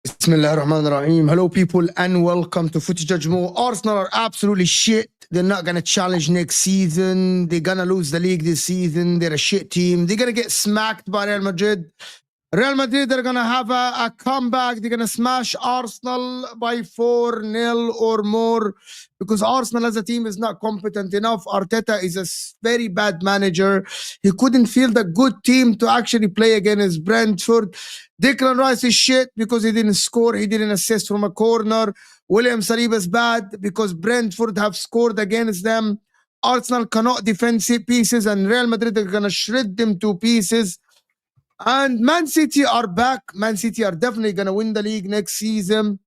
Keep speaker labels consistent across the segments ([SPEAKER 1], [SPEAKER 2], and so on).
[SPEAKER 1] Bismillah ar-Rahman ar-Rahim. Hello, people, and welcome to Footy Judge Mo. Arsenal are absolutely shit. They're not going to challenge next season. They're going to lose the league this season. They're a shit team. They're going to get smacked by Real Madrid. Real Madrid, they're going to have a comeback. They're going to smash Arsenal by 4-0 or more because Arsenal as a team is not competent enough. Arteta is a very bad manager. He couldn't field a good team to actually play against Brentford. Declan Rice is shit because he didn't score. He didn't assist from a corner. William Saliba is bad because Brentford have scored against them. Arsenal cannot defend set pieces, and Real Madrid are going to shred them to pieces. And Man City are back. Man City are definitely going to win the league next season.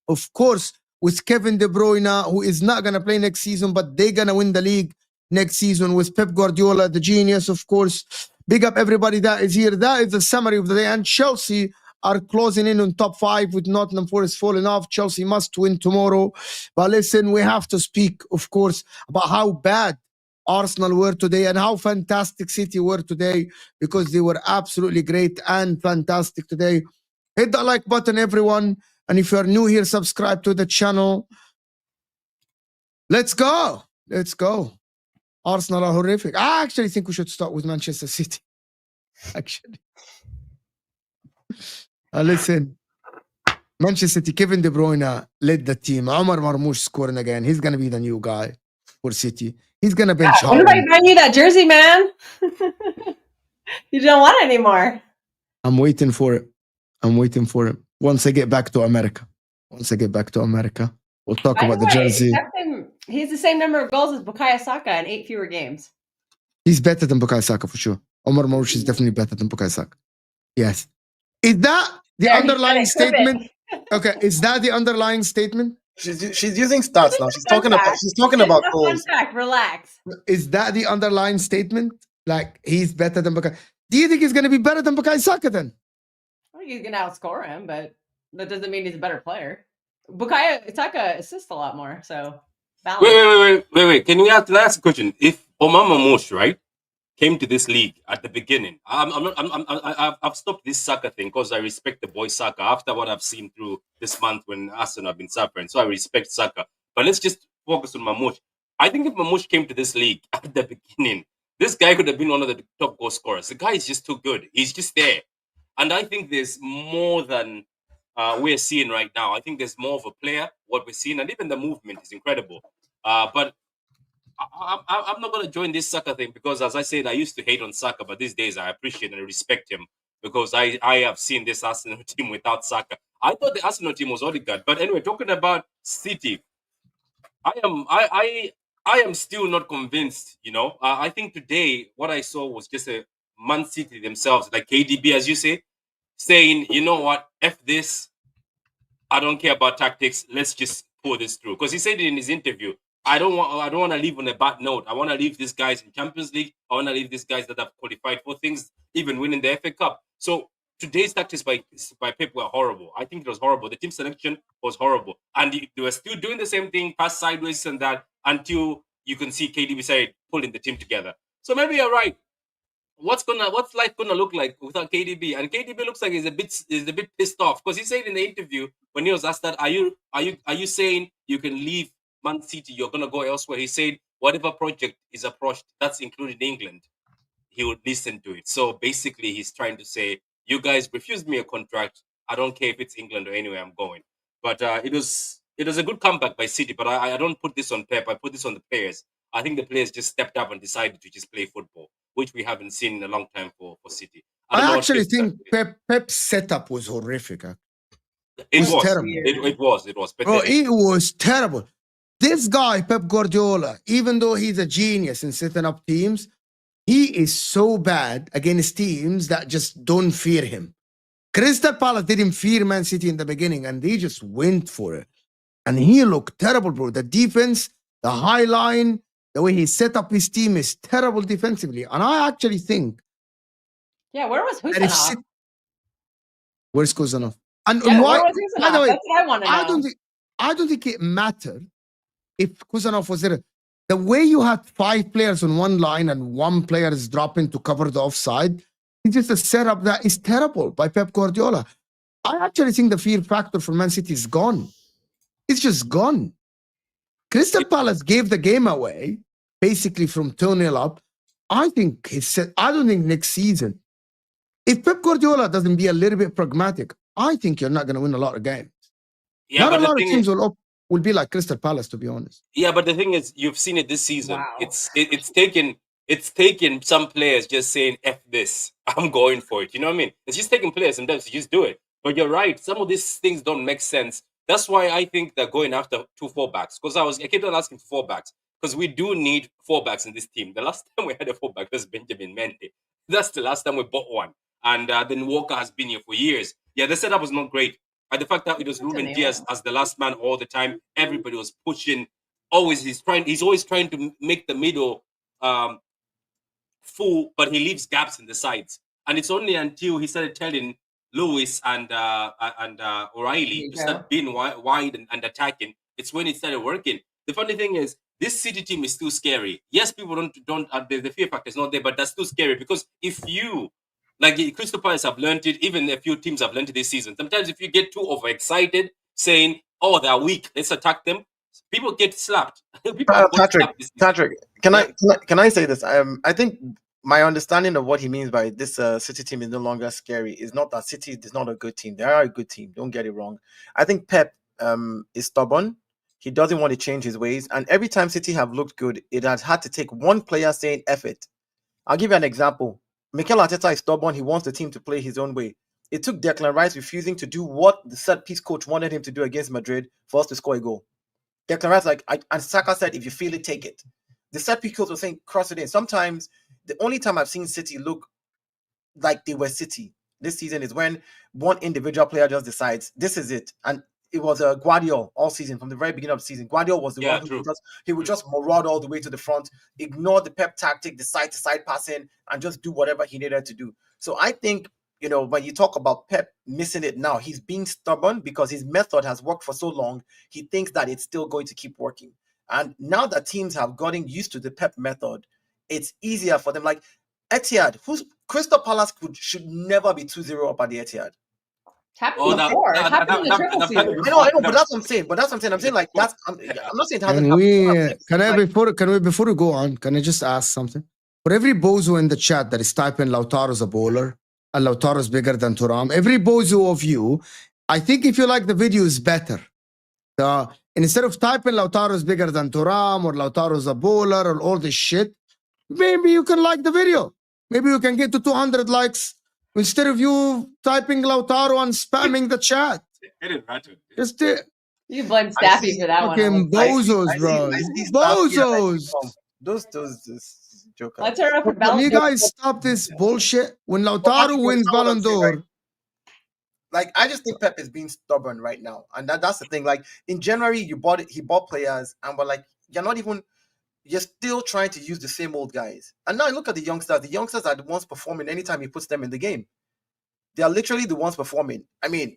[SPEAKER 1] Of course, with Kevin De Bruyne, who is not going to play next season, but they're going to win the league next season with Pep Guardiola, the genius, of course. Big up everybody that is here. That is the summary of the day. And Chelsea are closing in on top 5 with Nottingham Forest falling off. Chelsea must win tomorrow. But listen, we have to speak, of course, about how bad Arsenal were today and how fantastic City were today, because they were absolutely great and fantastic today. Hit that like button, everyone. And if you're new here, subscribe to the channel. Let's go. Let's go. Arsenal are horrific. I actually think we should start with Manchester City. Actually. Listen. Manchester City, Kevin De Bruyne led the team. Omar Marmoush scoring again. He's going to be the new guy for City. He's going to bench
[SPEAKER 2] When am I buying you that jersey, man? You don't want it anymore.
[SPEAKER 1] I'm waiting for it. I'm waiting for it. Once I get back to America. Once I get back to America, we'll talk about the jersey.
[SPEAKER 2] He's the same number of goals as Bukayo Saka in 8 fewer games.
[SPEAKER 1] He's better than Bukayo Saka for sure. Omar Marmoush is definitely better than Bukayo Saka. Yes. Is that the underlying statement? Okay, is that the underlying statement?
[SPEAKER 3] She's using stats now. She's talking about goals.
[SPEAKER 2] Relax.
[SPEAKER 1] Is that the underlying statement? Like, he's better than Bukayo? Do you think he's going to be better than Bukayo Saka then?
[SPEAKER 2] I think he's going to outscore him, but that doesn't mean he's a better player. Bukayo Saka assists a lot more, so balance.
[SPEAKER 4] Wait. Can you ask a question? If Omar Marmoush, right, came to this league at the beginning, I've stopped this Saka thing because I respect the boy Saka after what I've seen through this month when Arsenal have been suffering. So I respect Saka. But let's just focus on Marmoush. I think if Marmoush came to this league at the beginning, this guy could have been one of the top goal scorers. The guy is just too good. He's just there. And I think there's more than we're seeing right now. I think there's more of a player, what we're seeing, and even the movement is incredible. But I'm not going to join this Saka thing because, as I said, I used to hate on Saka, but these days I appreciate and respect him because I have seen this Arsenal team without Saka. I thought the Arsenal team was Odegaard. But anyway, talking about City, I am still not convinced, you know. I think today what I saw was just a Man City themselves, like KDB, as you say, saying, you know what, F this, I don't care about tactics, let's just pull this through. Because he said it in his interview, I don't want to leave on a bad note. I want to leave these guys in Champions League. I want to leave these guys that have qualified for things, even winning the FA Cup. So today's tactics by Pep were horrible. I think it was horrible. The team selection was horrible. And they were still doing the same thing, pass sideways and that, until you can see KDB side pulling the team together. So maybe you're right. What's life gonna look like without KDB? And KDB looks like he's a bit pissed off because he said in the interview when he was asked that, are you saying you can leave Man City, you're gonna go elsewhere? He said whatever project is approached, that's included England, he would listen to it. So basically he's trying to say, you guys refused me a contract, I don't care if it's England or anywhere I'm going. But it was a good comeback by City, but I don't put this on Pep, I put this on the players. I think the players just stepped up and decided to just play football, which we haven't seen in a long time for City.
[SPEAKER 1] I actually think Pep's setup was horrific.
[SPEAKER 4] It was terrible. It was.
[SPEAKER 1] Bro, it was terrible. This guy, Pep Guardiola, even though he's a genius in setting up teams, he is so bad against teams that just don't fear him. Crystal Palace didn't fear Man City in the beginning, and they just went for it. And he looked terrible, bro. The defense, the high line, the way he set up his team is terrible defensively. And I actually think...
[SPEAKER 2] Yeah, where was Husanov?
[SPEAKER 1] Where's Husanov?
[SPEAKER 2] And yeah, why, was Husanov? By the way, that's what I want to know.
[SPEAKER 1] I don't think it mattered if Husanov was there. The way you had 5 players on one line and one player is dropping to cover the offside, it's just a setup that is terrible by Pep Guardiola. I actually think the fear factor for Man City is gone. It's just gone. Crystal Palace gave the game away, basically from 2-0 up. I think he said, I don't think next season, if Pep Guardiola doesn't be a little bit pragmatic, I think you're not going to win a lot of games.
[SPEAKER 4] Yeah,
[SPEAKER 1] Not
[SPEAKER 4] but
[SPEAKER 1] a
[SPEAKER 4] the
[SPEAKER 1] lot of
[SPEAKER 4] thing
[SPEAKER 1] teams
[SPEAKER 4] is,
[SPEAKER 1] will be like Crystal Palace, to be honest.
[SPEAKER 4] yeah, but the thing is, you've seen it this season.
[SPEAKER 2] Wow.
[SPEAKER 4] It's taken some players just saying "F this, I'm going for it." You know what I mean? It's just taking players sometimes to just do it. But you're right. Some of these things don't make sense. That's why I think they're going after 2 fullbacks. Because I kept on asking for 4-backs because we do need 4-backs in this team. The last time we had a 4-back was Benjamin Mendy. That's the last time we bought one. And then Walker has been here for years. Yeah, the setup was not great. And the fact that it was Ruben Diaz as the last man all the time, everybody was pushing. He's always trying to make the middle full, but he leaves gaps in the sides. And it's only until he started telling Lewis and O'Reilly to start being wide and attacking, it's when it started working. The funny thing is, this City team is still scary. Yes, people don't the fear factor is not there, but that's still scary because if you like Crystal Palace have learned it, even a few teams have learned it this season. Sometimes if you get too overexcited, saying, "Oh, they're weak, let's attack them," people get slapped. People have got slapped this season.
[SPEAKER 3] Patrick, can I say this? I think my understanding of what he means by this City team is no longer scary is not that City is not a good team. They are a good team. Don't get it wrong. I think Pep is stubborn. He doesn't want to change his ways. And every time City have looked good, it has had to take one player saying F it. I'll give you an example. Mikel Arteta is stubborn. He wants the team to play his own way. It took Declan Rice refusing to do what the set-piece coach wanted him to do against Madrid for us to score a goal. Declan Rice, and Saka said, if you feel it, take it. The set-piece coach was saying, cross it in. Sometimes, the only time I've seen City look like they were City this season is when one individual player just decides, this is it. And it was Guardiola all season, from the very beginning of the season. Guardiola was the one who would just maraud all the way to the front, ignore the Pep tactic, the side-to-side passing, and just do whatever he needed to do. So I think, when you talk about Pep missing it now, he's being stubborn because his method has worked for so long, he thinks that it's still going to keep working. And now that teams have gotten used to the Pep method, it's easier for them. Like Etihad, Crystal Palace should never be 2-0 up at the Etihad.
[SPEAKER 2] Happened before. It happened in the triple season.
[SPEAKER 3] I know, but that's what I'm saying. I'm saying like that's. I'm not saying it hasn't happened.
[SPEAKER 1] Before we go on, can I just ask something? For every bozo in the chat that is typing Lautaro's a bowler and Lautaro's bigger than Thuram, every bozo of you, I think if you like the video is better. Instead of typing Lautaro's bigger than Thuram or Lautaro's a bowler or all this shit, maybe you can like the video. Maybe you can get to 200 likes instead of you typing Lautaro and spamming the chat. Just
[SPEAKER 2] you blame Staffy for that
[SPEAKER 1] fucking
[SPEAKER 2] one.
[SPEAKER 1] Bozos, bro. Bozos.
[SPEAKER 3] Those jokers.
[SPEAKER 2] Let's turn up for
[SPEAKER 1] Can you guys stop this bullshit? When Lautaro wins Ballon d'Or.
[SPEAKER 3] Like, I just think Pep is being stubborn right now. And that's the thing. Like, in January, he bought players and we're like, you're still trying to use the same old guys. And now look at the youngsters. The youngsters are the ones performing anytime he puts them in the game. They are literally the ones performing. I mean,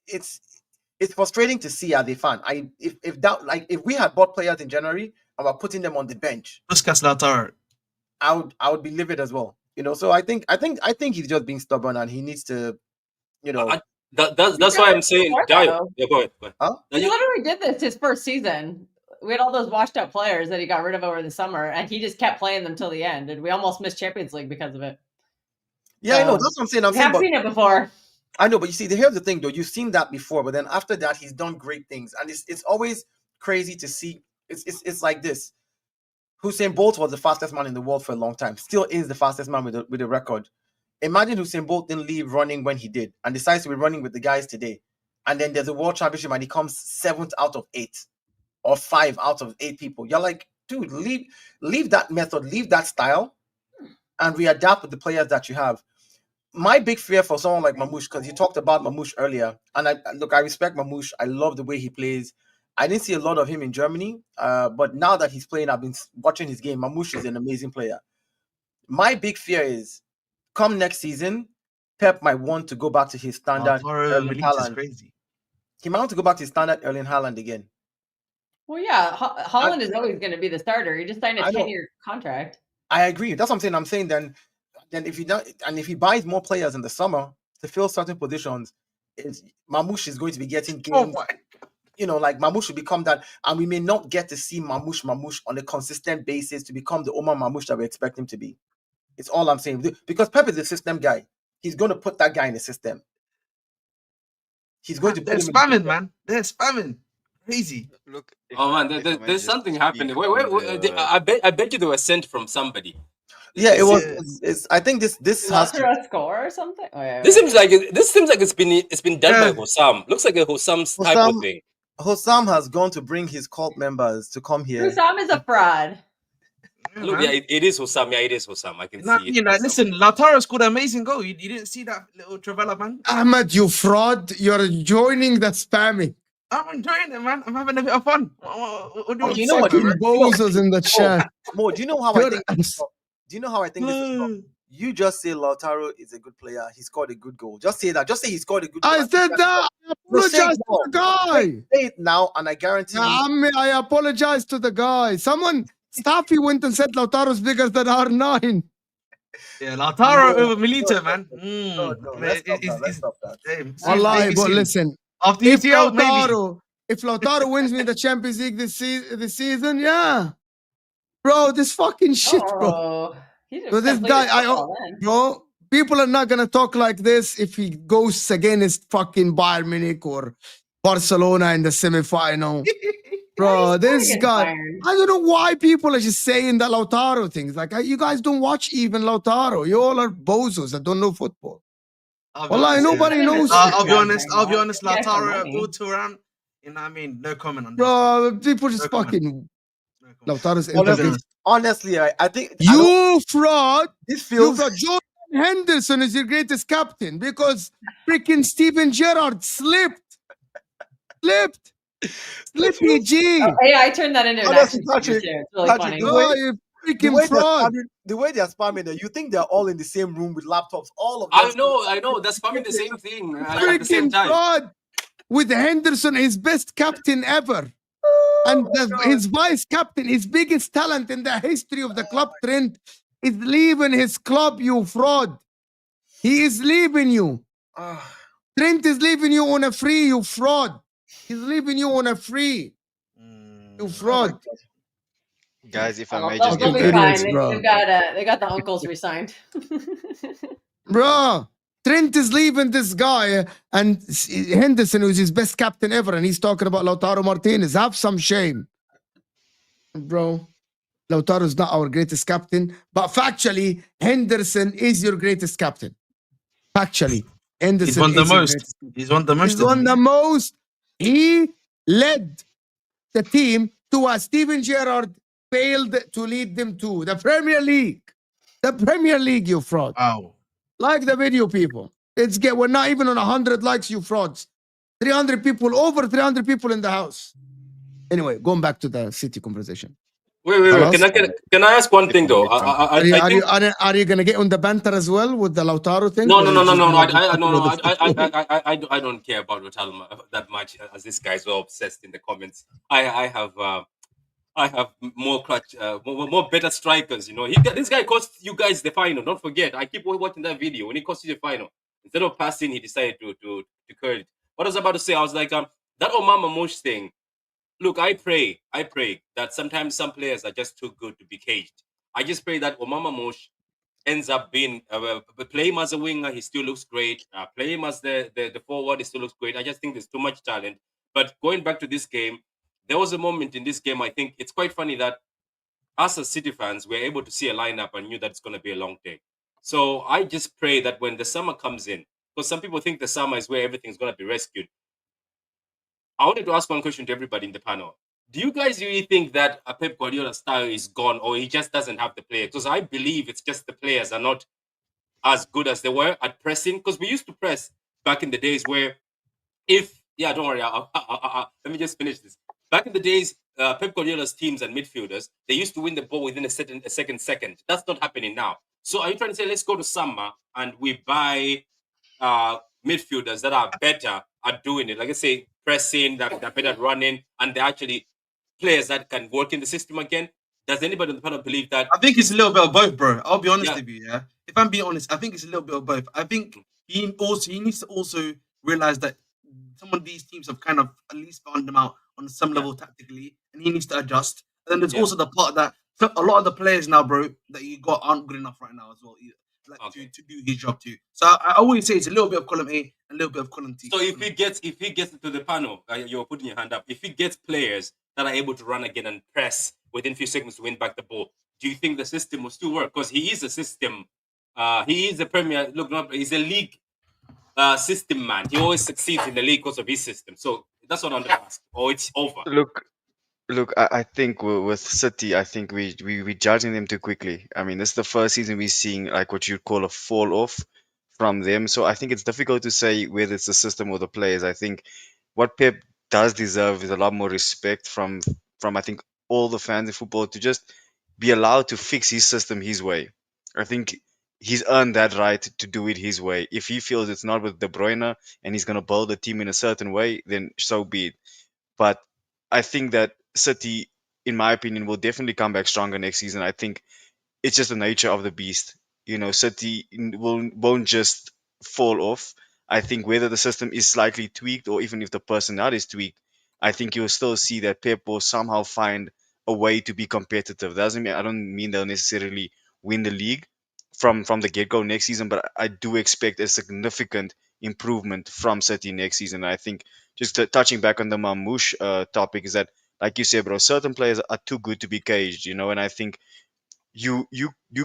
[SPEAKER 3] it's frustrating to see as a fan. If we had bought players in January and we're putting them on the bench, I would be livid as well. So I think he's just being stubborn and he needs to,
[SPEAKER 4] that's why I'm saying, Dio. Yeah, go ahead.
[SPEAKER 3] Huh?
[SPEAKER 2] He literally did this his first season. We had all those washed up players that he got rid of over the summer, and he just kept playing them till the end. And we almost missed Champions League because of it.
[SPEAKER 3] Yeah, I know. That's what I'm saying.
[SPEAKER 2] I've seen it before.
[SPEAKER 3] I know, but you see, here's the thing, though. You've seen that before, but then after that, he's done great things, and it's always crazy to see. It's like this. Usain Bolt was the fastest man in the world for a long time. Still is the fastest man with a record. Imagine Usain Bolt didn't leave running when he did, and decides to be running with the guys today. And then there's a world championship, and he comes 7th out of 8. Or 5 out of 8 people. You're like, dude, leave that method, leave that style, and readapt with the players that you have. My big fear for someone like Mamouche, because you talked about Mamouche earlier, and I respect Mamouche. I love the way he plays. I didn't see a lot of him in Germany, but now that he's playing, I've been watching his game. Mamouche is an amazing player. My big fear is, come next season, Pep might want to go back to his standard Erling Haaland. He might want to go back to his standard Erling Haaland again.
[SPEAKER 2] Well, yeah, Holland is always going to be the starter. He just signed a 10-year contract.
[SPEAKER 3] I agree. That's what I'm saying. I'm saying then if he buys more players in the summer to fill certain positions, Mamouche is going to be getting
[SPEAKER 5] Oh
[SPEAKER 3] games.
[SPEAKER 5] my.
[SPEAKER 3] You know, like Mamouche will become that, and we may not get to see Mamouche on a consistent basis to become the Omar Mamouche that we expect him to be. It's all I'm saying. Because Pep is a system guy. He's going to put that guy in the system. He's going to
[SPEAKER 5] They're
[SPEAKER 3] put him in the
[SPEAKER 5] spamming,
[SPEAKER 3] system.
[SPEAKER 5] man. They're spamming. Crazy.
[SPEAKER 6] Look, if
[SPEAKER 4] Oh
[SPEAKER 6] I-
[SPEAKER 4] man,
[SPEAKER 6] if I might
[SPEAKER 4] there's
[SPEAKER 6] just
[SPEAKER 4] something
[SPEAKER 6] speak
[SPEAKER 4] happening.
[SPEAKER 6] on
[SPEAKER 4] I bet you they were sent from somebody.
[SPEAKER 3] Yeah, it was.
[SPEAKER 5] Yeah.
[SPEAKER 3] It's, I think this has to.
[SPEAKER 2] Lautaro score or something?
[SPEAKER 4] This seems like it's been done by
[SPEAKER 5] Yeah.
[SPEAKER 4] Hossam. Looks like a Hossam's type of
[SPEAKER 3] Hossam,
[SPEAKER 4] thing.
[SPEAKER 3] Hossam has gone to bring his cult members to come here.
[SPEAKER 2] Sam is a fraud.
[SPEAKER 4] Look,
[SPEAKER 5] man.
[SPEAKER 4] yeah, it is Hossam. Yeah, it is Hossam. I can
[SPEAKER 5] You know,
[SPEAKER 4] see it.
[SPEAKER 5] you know, listen, Lautaro scored an amazing goal. You didn't see that little Travella, man?
[SPEAKER 1] Ahmed, you fraud. You're joining the spamming.
[SPEAKER 5] I'm enjoying it, man. I'm having a bit of fun. What do
[SPEAKER 3] Okay,
[SPEAKER 5] you
[SPEAKER 3] you know what?
[SPEAKER 1] Fucking bozos in the chat.
[SPEAKER 3] Mo, do you know how I
[SPEAKER 1] You're
[SPEAKER 3] think? Do you know how I think this is from? You just say Lautaro is a good player. He scored a good goal. Just say that. Just say he scored a good goal.
[SPEAKER 1] I said that. I
[SPEAKER 3] No, say
[SPEAKER 1] apologize
[SPEAKER 3] it
[SPEAKER 1] to the guy.
[SPEAKER 3] Say it now, and I guarantee you.
[SPEAKER 1] I apologize to the guy. Someone, Staffy went and said Lautaro's bigger than R9.
[SPEAKER 5] Yeah, Lautaro
[SPEAKER 3] No,
[SPEAKER 5] over Milito,
[SPEAKER 3] no,
[SPEAKER 5] man.
[SPEAKER 3] No, let's stop that. Let's stop that.
[SPEAKER 1] Wallahi, but listen,
[SPEAKER 5] After
[SPEAKER 1] if
[SPEAKER 5] UCL, maybe.
[SPEAKER 1] Lautaro wins me the Champions League this season, yeah. Bro, this fucking shit, bro.
[SPEAKER 2] Oh, he's
[SPEAKER 1] So this guy, bro, people are not gonna talk like this if he goes against fucking Bayern Munich or Barcelona in the semi-final. Bro, this guy, I don't know why people are just saying the Lautaro things. Like, you guys don't watch even Lautaro. You all are bozos that don't know football. Wallahi, nobody knows.
[SPEAKER 5] I'll be honest.
[SPEAKER 2] Yeah, for
[SPEAKER 5] Lautaro
[SPEAKER 2] money.
[SPEAKER 5] all Turan. You know what I mean? No comment on this.
[SPEAKER 1] Bro, people just
[SPEAKER 5] No comment.
[SPEAKER 1] fucking
[SPEAKER 5] No comment.
[SPEAKER 1] Lautaro's
[SPEAKER 3] Honestly, I think
[SPEAKER 1] you fraud.
[SPEAKER 3] this
[SPEAKER 1] You
[SPEAKER 3] feels.
[SPEAKER 1] fraud. Jordan Henderson is your greatest captain because freaking Steven Gerrard slipped. Slippy G.
[SPEAKER 2] Yeah, I turned that into an
[SPEAKER 3] Honestly,
[SPEAKER 2] action figure
[SPEAKER 3] Patrick,
[SPEAKER 2] too. It's really
[SPEAKER 3] Patrick,
[SPEAKER 2] funny.
[SPEAKER 3] the
[SPEAKER 1] Oh, you
[SPEAKER 3] The
[SPEAKER 1] freaking
[SPEAKER 3] way,
[SPEAKER 1] fraud.
[SPEAKER 3] the way they're spamming it, you think they're all in the same room with laptops. All of
[SPEAKER 4] I
[SPEAKER 3] them.
[SPEAKER 4] know. That's probably the same thing at the same
[SPEAKER 1] Freaking
[SPEAKER 4] time.
[SPEAKER 1] fraud. With Henderson, his best captain ever. And his vice captain, his biggest talent in the history of the club, Trent, is leaving his club, you fraud. He is leaving you. Trent is leaving you on a free, you fraud. He's leaving you on a free. You fraud.
[SPEAKER 6] guys, if I
[SPEAKER 2] Oh,
[SPEAKER 6] might
[SPEAKER 2] they'll
[SPEAKER 6] just
[SPEAKER 2] be
[SPEAKER 6] give
[SPEAKER 1] Fucking
[SPEAKER 6] that.
[SPEAKER 1] idiots,
[SPEAKER 2] fine.
[SPEAKER 1] bro.
[SPEAKER 2] They got the uncles resigned.
[SPEAKER 1] Bro, Trent is leaving this guy and Henderson, who's his best captain ever, and he's talking about Lautaro Martinez. Have some shame. Bro, Lautaro's not our greatest captain, but factually, Henderson is your greatest captain. Factually, Henderson
[SPEAKER 5] He's won the
[SPEAKER 1] is your
[SPEAKER 5] most.
[SPEAKER 1] greatest captain.
[SPEAKER 5] He's won the most.
[SPEAKER 1] He's won the most. He led the team to what Steven Gerrard failed to lead them to, the Premier League. The Premier League, you fraud.
[SPEAKER 5] Wow.
[SPEAKER 1] Like the video, people. We're not even on 100 likes, you frauds. 300 people, over 300 people in the house. Anyway, going back to the City conversation.
[SPEAKER 4] Wait. Can I ask one thing though? I think
[SPEAKER 1] Are you gonna get on the banter as well with the Lautaro thing?
[SPEAKER 4] no.
[SPEAKER 1] Or you just gonna talk about the-
[SPEAKER 4] I don't care about Lautaro that much as this guy's so obsessed in the comments. I have more clutch, more better strikers. You know, this guy cost you guys the final. Don't forget. I keep watching that video when he cost you the final. Instead of passing, he decided to curl it. What I was about to say, I was like, that Omama Mosh thing. Look, I pray that sometimes some players are just too good to be caged. I just pray that Omama Mosh ends up being play him as a winger, he still looks great. Play him as the forward, he still looks great. I just think there's too much talent. But going back to this game, there was a moment in this game, I think it's quite funny that us as City fans, we're able to see a lineup and knew that it's going to be a long day. So I just pray that when the summer comes in, because some people think the summer is where everything's going to be rescued. I wanted to ask one question to everybody in the panel. Do you guys really think that a Pep Guardiola style is gone, or he just doesn't have the players? Because I believe it's just the players are not as good as they were at pressing. Because we used to press back in the days where don't worry, let me just finish this. Back in the days, Pep Guardiola's teams and midfielders, they used to win the ball within a second. That's not happening now. So are you trying to say, let's go to summer and we buy midfielders that are better at doing it? Like, let's say, pressing, that are better at running, and they're actually players that can work in the system again. Does anybody on the panel believe that?
[SPEAKER 5] I think it's a little bit of both, bro. I'll be honest with you, yeah. If I'm being honest, I think it's a little bit of both. I think he needs to also realize that some of these teams have kind of at least found them out on some
[SPEAKER 4] Yeah.
[SPEAKER 5] level tactically, and he needs to adjust. And then there's
[SPEAKER 4] Yeah.
[SPEAKER 5] also the part that a lot of the players now, bro, that you got aren't good enough right now as well, like
[SPEAKER 4] Okay.
[SPEAKER 5] to do his job too. So I always say it's a little bit of column A, a little bit of column T.
[SPEAKER 4] So if he gets to the panel, you're putting your hand up. If he gets players that are able to run again and press within a few seconds to win back the ball, do you think the system will still work? Because he is a system. He is a premier. Look, he's a league system man. He always succeeds in the league because of his system. So that's what I'm going to ask. Or it's over.
[SPEAKER 6] Look, I think with City, I think we judging them too quickly. I mean, this is the first season we're seeing like what you'd call a fall off from them. So I think it's difficult to say whether it's the system or the players. I think what Pep does deserve is a lot more respect from I think all the fans in football to just be allowed to fix his system his way. I think he's earned that right to do it his way. If he feels it's not with De Bruyne and he's gonna build the team in a certain way, then so be it. But I think that City, in my opinion, will definitely come back stronger next season. I think it's just the nature of the beast. City won't just fall off. I think whether the system is slightly tweaked or even if the personnel is tweaked, I think you'll still see that Pep will somehow find a way to be competitive. Doesn't mean I don't mean they'll necessarily win the league from the get go next season, but I do expect a significant improvement from City next season. I think just touching back on the Mamouche topic is that, like you said, bro, certain players are too good to be caged, and I think you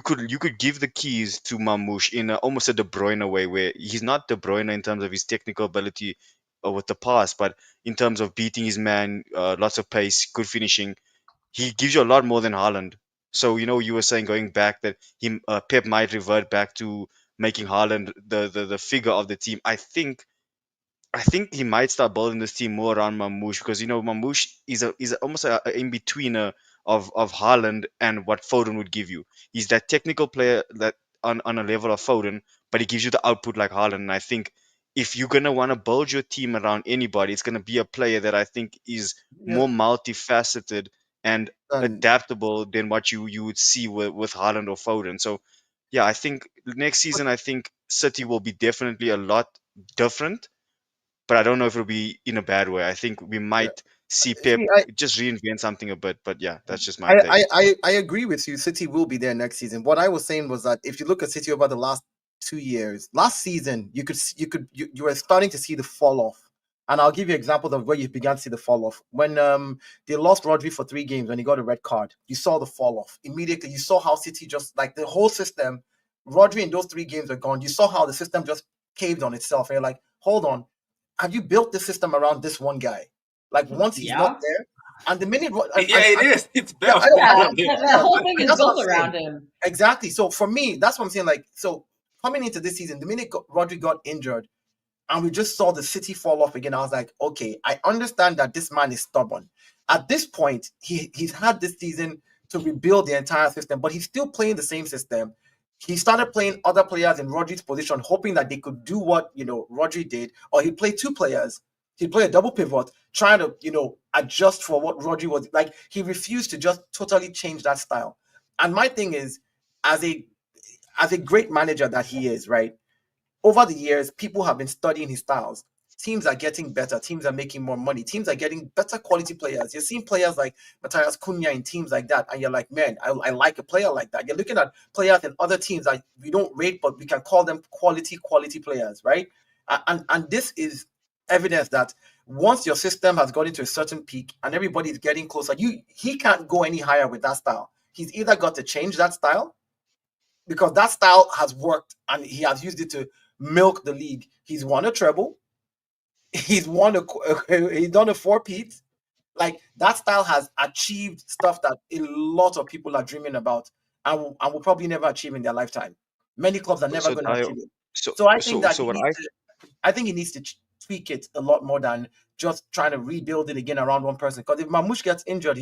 [SPEAKER 6] could give the keys to Mamouche in almost a De Bruyne way, where he's not De Bruyne in terms of his technical ability with the pass, but in terms of beating his man, lots of pace, good finishing. He gives you a lot more than Haaland. So you were saying going back that Pep might revert back to making Haaland the figure of the team. I think he might start building this team more around Mamouche because Mamouche is almost a in betweener of Haaland and what Foden would give you. He's that technical player that on a level of Foden, but he gives you the output like Haaland. And I think if you're gonna want to build your team around anybody, it's gonna be a player that I think is
[SPEAKER 3] Yeah.
[SPEAKER 6] more multifaceted and
[SPEAKER 3] And
[SPEAKER 6] adaptable than what you would see with Haaland or Foden. So yeah, I think next season I think City will be definitely a lot different, but I don't know if it'll be in a bad way. I think we
[SPEAKER 3] yeah.
[SPEAKER 6] might see Pep
[SPEAKER 3] See,
[SPEAKER 6] just reinvent something a bit. But yeah, that's just my
[SPEAKER 3] I,
[SPEAKER 6] take.
[SPEAKER 3] I, I agree with you. City will be there next season. What I was saying was that if you look at City over the last 2 years, last season you were starting to see the fall off. And I'll give you examples of where you began to see the fall off. When they lost Rodri for 3 games when he got a red card, you saw the fall off immediately. You saw how City just like the whole system. Rodri in those 3 games are gone. You saw how the system just caved on itself. And you're like, hold on, have you built the system around this one guy? Like once he's not
[SPEAKER 2] Yeah.
[SPEAKER 3] there, and the minute
[SPEAKER 4] Yeah, it is. It's
[SPEAKER 3] yeah,
[SPEAKER 4] built
[SPEAKER 3] I
[SPEAKER 2] Yeah,
[SPEAKER 4] around him.
[SPEAKER 2] the whole thing is
[SPEAKER 3] that's what
[SPEAKER 2] built
[SPEAKER 3] I'm saying.
[SPEAKER 2] around him.
[SPEAKER 3] Exactly. So for me, that's what I'm saying. Like, so coming into this season, the minute Rodri got injured and we just saw the City fall off again, I was like, okay, I understand that this man is stubborn. At this point, he's had this season to rebuild the entire system, but he's still playing the same system. He started playing other players in Rodri's position, hoping that they could do what Rodri did, or he'd play 2 players. He'd play a double pivot, trying to adjust for what Rodri was like. He refused to just totally change that style. And my thing is, as a great manager that he is, right? Over the years, people have been studying his styles. Teams are getting better. Teams are making more money. Teams are getting better quality players. You're seeing players like Matthias Cunha in teams like that, and you're like, man, I like a player like that. You're looking at players in other teams that we don't rate, but we can call them quality players, right? And this is evidence that once your system has got into a certain peak and everybody's getting closer, he can't go any higher with that style. He's either got to change that style because that style has worked and he has used it to milk the league. He's won a treble. He's done a 4-peat. Like that style has achieved stuff that a lot of people are dreaming about and will probably never achieve in their lifetime. Many clubs are never
[SPEAKER 6] So
[SPEAKER 3] going to
[SPEAKER 6] Dio,
[SPEAKER 3] achieve it.
[SPEAKER 6] so
[SPEAKER 3] So I think
[SPEAKER 6] so
[SPEAKER 3] that
[SPEAKER 6] so what I
[SPEAKER 3] he needs to tweak it a lot more than just trying to rebuild it again around one person. Because if Mamouche gets injured,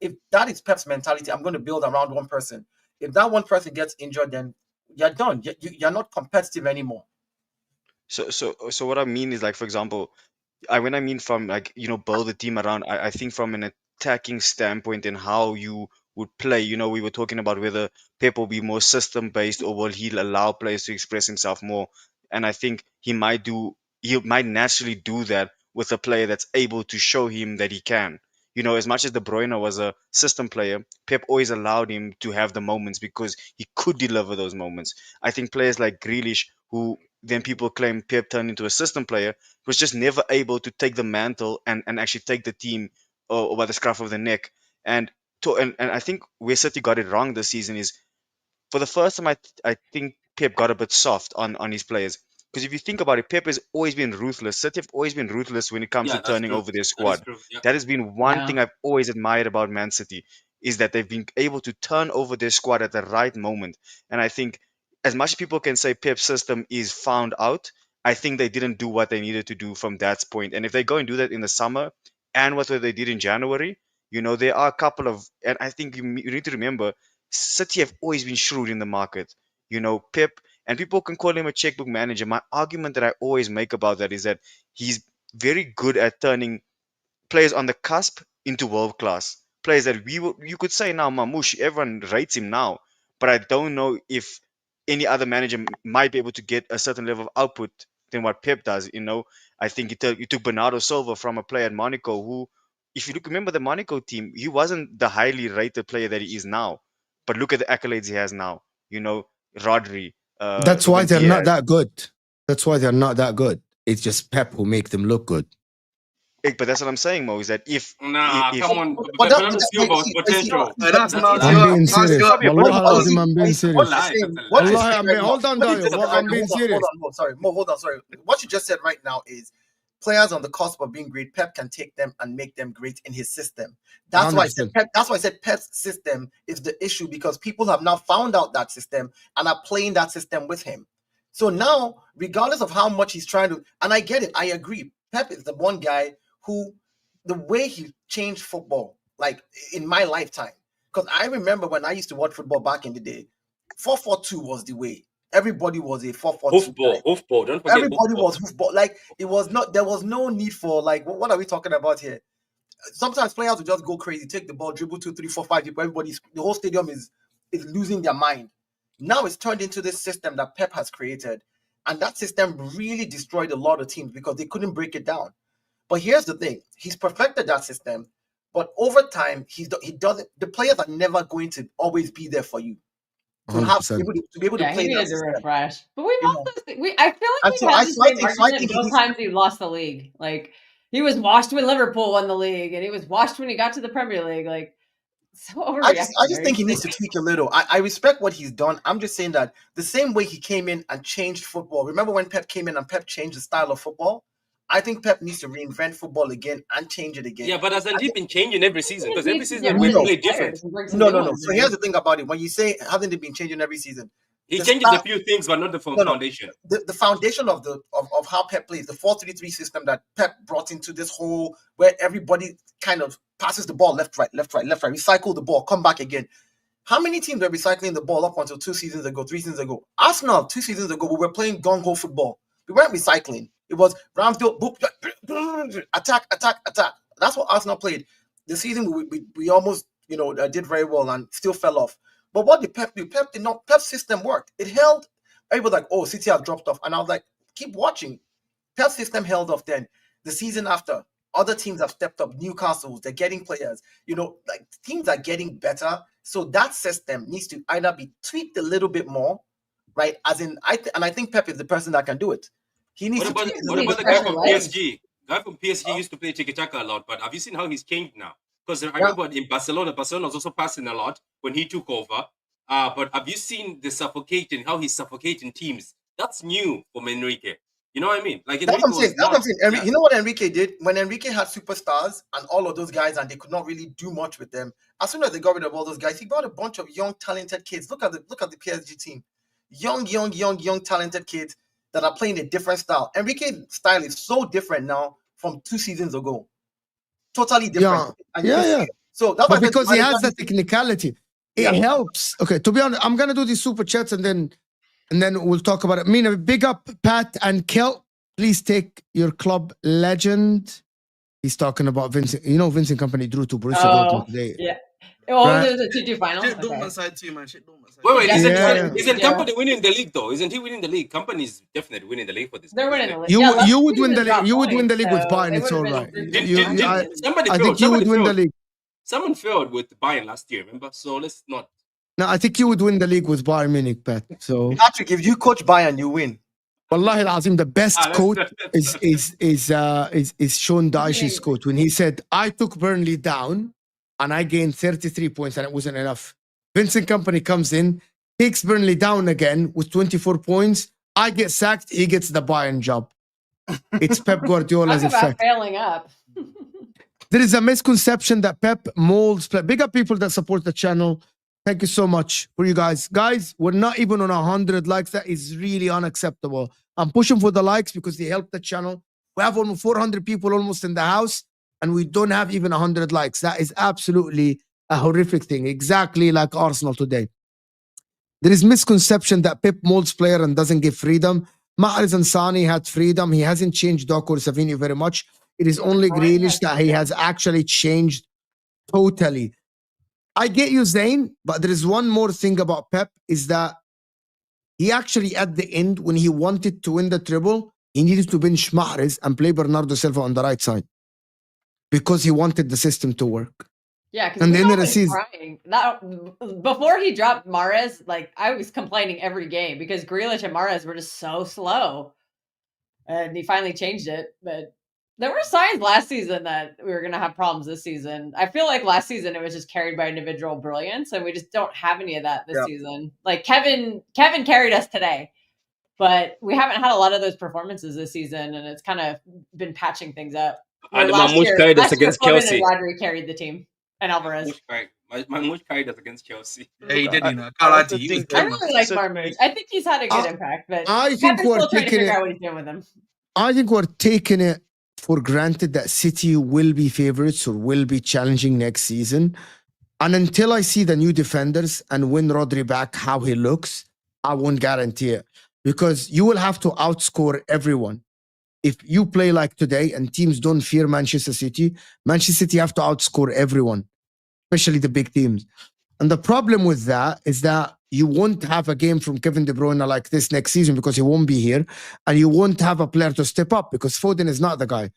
[SPEAKER 3] if that is Pep's mentality, I'm going to build around one person. If that one person gets injured, then you're done. You're not competitive anymore.
[SPEAKER 6] so what I mean is, like, for example, when I mean from, like, build a team around, I think from an attacking standpoint and how you would play. We were talking about whether Pep will be more system based or will he allow players to express himself more. And I think he might naturally do that with a player that's able to show him that he can. You know, as much as De Bruyne was a system player, Pep always allowed him to have the moments because he could deliver those moments. I think players like Grealish, who then people claim Pep turned into a system player, was just never able to take the mantle and actually take the team by the scruff of the neck. And I think where City got it wrong this season is for the first time, I think Pep got a bit soft on his players. Because if you think about it, Pep has always been ruthless. City have always been ruthless when it comes
[SPEAKER 4] Yeah,
[SPEAKER 6] to
[SPEAKER 4] that's
[SPEAKER 6] turning
[SPEAKER 4] true.
[SPEAKER 6] over their
[SPEAKER 4] That is
[SPEAKER 6] squad.
[SPEAKER 4] true. Yeah.
[SPEAKER 6] That has been one thing
[SPEAKER 2] Yeah.
[SPEAKER 6] I've always admired about Man City is that they've been able to turn over their squad at the right moment. And I think as much as people can say Pep's system is found out, I think they didn't do what they needed to do from that point. And if they go and do that in the summer and what they did in January, you know, there are a couple of, and I think you need to remember, City have always been shrewd in the market. You know, Pep, and people can call him a checkbook manager. My argument that I always make about that is that he's very good at turning players on the cusp into world class players that you could say now Mamouche, everyone rates him now, but I don't know if any other manager might be able to get a certain level of output than what Pep does. You know, I think you took Bernardo Silva from a player at Monaco who, if you remember the Monaco team, he wasn't the highly rated player that he is now, but look at the accolades he has now. You know, Rodri,
[SPEAKER 1] That's why
[SPEAKER 6] Ruben
[SPEAKER 1] they're not
[SPEAKER 6] Diaz.
[SPEAKER 1] that good. That's why they're not that good. It's just Pep who make them look good.
[SPEAKER 6] But that's what I'm saying, Mo, is that
[SPEAKER 4] Nah,
[SPEAKER 6] if
[SPEAKER 4] come on.
[SPEAKER 3] But
[SPEAKER 4] Bernardo Silva was
[SPEAKER 3] see,
[SPEAKER 4] potential.
[SPEAKER 5] That's
[SPEAKER 4] That's a
[SPEAKER 5] not
[SPEAKER 1] I'm
[SPEAKER 4] lie.
[SPEAKER 1] being
[SPEAKER 5] your. That's
[SPEAKER 1] serious.
[SPEAKER 5] your.
[SPEAKER 6] Probably a good
[SPEAKER 1] Wallah
[SPEAKER 6] footballer.
[SPEAKER 1] lazim, I'm being
[SPEAKER 4] That's a
[SPEAKER 1] serious.
[SPEAKER 4] lie. That's a
[SPEAKER 3] What
[SPEAKER 4] lie.
[SPEAKER 3] you're
[SPEAKER 1] Wallahi,
[SPEAKER 3] saying right now,
[SPEAKER 1] hold on,
[SPEAKER 3] what you
[SPEAKER 1] Dayo.
[SPEAKER 3] just said
[SPEAKER 1] What,
[SPEAKER 3] right
[SPEAKER 1] I'm
[SPEAKER 3] now,
[SPEAKER 1] being
[SPEAKER 3] hold
[SPEAKER 1] serious.
[SPEAKER 3] on, sorry, Mo, hold on, sorry. What you just said right now is players on the cusp of being great, Pep can take them and make them great in his system. That's why I said
[SPEAKER 1] 100%.
[SPEAKER 3] Pep, that's why I said Pep's system is the issue because people have now found out that system and are playing that system with him. So now, regardless of how much he's trying to, and I get it, I agree. Pep is the one guy who, the way he changed football, like in my lifetime, because I remember when I used to watch football back in the day, 4-4-2 was the way. Everybody was a 4-4-2 guy.
[SPEAKER 4] Hoofball. Don't forget
[SPEAKER 3] Everybody
[SPEAKER 4] hoofball.
[SPEAKER 3] was hoofball. Like it was not. There was no need for like. What are we talking about here? Sometimes players would just go crazy, take the ball, dribble 2, 3, 4, 5 people. Everybody's the whole stadium is losing their mind. Now it's turned into this system that Pep has created, and that system really destroyed a lot of teams because they couldn't break it down. But here's the thing: he's perfected that system, but over time, he doesn't. The players are never going to always be there for you to have
[SPEAKER 1] 100%.
[SPEAKER 3] to be able to
[SPEAKER 2] Yeah,
[SPEAKER 3] play
[SPEAKER 2] he
[SPEAKER 3] that
[SPEAKER 2] needed to
[SPEAKER 3] system.
[SPEAKER 2] refresh. But we've
[SPEAKER 3] You know,
[SPEAKER 2] also I feel
[SPEAKER 3] and
[SPEAKER 2] like
[SPEAKER 3] so
[SPEAKER 2] we've
[SPEAKER 3] I
[SPEAKER 2] had the
[SPEAKER 3] so I
[SPEAKER 2] same
[SPEAKER 3] think so I
[SPEAKER 2] argument
[SPEAKER 3] think
[SPEAKER 2] both
[SPEAKER 3] he's
[SPEAKER 2] times he lost the league. Like he was washed when Liverpool won the league, and he was washed when he got to the Premier League. Like so
[SPEAKER 3] I just
[SPEAKER 2] overreactionary.
[SPEAKER 3] think he needs to tweak a little. I respect what he's done. I'm just saying that the same way he came in and changed football. Remember when Pep came in and Pep changed the style of football? I think Pep needs to reinvent football again and change it again.
[SPEAKER 4] Yeah, but hasn't he been changing every season?
[SPEAKER 2] He
[SPEAKER 4] Because
[SPEAKER 2] just
[SPEAKER 4] every
[SPEAKER 2] needs to
[SPEAKER 4] season
[SPEAKER 2] get
[SPEAKER 4] we
[SPEAKER 2] rid of
[SPEAKER 3] No,
[SPEAKER 4] play
[SPEAKER 2] his
[SPEAKER 4] different.
[SPEAKER 2] players and bring some
[SPEAKER 3] no,
[SPEAKER 2] new
[SPEAKER 3] no, no.
[SPEAKER 2] ones
[SPEAKER 3] So
[SPEAKER 2] in.
[SPEAKER 3] here's the thing about it. When you say hasn't it been changing every season?
[SPEAKER 4] He
[SPEAKER 3] The
[SPEAKER 4] changes a
[SPEAKER 3] style,
[SPEAKER 4] few things, but not the
[SPEAKER 3] no, no.
[SPEAKER 4] foundation.
[SPEAKER 3] The foundation of how Pep plays, the 4-3-3 system that Pep brought into this whole where everybody kind of passes the ball left, right, left, right, left, right, recycle the ball, come back again. How many teams were recycling the ball up until 2 seasons ago, 3 seasons ago? Arsenal, 2 seasons ago, we were playing gung-ho football. We weren't recycling. It was Ramsdale, attack, attack, attack. That's what Arsenal played. The season we almost, did very well and still fell off. But what did Pep do? Pep did not. Pep's system worked. It held. Everybody was like, oh, City have dropped off. And I was like, keep watching. Pep's system held off then. The season after, other teams have stepped up. Newcastle, they're getting players. Like teams are getting better. So that system needs to either be tweaked a little bit more, right? As in, I think Pep is the person that can do it. He needs
[SPEAKER 4] What
[SPEAKER 3] to
[SPEAKER 4] about
[SPEAKER 3] tweak it a
[SPEAKER 2] He
[SPEAKER 4] what
[SPEAKER 3] little
[SPEAKER 2] needs
[SPEAKER 4] about
[SPEAKER 3] bit
[SPEAKER 4] the guy
[SPEAKER 2] fresher
[SPEAKER 3] more.
[SPEAKER 4] from
[SPEAKER 2] legs.
[SPEAKER 4] PSG? Guy from PSG used to play tiki taka a lot, but have you seen how he's changed now? Because I
[SPEAKER 3] Yeah.
[SPEAKER 4] remember in Barcelona was also passing a lot when he took over. But have you seen how he's suffocating teams? That's new from Enrique. You know what I mean? Like
[SPEAKER 3] That's what
[SPEAKER 4] Enrique
[SPEAKER 3] I'm saying.
[SPEAKER 4] was
[SPEAKER 3] That's what
[SPEAKER 4] not.
[SPEAKER 3] I'm saying.
[SPEAKER 4] Yeah.
[SPEAKER 3] You know what Enrique did? When Enrique had superstars and all of those guys and they could not really do much with them, as soon as they got rid of all those guys, he brought a bunch of young, talented kids. Look at the PSG team. Young, talented kids that are playing a different style. Enrique's style is so different now from 2 seasons ago. Totally different. And you can see it. So that's why
[SPEAKER 1] But
[SPEAKER 3] I said
[SPEAKER 1] because he has the
[SPEAKER 3] manager-
[SPEAKER 1] technicality, it
[SPEAKER 3] Yeah.
[SPEAKER 1] helps. Okay, to be honest, I'm gonna do these super chats and then we'll talk about it. Mina, big up Pat and Kel. Please take your club legend. He's talking about Vincent. Vincent Company drew to Borussia Dortmund today.
[SPEAKER 2] Yeah. Oh,
[SPEAKER 1] Right.
[SPEAKER 2] the 2-2 final.
[SPEAKER 5] Shit,
[SPEAKER 2] Okay.
[SPEAKER 5] Dortmund side too, man. Shit, Dortmund side.
[SPEAKER 4] Wait,
[SPEAKER 2] Yeah,
[SPEAKER 4] isn't
[SPEAKER 1] yeah.
[SPEAKER 4] isn't
[SPEAKER 2] Yeah.
[SPEAKER 4] Company winning the league though? Isn't he winning the league? Company's definitely winning the league for this.
[SPEAKER 2] They're
[SPEAKER 4] league,
[SPEAKER 2] winning
[SPEAKER 4] isn't
[SPEAKER 2] the
[SPEAKER 4] it?
[SPEAKER 2] league.
[SPEAKER 1] You
[SPEAKER 2] Yeah, last
[SPEAKER 1] you would win
[SPEAKER 2] season
[SPEAKER 1] the
[SPEAKER 2] they
[SPEAKER 1] league.
[SPEAKER 2] dropped
[SPEAKER 1] You would win the
[SPEAKER 2] points,
[SPEAKER 1] league with
[SPEAKER 2] so
[SPEAKER 1] Bayern.
[SPEAKER 2] they
[SPEAKER 1] It's
[SPEAKER 2] would've
[SPEAKER 1] all
[SPEAKER 2] been
[SPEAKER 1] right.
[SPEAKER 2] third
[SPEAKER 4] Somebody
[SPEAKER 1] I
[SPEAKER 4] failed.
[SPEAKER 1] think you would
[SPEAKER 4] Somebody
[SPEAKER 1] win the
[SPEAKER 4] failed.
[SPEAKER 1] league.
[SPEAKER 4] Someone failed with Bayern last year, remember? So let's not.
[SPEAKER 1] No, I think you would win the league with Bayern Munich, Pat. So,
[SPEAKER 3] Patrick, if you coach Bayern, you win.
[SPEAKER 1] Wallahi al-Azim, the best
[SPEAKER 4] Ah,
[SPEAKER 1] quote
[SPEAKER 4] that's-
[SPEAKER 1] is Sean Dyche's quote when he said, "I took Burnley down and I gained 33 points and it wasn't enough." Vincent Company comes in, takes Burnley down again with 24 points. I get sacked. He gets the Bayern job. It's Pep Guardiola's
[SPEAKER 2] Talk about
[SPEAKER 1] effect.
[SPEAKER 2] failing up.
[SPEAKER 1] There is a misconception that Pep molds play. Big up people that support the channel. Thank you so much for you guys. Guys, we're not even on 100 likes. That is really unacceptable. I'm pushing for the likes because they help the channel. We have almost 400 people almost in the house, and we don't have even 100 likes. That is absolutely a horrific thing. Exactly like Arsenal today. There is misconception that Pep molds player and doesn't give freedom. Mahrez and Sani had freedom. He hasn't changed Doku or Savinho very much. It is only Grealish that he has actually changed totally. I get you, Zayn, but there is one more thing about Pep is that he actually at the end, when he wanted to win the treble, he needed to bench Mahrez and play Bernardo Silva on the right side because he wanted the system to work.
[SPEAKER 2] Yeah, because
[SPEAKER 1] And
[SPEAKER 2] we
[SPEAKER 1] the end of
[SPEAKER 2] were
[SPEAKER 1] the season,
[SPEAKER 2] crying. That before he dropped Mahrez, like I was complaining every game because Grealish and Mahrez were just so slow, and he finally changed it. But there were signs last season that we were going to have problems this season. I feel like last season it was just carried by individual brilliance, and we just don't have any of that this
[SPEAKER 3] Yeah.
[SPEAKER 2] season. Like Kevin carried us today, but we haven't had a lot of those performances this season, and it's kind of been patching things up. Where
[SPEAKER 4] And
[SPEAKER 2] last
[SPEAKER 4] Mahmoud
[SPEAKER 2] year,
[SPEAKER 4] carried us against
[SPEAKER 2] Foden
[SPEAKER 4] Chelsea.
[SPEAKER 2] and Rodri carried the team, and Alvarez.
[SPEAKER 4] Mahmoud carried us against Chelsea.
[SPEAKER 5] Yeah, he did, you know. I
[SPEAKER 6] I
[SPEAKER 5] can't lie
[SPEAKER 6] also
[SPEAKER 5] to you. He was
[SPEAKER 6] think-
[SPEAKER 2] I
[SPEAKER 5] good, man.
[SPEAKER 2] really like
[SPEAKER 6] So-
[SPEAKER 2] Marmoush. I think he's had a good
[SPEAKER 1] I-
[SPEAKER 2] impact, but
[SPEAKER 1] I think
[SPEAKER 2] Kevin's
[SPEAKER 1] we're
[SPEAKER 2] still trying to
[SPEAKER 1] taking
[SPEAKER 2] figure
[SPEAKER 1] it.
[SPEAKER 2] out what he's doing with him.
[SPEAKER 1] I think we're taking it for granted that City will be favorites or will be challenging next season. And until I see the new defenders and when Rodri back, how he looks, I won't guarantee it. Because you will have to outscore everyone. If you play like today and teams don't fear Manchester City have to outscore everyone, especially the big teams. And the problem with that is that you won't have a game from Kevin De Bruyne like this next season because he won't be here. And you won't have a player to step up because Foden is not the guy.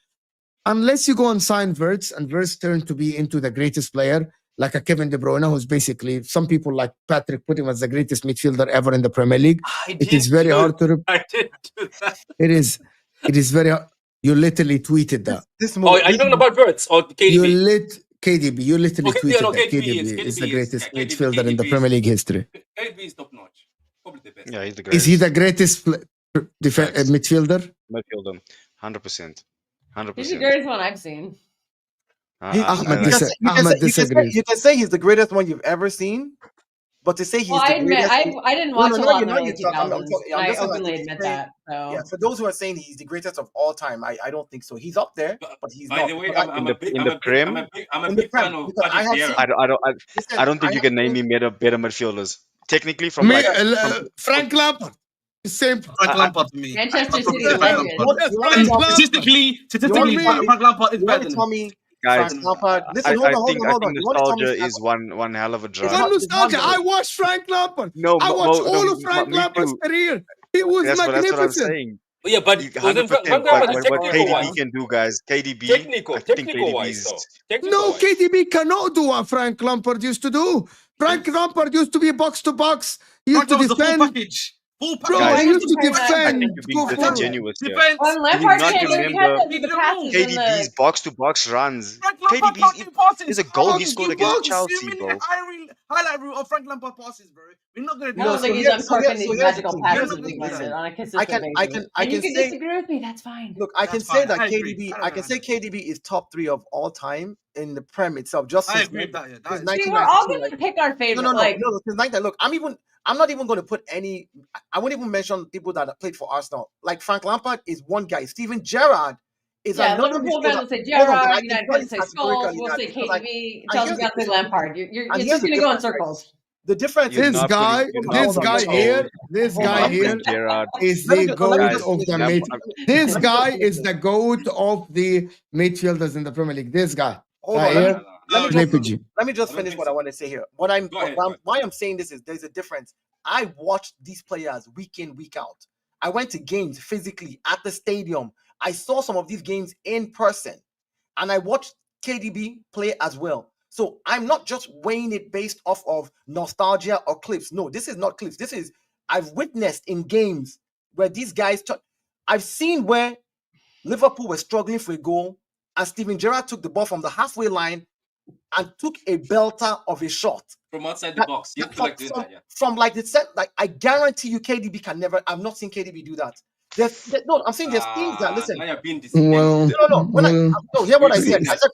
[SPEAKER 1] Unless you go and sign Wirtz and Wirtz turn to be into the greatest player, like a Kevin De Bruyne, who's basically, some people like Patrick put him as the greatest midfielder ever in the Premier League. It is very hard to,
[SPEAKER 4] I did do that.
[SPEAKER 1] it is very hard. You literally tweeted that.
[SPEAKER 3] This
[SPEAKER 4] Oh,
[SPEAKER 3] move.
[SPEAKER 4] are you talking about Wirtz or
[SPEAKER 1] You
[SPEAKER 4] KDB?
[SPEAKER 1] KDB, you literally
[SPEAKER 4] Okay,
[SPEAKER 1] tweeted
[SPEAKER 4] no,
[SPEAKER 1] that
[SPEAKER 4] KDB is-
[SPEAKER 1] KDB is the
[SPEAKER 4] KDB is-
[SPEAKER 1] greatest
[SPEAKER 4] KDB
[SPEAKER 1] midfielder in the
[SPEAKER 4] is-
[SPEAKER 1] Premier League history.
[SPEAKER 4] KDB is top notch. Probably the best.
[SPEAKER 6] Yeah, he's the
[SPEAKER 1] Is
[SPEAKER 6] greatest.
[SPEAKER 1] he the greatest
[SPEAKER 6] Facts.
[SPEAKER 1] midfielder?
[SPEAKER 6] midfielder? 100%.
[SPEAKER 2] He's the
[SPEAKER 6] 100%.
[SPEAKER 2] greatest one I've seen.
[SPEAKER 1] Ahmed
[SPEAKER 3] You can
[SPEAKER 1] dis-
[SPEAKER 3] say- you can
[SPEAKER 1] Ahmed
[SPEAKER 3] say- you can say-
[SPEAKER 1] disagrees.
[SPEAKER 3] You can say he's the greatest one you've ever seen, but to say he's
[SPEAKER 2] Well,
[SPEAKER 3] the
[SPEAKER 2] I admit,
[SPEAKER 3] greatest.
[SPEAKER 2] I didn't
[SPEAKER 3] No,
[SPEAKER 2] watch
[SPEAKER 3] no,
[SPEAKER 2] a
[SPEAKER 3] no,
[SPEAKER 2] lot
[SPEAKER 3] you
[SPEAKER 2] in the
[SPEAKER 3] know
[SPEAKER 2] early
[SPEAKER 3] you don't. I'm
[SPEAKER 2] 2000s.
[SPEAKER 3] talking- I'm
[SPEAKER 2] I
[SPEAKER 3] just saying,
[SPEAKER 2] openly
[SPEAKER 3] like,
[SPEAKER 2] admit
[SPEAKER 3] say-
[SPEAKER 2] that. So
[SPEAKER 3] Yeah, for those who are saying he's the greatest of all time, I don't think so. He's up there, but he's
[SPEAKER 4] By
[SPEAKER 3] not.
[SPEAKER 4] the way,
[SPEAKER 3] Because
[SPEAKER 4] I'm
[SPEAKER 6] In
[SPEAKER 4] a
[SPEAKER 6] the-
[SPEAKER 4] big,
[SPEAKER 6] in
[SPEAKER 4] I'm
[SPEAKER 6] the
[SPEAKER 4] a big,
[SPEAKER 6] Prem?
[SPEAKER 4] I'm a big, I'm a
[SPEAKER 3] In the
[SPEAKER 4] big
[SPEAKER 3] Prem,
[SPEAKER 4] fan of
[SPEAKER 3] because I
[SPEAKER 4] Patrick
[SPEAKER 3] have
[SPEAKER 4] Vieira.
[SPEAKER 3] seen-
[SPEAKER 6] I don't think you can name me better midfielders. Technically, from like
[SPEAKER 1] Frank Lampard. Same.
[SPEAKER 5] Frank Lampard to me.
[SPEAKER 2] Manchester
[SPEAKER 5] I'd probably
[SPEAKER 2] City
[SPEAKER 5] say Frank
[SPEAKER 2] legend.
[SPEAKER 5] Lampard.
[SPEAKER 1] That's
[SPEAKER 3] You
[SPEAKER 1] Frank
[SPEAKER 3] want-
[SPEAKER 1] Lampard.
[SPEAKER 5] Statistically,
[SPEAKER 1] You want me-
[SPEAKER 5] Frank Lampard is
[SPEAKER 3] You
[SPEAKER 5] better
[SPEAKER 3] want to
[SPEAKER 5] than
[SPEAKER 3] tell
[SPEAKER 5] him.
[SPEAKER 3] me
[SPEAKER 6] guys,
[SPEAKER 3] Frank Lampard? Listen,
[SPEAKER 6] I
[SPEAKER 3] hold on,
[SPEAKER 6] think
[SPEAKER 3] hold on. You want to tell me
[SPEAKER 6] nostalgia
[SPEAKER 3] Frank
[SPEAKER 6] is
[SPEAKER 3] Lampard?
[SPEAKER 6] one hell of a
[SPEAKER 1] It's
[SPEAKER 6] drug.
[SPEAKER 1] not
[SPEAKER 3] not- it's
[SPEAKER 1] nostalgia.
[SPEAKER 3] not-
[SPEAKER 1] I watched Frank Lampard.
[SPEAKER 6] No,
[SPEAKER 1] I watched all of
[SPEAKER 6] me
[SPEAKER 1] Frank Lampard's
[SPEAKER 6] too.
[SPEAKER 1] career. He was
[SPEAKER 6] That's what I'm
[SPEAKER 1] magnificent.
[SPEAKER 6] saying.
[SPEAKER 4] Yeah, but wasn't
[SPEAKER 6] 100%.
[SPEAKER 4] Van
[SPEAKER 6] But
[SPEAKER 4] Gaal
[SPEAKER 6] what
[SPEAKER 4] technical
[SPEAKER 6] KDB
[SPEAKER 4] wise?
[SPEAKER 6] can do, guys. KDB.
[SPEAKER 4] Technical,
[SPEAKER 6] I think
[SPEAKER 4] technical wise,
[SPEAKER 6] KDB's.
[SPEAKER 4] though. Technical
[SPEAKER 1] No,
[SPEAKER 4] wise.
[SPEAKER 1] KDB cannot do what Frank Lampard used to do. Frank Lampard used to be box to box. He used
[SPEAKER 5] Frank
[SPEAKER 1] to
[SPEAKER 5] Lampard's the full
[SPEAKER 1] defend.
[SPEAKER 5] package. Full
[SPEAKER 1] Bro,
[SPEAKER 6] Guys,
[SPEAKER 1] he used to
[SPEAKER 2] compare that.
[SPEAKER 6] I
[SPEAKER 1] defend.
[SPEAKER 6] think you're being
[SPEAKER 1] Go forward.
[SPEAKER 6] disingenuous here.
[SPEAKER 5] Defense.
[SPEAKER 2] When Lampard
[SPEAKER 6] not
[SPEAKER 2] came in, he had
[SPEAKER 6] remember
[SPEAKER 2] the passes in
[SPEAKER 6] KDB's
[SPEAKER 2] the.
[SPEAKER 6] box to box runs.
[SPEAKER 5] Frank Lampard
[SPEAKER 6] KDB,
[SPEAKER 5] can't do passes.
[SPEAKER 6] there's a goal he
[SPEAKER 1] Fuck
[SPEAKER 6] scored
[SPEAKER 1] you,
[SPEAKER 6] against
[SPEAKER 1] box.
[SPEAKER 6] Chelsea,
[SPEAKER 5] Zoom in
[SPEAKER 6] bro.
[SPEAKER 5] highlight reel of Frank Lampard passes, bro. We're not gonna do
[SPEAKER 2] I don't
[SPEAKER 3] so
[SPEAKER 2] think he's
[SPEAKER 3] here's- so
[SPEAKER 2] uncorking
[SPEAKER 3] here's-
[SPEAKER 2] these
[SPEAKER 3] so here's the
[SPEAKER 2] magical
[SPEAKER 3] thing,
[SPEAKER 2] passes
[SPEAKER 3] here's
[SPEAKER 2] that
[SPEAKER 3] the
[SPEAKER 2] we
[SPEAKER 3] thing,
[SPEAKER 2] get
[SPEAKER 3] listen.
[SPEAKER 2] on a consistent
[SPEAKER 3] I
[SPEAKER 2] basis. And you
[SPEAKER 3] can
[SPEAKER 2] can
[SPEAKER 3] say-
[SPEAKER 2] disagree with me. That's fine.
[SPEAKER 3] Look, I can
[SPEAKER 5] That's
[SPEAKER 3] say
[SPEAKER 5] fine.
[SPEAKER 3] that
[SPEAKER 5] I agree.
[SPEAKER 3] KDB.
[SPEAKER 5] I don't
[SPEAKER 3] I can
[SPEAKER 5] know.
[SPEAKER 3] say KDB is top 3 of all time in the Prem itself. Just
[SPEAKER 5] I
[SPEAKER 3] since
[SPEAKER 5] agree with that. Yeah, that
[SPEAKER 3] since
[SPEAKER 5] is-
[SPEAKER 2] See, we're all
[SPEAKER 3] 1992.
[SPEAKER 2] going to pick our favorite.
[SPEAKER 3] No,
[SPEAKER 2] Like,
[SPEAKER 3] since 19. Look, I'm not even going to put any. I wouldn't even mention people that played for Arsenal. Like Frank Lampard is one guy. Steven Gerrard is
[SPEAKER 2] yeah,
[SPEAKER 3] another.
[SPEAKER 2] Liverpool
[SPEAKER 3] midfielder.
[SPEAKER 2] fans will say
[SPEAKER 3] Hold on, but I
[SPEAKER 2] Gerrard,
[SPEAKER 3] can
[SPEAKER 2] United
[SPEAKER 3] tell you
[SPEAKER 2] fans will say Scholes,
[SPEAKER 3] categorically
[SPEAKER 2] we'll
[SPEAKER 3] that
[SPEAKER 2] say
[SPEAKER 3] because, like,
[SPEAKER 2] KDB,
[SPEAKER 3] and
[SPEAKER 2] Chelsea
[SPEAKER 3] here's the
[SPEAKER 2] fans say
[SPEAKER 3] difference,
[SPEAKER 2] Lampard. You're
[SPEAKER 3] and
[SPEAKER 2] it's
[SPEAKER 3] here's
[SPEAKER 2] just
[SPEAKER 3] the
[SPEAKER 2] going to go in
[SPEAKER 3] difference, right?
[SPEAKER 2] circles.
[SPEAKER 3] The difference
[SPEAKER 6] You're
[SPEAKER 3] is
[SPEAKER 1] This
[SPEAKER 6] not
[SPEAKER 1] guy,
[SPEAKER 6] putting- you're
[SPEAKER 1] this
[SPEAKER 6] not
[SPEAKER 1] guy
[SPEAKER 6] putting
[SPEAKER 1] here,
[SPEAKER 6] Scholes,
[SPEAKER 1] this
[SPEAKER 3] Hold on,
[SPEAKER 1] guy
[SPEAKER 3] let me
[SPEAKER 1] here
[SPEAKER 6] Steven Gerrard.
[SPEAKER 1] is
[SPEAKER 3] Let me
[SPEAKER 1] the
[SPEAKER 3] just- let me
[SPEAKER 1] goat
[SPEAKER 3] just
[SPEAKER 1] of the
[SPEAKER 3] finish.
[SPEAKER 1] mid. This
[SPEAKER 3] Let me
[SPEAKER 1] guy
[SPEAKER 3] just
[SPEAKER 1] is the goat of the midfielders in the Premier League. This guy.
[SPEAKER 3] Hold
[SPEAKER 1] Right
[SPEAKER 3] on,
[SPEAKER 1] here.
[SPEAKER 3] let me just
[SPEAKER 4] I don't
[SPEAKER 3] finish
[SPEAKER 4] think
[SPEAKER 3] what
[SPEAKER 4] so.
[SPEAKER 3] I want to say here.
[SPEAKER 4] Go ahead.
[SPEAKER 3] Why I'm saying this is there's a difference. I watched these players week in, week out. I went to games physically at the stadium. I saw some of these games in person, and I watched KDB play as well. So I'm not just weighing it based off of nostalgia or clips. No, this is not clips. This is I've witnessed in games where these guys. I've seen where Liverpool were struggling for a goal, and Steven Gerrard took the ball from the halfway line and took a belter of a shot
[SPEAKER 4] From outside the box. You feel like doing that, yeah.
[SPEAKER 3] from like the set. Like I guarantee you, KDB can never. I've not seen KDB do that. No, I'm saying there's things that listen.
[SPEAKER 4] Now you're being deceived.
[SPEAKER 3] No, hear what I said. I said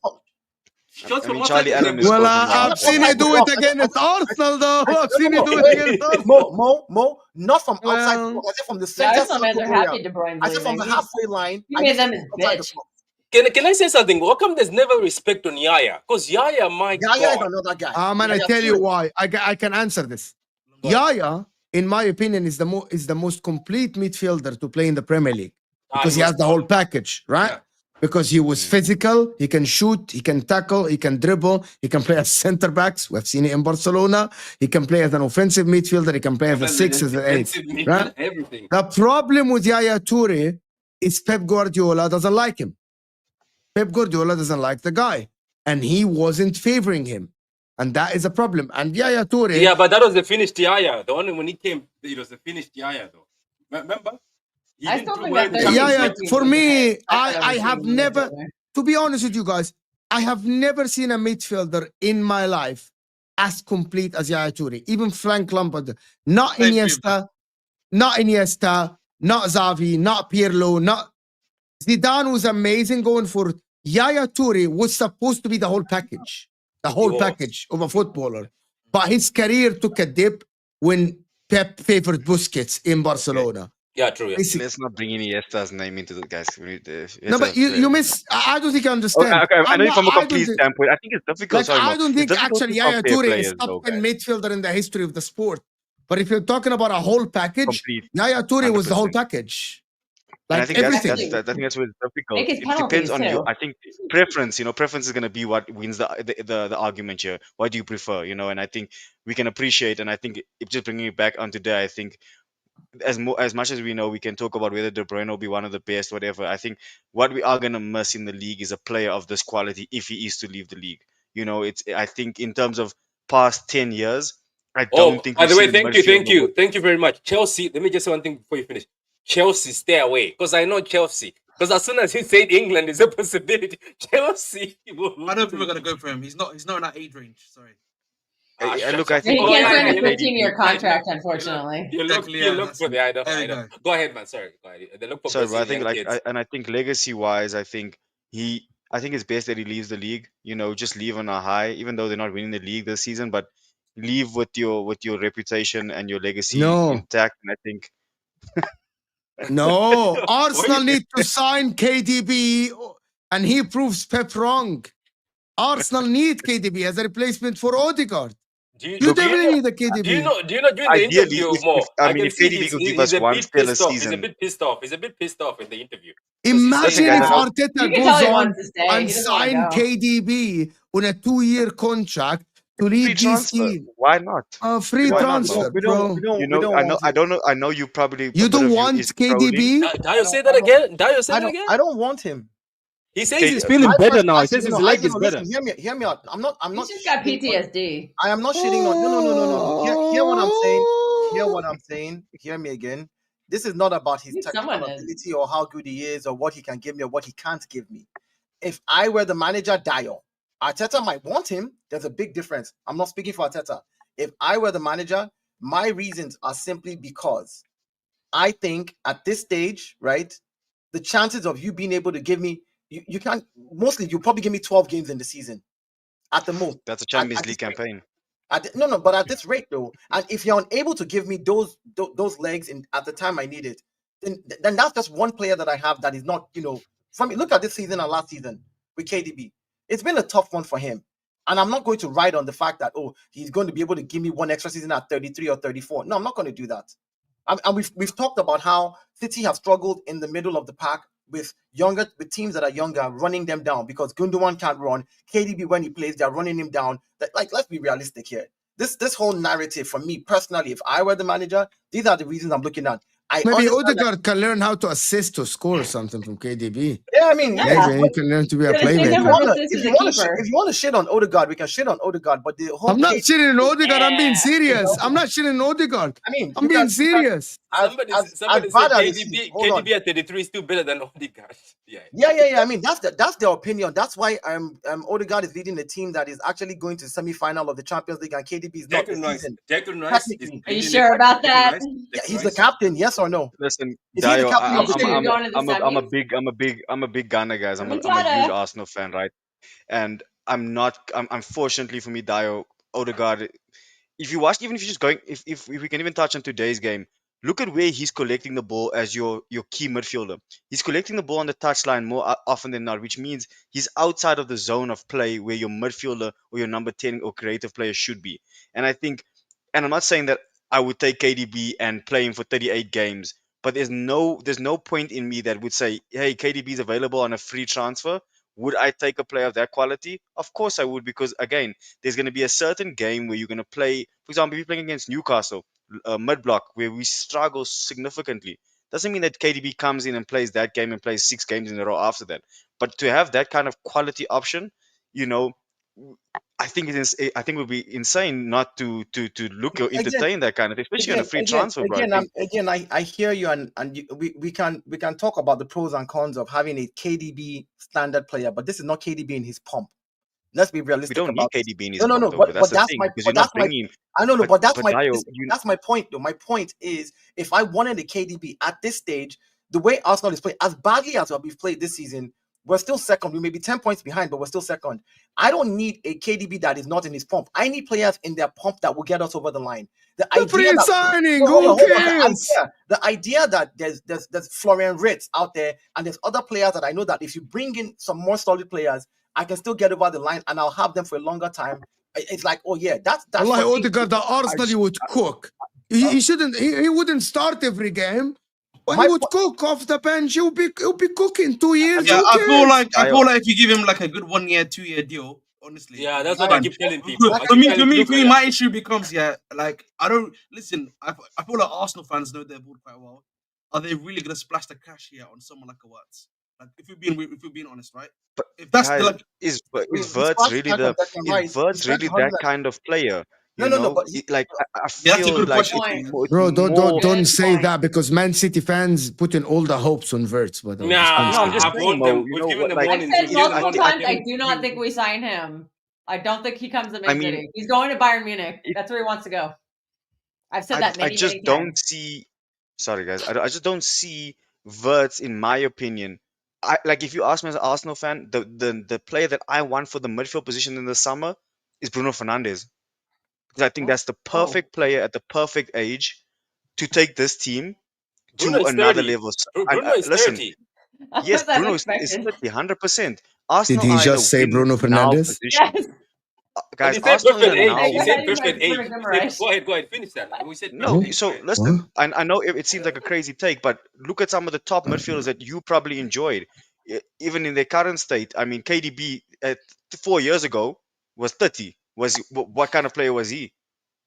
[SPEAKER 4] Shots
[SPEAKER 6] I
[SPEAKER 4] from
[SPEAKER 6] mean,
[SPEAKER 4] outside
[SPEAKER 6] Charlie
[SPEAKER 4] the
[SPEAKER 6] Adam
[SPEAKER 4] box.
[SPEAKER 6] is
[SPEAKER 1] Well,
[SPEAKER 6] spoken
[SPEAKER 1] I've
[SPEAKER 6] about.
[SPEAKER 1] seen it do it against Arsenal, though. I've seen it do it against Arsenal.
[SPEAKER 3] Mo, not from outside the
[SPEAKER 1] Well,
[SPEAKER 3] box. I said from the
[SPEAKER 2] The
[SPEAKER 3] center
[SPEAKER 2] Arsenal fans
[SPEAKER 3] circle
[SPEAKER 2] are happy
[SPEAKER 3] area.
[SPEAKER 2] De Bruyne's
[SPEAKER 3] I said from
[SPEAKER 2] leaving.
[SPEAKER 3] the halfway line.
[SPEAKER 2] He
[SPEAKER 3] I
[SPEAKER 2] made
[SPEAKER 3] didn't
[SPEAKER 2] them
[SPEAKER 3] say
[SPEAKER 2] his
[SPEAKER 3] outside the
[SPEAKER 2] bitch.
[SPEAKER 3] box.
[SPEAKER 4] Can I say something? How come there's never respect on Yaya? Because Yaya, my
[SPEAKER 3] Yaya is
[SPEAKER 4] God.
[SPEAKER 3] another guy.
[SPEAKER 1] man, I
[SPEAKER 3] Yaya
[SPEAKER 1] tell you
[SPEAKER 3] Toure.
[SPEAKER 1] why. I can answer this.
[SPEAKER 4] Go ahead.
[SPEAKER 1] Yaya, in my opinion, is the most complete midfielder to play in the Premier League because he
[SPEAKER 4] was
[SPEAKER 1] has the whole package, right?
[SPEAKER 4] Yeah.
[SPEAKER 1] Because he was physical, he can shoot, he can tackle, he can dribble, he can play as center backs. We've seen it in Barcelona. He can play as an offensive midfielder. He can play as a 6, as an 8.
[SPEAKER 4] Defensive midfield,
[SPEAKER 1] Right?
[SPEAKER 4] everything.
[SPEAKER 1] The problem with Yaya Toure is Pep Guardiola doesn't like him. Pep Guardiola doesn't like the guy, and he wasn't favoring him, and that is a problem. And Yaya Toure,
[SPEAKER 4] Yeah, but that was the finished Yaya. The one when he came, it was the finished Yaya, though. Remember? He
[SPEAKER 2] I
[SPEAKER 4] didn't
[SPEAKER 2] still
[SPEAKER 4] do
[SPEAKER 2] think
[SPEAKER 4] well
[SPEAKER 2] that
[SPEAKER 4] in the
[SPEAKER 2] 13
[SPEAKER 4] Champions
[SPEAKER 1] Yaya,
[SPEAKER 4] League.
[SPEAKER 1] for me, I
[SPEAKER 2] I
[SPEAKER 1] have never, to be honest with you guys, I have never seen a midfielder in my life as complete as Yaya Toure. Even Frank Lampard, not
[SPEAKER 5] Same for you,
[SPEAKER 1] Iniesta, not Xavi, not Pirlo, not Zidane was amazing going for Yaya Toure was supposed to be the whole package,
[SPEAKER 4] was.
[SPEAKER 1] package of a footballer. But his career took a dip when Pep favored Busquets in Barcelona.
[SPEAKER 4] Yeah, true. Yeah.
[SPEAKER 6] Let's not bring Iniesta's name into the guys. We need
[SPEAKER 1] No, but you miss. I don't think you
[SPEAKER 6] Oh,
[SPEAKER 1] understand.
[SPEAKER 6] okay, I know from a
[SPEAKER 1] I don't
[SPEAKER 6] complete
[SPEAKER 1] think,
[SPEAKER 6] standpoint. I think it's difficult.
[SPEAKER 1] like
[SPEAKER 6] Sorry, Mo.
[SPEAKER 1] I don't
[SPEAKER 6] It's
[SPEAKER 1] think
[SPEAKER 6] difficult
[SPEAKER 1] actually
[SPEAKER 6] to
[SPEAKER 1] Yaya
[SPEAKER 6] compare
[SPEAKER 1] Toure is
[SPEAKER 6] players,
[SPEAKER 1] top
[SPEAKER 6] though,
[SPEAKER 1] 10
[SPEAKER 6] guys.
[SPEAKER 1] midfielder in the history of the sport. But if you're talking about a whole package,
[SPEAKER 6] Complete,
[SPEAKER 1] Yaya Toure was the whole
[SPEAKER 6] 100%.
[SPEAKER 1] package.
[SPEAKER 6] And I
[SPEAKER 1] Like
[SPEAKER 6] think
[SPEAKER 1] everything.
[SPEAKER 6] I think that's where it's difficult.
[SPEAKER 2] Make his
[SPEAKER 6] It depends
[SPEAKER 2] penalties
[SPEAKER 6] on your.
[SPEAKER 2] too.
[SPEAKER 6] I think preference. Preference is going to be what wins the argument here. What do you prefer? And I think we can appreciate. And I think if just bringing it back on today, I think as much as we know, we can talk about whether De Bruyne will be one of the best, whatever. I think what we are going to miss in the league is a player of this quality if he is to leave the league. I think in terms of past 10 years, I don't think
[SPEAKER 4] by
[SPEAKER 6] we've
[SPEAKER 4] the way,
[SPEAKER 6] seen a midfielder
[SPEAKER 4] thank you very much. Chelsea, let me just say one thing before you finish. Chelsea, stay away, because I know Chelsea. Because as soon as he said England is a possibility, Chelsea.
[SPEAKER 5] I don't think we're gonna go for him. He's not in that age range. Sorry.
[SPEAKER 6] Look, I think
[SPEAKER 2] He can't sign a
[SPEAKER 6] you
[SPEAKER 2] 13-year contract, unfortunately.
[SPEAKER 4] You look for the idol.
[SPEAKER 5] There we go.
[SPEAKER 4] Go ahead, man. Sorry. Go ahead. They look for
[SPEAKER 6] Sorry, but I think
[SPEAKER 4] Brazilian kids.
[SPEAKER 6] I think legacy wise, I think it's best that he leaves the league. Just leave on a high, even though they're not winning the league this season, but leave with your reputation and your legacy
[SPEAKER 1] No.
[SPEAKER 6] intact. And I think
[SPEAKER 1] No, Arsenal need to sign KDB, and he proves Pep wrong. Arsenal need KDB as a replacement for Odegaard. You definitely need a KDB.
[SPEAKER 4] Do you know during the
[SPEAKER 6] ideally,
[SPEAKER 4] interview,
[SPEAKER 6] if
[SPEAKER 4] Mo?
[SPEAKER 6] if KDB could give us one stellar season,
[SPEAKER 4] He's a bit pissed off. He's a bit pissed off in the interview.
[SPEAKER 1] Imagine
[SPEAKER 6] Listen,
[SPEAKER 1] if
[SPEAKER 6] guys,
[SPEAKER 1] Arteta
[SPEAKER 2] You can
[SPEAKER 1] goes
[SPEAKER 2] tell he
[SPEAKER 1] on
[SPEAKER 2] wants to stay.
[SPEAKER 1] and
[SPEAKER 2] He doesn't wanna
[SPEAKER 1] sign
[SPEAKER 2] go.
[SPEAKER 1] KDB on a 2-year contract to
[SPEAKER 6] free
[SPEAKER 1] lead this
[SPEAKER 6] transfer.
[SPEAKER 1] team.
[SPEAKER 6] Why not?
[SPEAKER 1] Free
[SPEAKER 6] Why not,
[SPEAKER 1] transfer,
[SPEAKER 6] Mo?
[SPEAKER 3] We
[SPEAKER 1] bro.
[SPEAKER 3] don't want him.
[SPEAKER 6] I know you probably.
[SPEAKER 1] You
[SPEAKER 6] a bit
[SPEAKER 1] don't
[SPEAKER 6] of
[SPEAKER 1] want
[SPEAKER 6] is trolling.
[SPEAKER 1] KDB?
[SPEAKER 4] Dayo, say that again. Dayo, say
[SPEAKER 3] I
[SPEAKER 4] that again.
[SPEAKER 3] don't want him.
[SPEAKER 4] He says
[SPEAKER 6] Okay,
[SPEAKER 4] he's feeling
[SPEAKER 3] I
[SPEAKER 4] better
[SPEAKER 3] first-
[SPEAKER 4] now.
[SPEAKER 3] I-
[SPEAKER 4] He says
[SPEAKER 3] you
[SPEAKER 4] his
[SPEAKER 3] know,
[SPEAKER 4] leg
[SPEAKER 3] I-
[SPEAKER 4] is
[SPEAKER 3] no,
[SPEAKER 4] better.
[SPEAKER 3] listen, hear me out. I'm not
[SPEAKER 2] He's just got
[SPEAKER 3] shitting on-
[SPEAKER 2] PTSD.
[SPEAKER 3] I am not shitting on. No. Hear what I'm saying. Hear what I'm saying. Hear me again. This is not about his
[SPEAKER 2] Think
[SPEAKER 3] technical
[SPEAKER 2] someone is.
[SPEAKER 3] ability or how good he is or what he can give me or what he can't give me. If I were the manager, Dio, Arteta might want him. There's a big difference. I'm not speaking for Arteta. If I were the manager, my reasons are simply because I think at this stage, right, the chances of you being able to give me, you can't, mostly you'll probably give me 12 games in the season at the most.
[SPEAKER 6] That's a Champions
[SPEAKER 3] At
[SPEAKER 6] League
[SPEAKER 3] this rate.
[SPEAKER 6] campaign.
[SPEAKER 3] But at this rate though, and if you're unable to give me those legs at the time I need it, then that's just one player that I have that is not, from look at this season and last season with KDB. It's been a tough one for him. And I'm not going to ride on the fact that, he's going to be able to give me one extra season at 33 or 34. No, I'm not going to do that. And we've talked about how City have struggled in the middle of the pack with teams that are younger, running them down because Gundogan can't run. KDB when he plays, they're running him down. Like, let's be realistic here. This whole narrative, for me personally, if I were the manager, these are the reasons I'm looking at.
[SPEAKER 1] Maybe Odegaard can learn how to assist to score something from KDB.
[SPEAKER 3] Yeah, I mean,
[SPEAKER 2] Yeah.
[SPEAKER 1] Maybe he can learn to be a
[SPEAKER 2] Because they
[SPEAKER 1] playmaker.
[SPEAKER 2] never missed this
[SPEAKER 3] if
[SPEAKER 2] as
[SPEAKER 3] you
[SPEAKER 2] a
[SPEAKER 3] want
[SPEAKER 2] keeper.
[SPEAKER 3] to shit on Odegaard, we can shit on Odegaard. But the whole
[SPEAKER 1] I'm not
[SPEAKER 3] case,
[SPEAKER 1] shitting on Odegaard. I'm being
[SPEAKER 2] Yeah.
[SPEAKER 1] serious. I'm not shitting on Odegaard.
[SPEAKER 3] I mean,
[SPEAKER 1] I'm
[SPEAKER 3] you
[SPEAKER 1] being
[SPEAKER 3] can-
[SPEAKER 1] serious.
[SPEAKER 4] Somebody
[SPEAKER 3] as
[SPEAKER 4] said
[SPEAKER 3] bad as it is,
[SPEAKER 4] KDB
[SPEAKER 3] hold on.
[SPEAKER 4] at 33 is still better than Odegaard. Yeah.
[SPEAKER 3] Yeah. I mean, that's their opinion. That's why Odegaard is leading the team that is actually going to semi-final of the Champions League, and KDB is not this season.
[SPEAKER 4] Declan Rice is
[SPEAKER 3] Technically.
[SPEAKER 2] Are you
[SPEAKER 4] leading
[SPEAKER 2] sure
[SPEAKER 4] it.
[SPEAKER 2] about
[SPEAKER 4] Declan
[SPEAKER 2] that?
[SPEAKER 4] Rice?
[SPEAKER 3] Yeah,
[SPEAKER 4] Declan
[SPEAKER 3] he's the
[SPEAKER 4] Rice?
[SPEAKER 3] captain. Yes or no?
[SPEAKER 6] Listen,
[SPEAKER 3] Is he the
[SPEAKER 6] Dio,
[SPEAKER 3] captain of the
[SPEAKER 2] Are you
[SPEAKER 3] team?
[SPEAKER 2] sure you're going to the
[SPEAKER 6] I'm a big Ghana guys. I'm a
[SPEAKER 2] Remontada.
[SPEAKER 6] huge Arsenal fan, right? And unfortunately for me, Dio, Odegaard. If you watch, even if you're just going, if we can even touch on today's game, look at where he's collecting the ball as your key midfielder. He's collecting the ball on the touchline more often than not, which means he's outside of the zone of play where your midfielder or your number 10 or creative player should be. And I think, and I'm not saying that I would take KDB and play him for 38 games, but there's no point in me that would say, hey, KDB is available on a free transfer. Would I take a player of that quality? Of course I would, because again, there's going to be a certain game where you're going to play. For example, if you're playing against Newcastle, mid block, where we struggle significantly, doesn't mean that KDB comes in and plays that game and plays 6 games in a row after that. But to have that kind of quality option, you know, I think it would be insane not to look or entertain that kind of, especially on a free transfer, bro.
[SPEAKER 3] I hear you, and we can talk about the pros and cons of having a KDB standard player, but this is not KDB in his pomp. Let's be
[SPEAKER 6] We
[SPEAKER 3] realistic
[SPEAKER 6] don't need
[SPEAKER 3] about this.
[SPEAKER 6] KDB in his
[SPEAKER 3] No,
[SPEAKER 6] pomp, though,
[SPEAKER 3] but
[SPEAKER 6] that's the
[SPEAKER 3] that's
[SPEAKER 6] thing,
[SPEAKER 3] my
[SPEAKER 6] because
[SPEAKER 3] but
[SPEAKER 6] you're not
[SPEAKER 3] that's my
[SPEAKER 6] bringing.
[SPEAKER 3] I don't know, but that's my
[SPEAKER 6] Dio,
[SPEAKER 3] that's my point though. My point is, if I wanted a KDB at this stage, the way Arsenal is playing, as badly as we've played this season, we're still second. We may be 10 points behind, but we're still second. I don't need a KDB that is not in his pump. I need players in their pump that will get us over the line. The
[SPEAKER 1] Free
[SPEAKER 3] idea that
[SPEAKER 1] signing.
[SPEAKER 3] hold
[SPEAKER 1] Who
[SPEAKER 3] on,
[SPEAKER 1] cares?
[SPEAKER 3] the idea that there's Florian Wirtz out there, and there's other players that I know that if you bring in some more solid players, I can still get over the line and I'll have them for a longer time. It's like, oh yeah, that's
[SPEAKER 1] Allah,
[SPEAKER 3] for me.
[SPEAKER 1] Odegaard, the Arsenal, he would cook. He shouldn't. He wouldn't start every game, but
[SPEAKER 3] My
[SPEAKER 1] he would
[SPEAKER 3] po-
[SPEAKER 1] cook off the bench. He'll be cooking 2 years.
[SPEAKER 5] Yeah,
[SPEAKER 1] Who
[SPEAKER 5] I
[SPEAKER 1] cares?
[SPEAKER 5] feel like if you give him like a good 1 year, 2 year deal, honestly.
[SPEAKER 4] Yeah, that's
[SPEAKER 5] he'll
[SPEAKER 4] what I
[SPEAKER 5] be
[SPEAKER 4] keep
[SPEAKER 5] fine.
[SPEAKER 4] telling people. I
[SPEAKER 5] For
[SPEAKER 4] keep
[SPEAKER 5] me,
[SPEAKER 4] telling people,
[SPEAKER 5] my issue becomes like I don't listen. I feel like Arsenal fans know their ball quite well. Are they really gonna splash the cash here on someone like a Wirtz? Like if we're being honest, right?
[SPEAKER 6] but
[SPEAKER 5] If that's
[SPEAKER 6] guys,
[SPEAKER 5] like
[SPEAKER 6] is
[SPEAKER 3] we
[SPEAKER 6] Wirtz really
[SPEAKER 3] splashed
[SPEAKER 6] the
[SPEAKER 3] Declan Rice.
[SPEAKER 6] is Wirtz
[SPEAKER 3] He spent
[SPEAKER 6] really
[SPEAKER 3] 100
[SPEAKER 6] that kind of player?
[SPEAKER 3] No,
[SPEAKER 6] You
[SPEAKER 3] no,
[SPEAKER 6] know,
[SPEAKER 3] but
[SPEAKER 6] I
[SPEAKER 5] Yeah, that's a
[SPEAKER 6] feel
[SPEAKER 5] good
[SPEAKER 6] like
[SPEAKER 5] question.
[SPEAKER 6] it's
[SPEAKER 1] Bro,
[SPEAKER 6] more.
[SPEAKER 1] don't
[SPEAKER 2] Good
[SPEAKER 1] say
[SPEAKER 2] point.
[SPEAKER 1] that, because Man City fans putting all the hopes on Wirtz. But I'm just
[SPEAKER 4] Nah,
[SPEAKER 1] gonna
[SPEAKER 6] No, I'm
[SPEAKER 1] say
[SPEAKER 6] just
[SPEAKER 4] I've
[SPEAKER 1] that.
[SPEAKER 6] saying,
[SPEAKER 4] warned
[SPEAKER 6] Mo.
[SPEAKER 4] them.
[SPEAKER 6] You
[SPEAKER 4] We've
[SPEAKER 6] know
[SPEAKER 4] given
[SPEAKER 6] what?
[SPEAKER 4] them
[SPEAKER 6] Like,
[SPEAKER 2] I've
[SPEAKER 4] warnings.
[SPEAKER 2] said
[SPEAKER 6] you know,
[SPEAKER 2] multiple
[SPEAKER 6] I
[SPEAKER 2] times I
[SPEAKER 6] think
[SPEAKER 2] do not think we sign him. I don't think he comes to Man
[SPEAKER 6] I mean,
[SPEAKER 2] City. He's going to Bayern Munich.
[SPEAKER 6] it,
[SPEAKER 2] That's where he wants to go. I've said
[SPEAKER 6] I
[SPEAKER 2] that
[SPEAKER 6] I
[SPEAKER 2] many,
[SPEAKER 6] just
[SPEAKER 2] many
[SPEAKER 6] don't
[SPEAKER 2] times.
[SPEAKER 6] see. Sorry, guys. I just don't see Wirtz, in my opinion. I like, if you ask me as an Arsenal fan, the player that I want for the midfield position in the summer is Bruno Fernandes, because I think that's the
[SPEAKER 2] Oh,
[SPEAKER 6] perfect player at the perfect age to take this team
[SPEAKER 4] Bruno
[SPEAKER 6] to
[SPEAKER 4] is
[SPEAKER 6] another
[SPEAKER 4] 30.
[SPEAKER 6] level.
[SPEAKER 4] Bruno is
[SPEAKER 6] Listen,
[SPEAKER 4] 30.
[SPEAKER 2] I
[SPEAKER 6] yes,
[SPEAKER 2] was
[SPEAKER 6] Bruno is
[SPEAKER 2] unexpected.
[SPEAKER 6] 30, 100%.
[SPEAKER 1] Did
[SPEAKER 6] Arsenal
[SPEAKER 1] he
[SPEAKER 6] are in a
[SPEAKER 1] just say
[SPEAKER 6] win
[SPEAKER 1] Bruno
[SPEAKER 6] now
[SPEAKER 1] Fernandes?
[SPEAKER 6] position.
[SPEAKER 2] Yes.
[SPEAKER 4] But
[SPEAKER 6] Guys,
[SPEAKER 4] he said
[SPEAKER 6] Arsenal in
[SPEAKER 4] perfect
[SPEAKER 6] a
[SPEAKER 4] age.
[SPEAKER 6] now
[SPEAKER 4] He
[SPEAKER 2] I
[SPEAKER 4] said
[SPEAKER 2] thought
[SPEAKER 6] win.
[SPEAKER 2] you meant
[SPEAKER 4] perfect age.
[SPEAKER 2] Bruno
[SPEAKER 4] He said,
[SPEAKER 2] Guimaraes.
[SPEAKER 4] go ahead, finish that. We said
[SPEAKER 6] No,
[SPEAKER 4] perfect age.
[SPEAKER 6] so
[SPEAKER 4] Go ahead.
[SPEAKER 6] listen,
[SPEAKER 1] What?
[SPEAKER 6] I know it seems like a crazy take, but look at some of the top midfielders that you probably enjoyed, even in their current state. I mean, KDB 4 years ago was 30. What kind of player was he?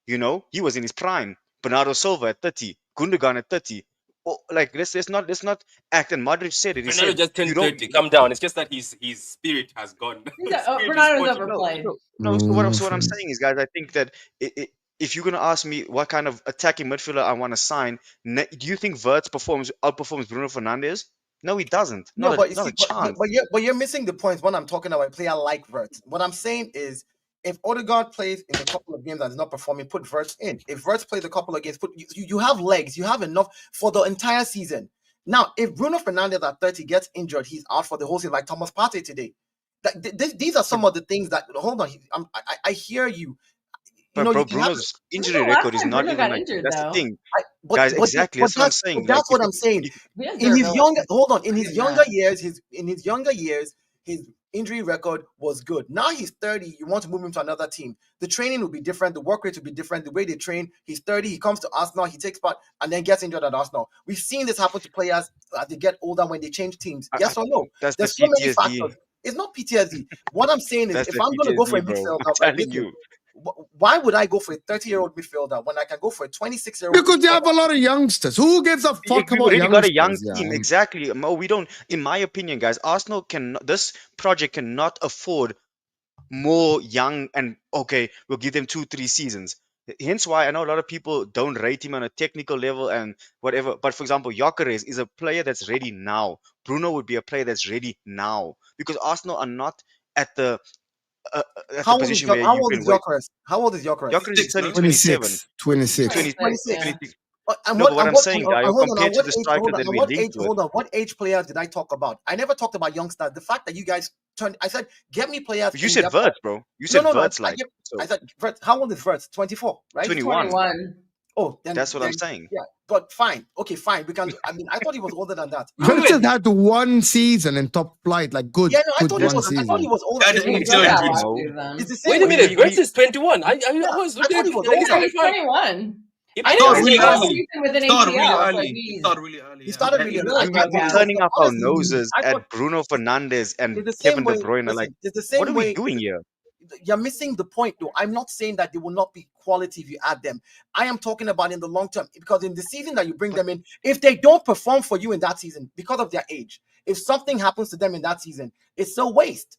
[SPEAKER 6] You know, he was in his prime. Bernardo Silva at 30, Gundogan at 30. Oh, like, let's not act. And Modric said it. He
[SPEAKER 4] Fernando
[SPEAKER 6] said
[SPEAKER 4] just
[SPEAKER 6] you
[SPEAKER 4] turned
[SPEAKER 6] don't.
[SPEAKER 4] 30. Calm down. It's just that his spirit has gone. His spirit is
[SPEAKER 2] Bernardo's
[SPEAKER 4] 40.
[SPEAKER 6] No,
[SPEAKER 2] overplayed.
[SPEAKER 6] so what I'm saying is, guys, I think that if you're gonna ask me what kind of attacking midfielder I want to sign, do you think Wirtz outperforms Bruno Fernandes? No, he doesn't.
[SPEAKER 3] No, but you
[SPEAKER 6] Not
[SPEAKER 3] see,
[SPEAKER 6] a chance.
[SPEAKER 3] but you're missing the point when I'm talking about a player like Wirtz. What I'm saying is, if Odegaard plays in a couple of games and is not performing, put Wirtz in. If Wirtz plays a couple of games, you have legs, you have enough for the entire season. Now, if Bruno Fernandes at 30 gets injured, he's out for the whole season, like Thomas Partey today. These are some of the things that. Hold on, I hear you. You
[SPEAKER 6] But
[SPEAKER 3] know,
[SPEAKER 6] bro,
[SPEAKER 3] you have.
[SPEAKER 6] Bruno's
[SPEAKER 2] When's
[SPEAKER 6] injury
[SPEAKER 2] the last
[SPEAKER 6] record is
[SPEAKER 2] time
[SPEAKER 6] not
[SPEAKER 2] Bruno
[SPEAKER 6] even
[SPEAKER 2] got
[SPEAKER 6] like,
[SPEAKER 2] injured,
[SPEAKER 6] that's the
[SPEAKER 2] though?
[SPEAKER 6] thing, guys. Exactly, that's what I'm saying. Like,
[SPEAKER 3] That's what I'm saying.
[SPEAKER 6] if
[SPEAKER 2] He has
[SPEAKER 3] In his
[SPEAKER 2] durability.
[SPEAKER 3] younger, hold on, in his
[SPEAKER 2] He's
[SPEAKER 3] younger
[SPEAKER 2] not.
[SPEAKER 3] years, his injury record was good. Now he's 30. You want to move him to another team. The training will be different. The work rate will be different. The way they train. He's 30. He comes to Arsenal. He takes part and then gets injured at Arsenal. We've seen this happen to players as they get older when they change teams. Yes or no?
[SPEAKER 6] That's
[SPEAKER 3] There's
[SPEAKER 6] the
[SPEAKER 3] so many
[SPEAKER 6] PTSD.
[SPEAKER 3] factors. It's not PTSD. What I'm saying is,
[SPEAKER 6] That's
[SPEAKER 3] if
[SPEAKER 6] the
[SPEAKER 3] I'm going to go for a
[SPEAKER 6] PTSD, bro.
[SPEAKER 3] midfielder,
[SPEAKER 6] I'm telling
[SPEAKER 3] listen,
[SPEAKER 6] you.
[SPEAKER 3] why would I go for a 30-year-old midfielder when I can go for a 26-year-old?
[SPEAKER 1] Because you have a lot of youngsters. Who gives a fuck
[SPEAKER 6] We
[SPEAKER 1] about
[SPEAKER 6] already got a young
[SPEAKER 1] youngsters?
[SPEAKER 6] team,
[SPEAKER 1] Yeah.
[SPEAKER 6] exactly. Mo, we don't, in my opinion, guys, Arsenal this project cannot afford more young and okay, we'll give them 2-3 seasons. Hence why I know a lot of people don't rate him on a technical level and whatever. But for example, Gyökeres is a player that's ready now. Bruno would be a player that's ready now because Arsenal are not at the position where
[SPEAKER 3] How
[SPEAKER 6] you
[SPEAKER 3] old
[SPEAKER 6] can
[SPEAKER 3] is
[SPEAKER 6] wait.
[SPEAKER 3] Gyökeres? How old is Gyökeres?
[SPEAKER 6] Gyökeres is
[SPEAKER 5] 26, no?
[SPEAKER 6] turning 27.
[SPEAKER 1] 26.
[SPEAKER 6] 20,
[SPEAKER 2] 26, yeah.
[SPEAKER 3] 26. And
[SPEAKER 6] no,
[SPEAKER 3] what,
[SPEAKER 6] but what
[SPEAKER 3] and
[SPEAKER 6] I'm
[SPEAKER 3] what,
[SPEAKER 6] saying,
[SPEAKER 3] and
[SPEAKER 6] Dio,
[SPEAKER 3] hold on,
[SPEAKER 6] compared
[SPEAKER 3] and
[SPEAKER 6] to
[SPEAKER 3] what
[SPEAKER 6] the
[SPEAKER 3] age,
[SPEAKER 6] strikers
[SPEAKER 3] hold on,
[SPEAKER 6] that
[SPEAKER 3] and
[SPEAKER 6] we
[SPEAKER 3] what
[SPEAKER 6] linked
[SPEAKER 3] age,
[SPEAKER 6] with,
[SPEAKER 3] hold on, what age players did I talk about? I never talked about youngsters. The fact that you guys I said, get me players.
[SPEAKER 6] you
[SPEAKER 3] in
[SPEAKER 6] said
[SPEAKER 3] their
[SPEAKER 6] Verts, bro. You
[SPEAKER 3] No,
[SPEAKER 6] said
[SPEAKER 3] no, no.
[SPEAKER 6] Verts like.
[SPEAKER 3] I
[SPEAKER 6] So
[SPEAKER 3] said, Verts, how old is Verts? 24, right?
[SPEAKER 6] 21.
[SPEAKER 2] 21.
[SPEAKER 3] Oh, then
[SPEAKER 6] That's what I'm saying.
[SPEAKER 3] yeah, but fine. Okay, fine. We can. I mean, I thought he was older than that.
[SPEAKER 1] Versus had one season in top flight, like good,
[SPEAKER 3] Yeah, no, I
[SPEAKER 1] good
[SPEAKER 3] thought he
[SPEAKER 1] one
[SPEAKER 3] was. I thought he
[SPEAKER 1] season.
[SPEAKER 3] was older.
[SPEAKER 5] Yeah,
[SPEAKER 3] It's
[SPEAKER 5] the
[SPEAKER 3] the
[SPEAKER 2] He
[SPEAKER 5] It's
[SPEAKER 2] still
[SPEAKER 3] same
[SPEAKER 2] got
[SPEAKER 3] way.
[SPEAKER 2] a lot
[SPEAKER 6] No.
[SPEAKER 2] to them.
[SPEAKER 3] It's the same
[SPEAKER 4] Wait a
[SPEAKER 3] way.
[SPEAKER 4] minute, Verts is 21. I
[SPEAKER 3] Yeah,
[SPEAKER 4] always
[SPEAKER 3] I
[SPEAKER 4] looked
[SPEAKER 3] thought
[SPEAKER 4] at
[SPEAKER 3] he was
[SPEAKER 4] it like
[SPEAKER 3] older.
[SPEAKER 2] Yeah, he's
[SPEAKER 4] 25.
[SPEAKER 2] 21.
[SPEAKER 4] He
[SPEAKER 2] I
[SPEAKER 4] played
[SPEAKER 2] know
[SPEAKER 5] started
[SPEAKER 2] his
[SPEAKER 5] really
[SPEAKER 2] first
[SPEAKER 5] early.
[SPEAKER 2] season with an
[SPEAKER 5] Started really
[SPEAKER 2] ACL, so
[SPEAKER 5] early. He
[SPEAKER 2] he's
[SPEAKER 5] started really early.
[SPEAKER 3] He started
[SPEAKER 5] Yeah,
[SPEAKER 3] really
[SPEAKER 5] he
[SPEAKER 3] early.
[SPEAKER 5] was
[SPEAKER 2] really
[SPEAKER 3] I
[SPEAKER 2] broke
[SPEAKER 3] thought he
[SPEAKER 2] out.
[SPEAKER 3] was
[SPEAKER 6] Turning
[SPEAKER 3] but
[SPEAKER 6] up our
[SPEAKER 3] honestly,
[SPEAKER 6] noses
[SPEAKER 3] I
[SPEAKER 6] at
[SPEAKER 3] thought
[SPEAKER 6] Bruno Fernandes and
[SPEAKER 3] it's the
[SPEAKER 6] Kevin
[SPEAKER 3] same
[SPEAKER 6] De
[SPEAKER 3] way.
[SPEAKER 6] Bruyne.
[SPEAKER 3] Listen,
[SPEAKER 6] Like,
[SPEAKER 3] it's the
[SPEAKER 6] what
[SPEAKER 3] same
[SPEAKER 6] are we
[SPEAKER 3] way.
[SPEAKER 6] doing here?
[SPEAKER 3] You're missing the point, though. I'm not saying that they will not be quality if you add them. I am talking about in the long term because in the season that you bring them in, if they don't perform for you in that season because of their age, if something happens to them in that season, it's a waste.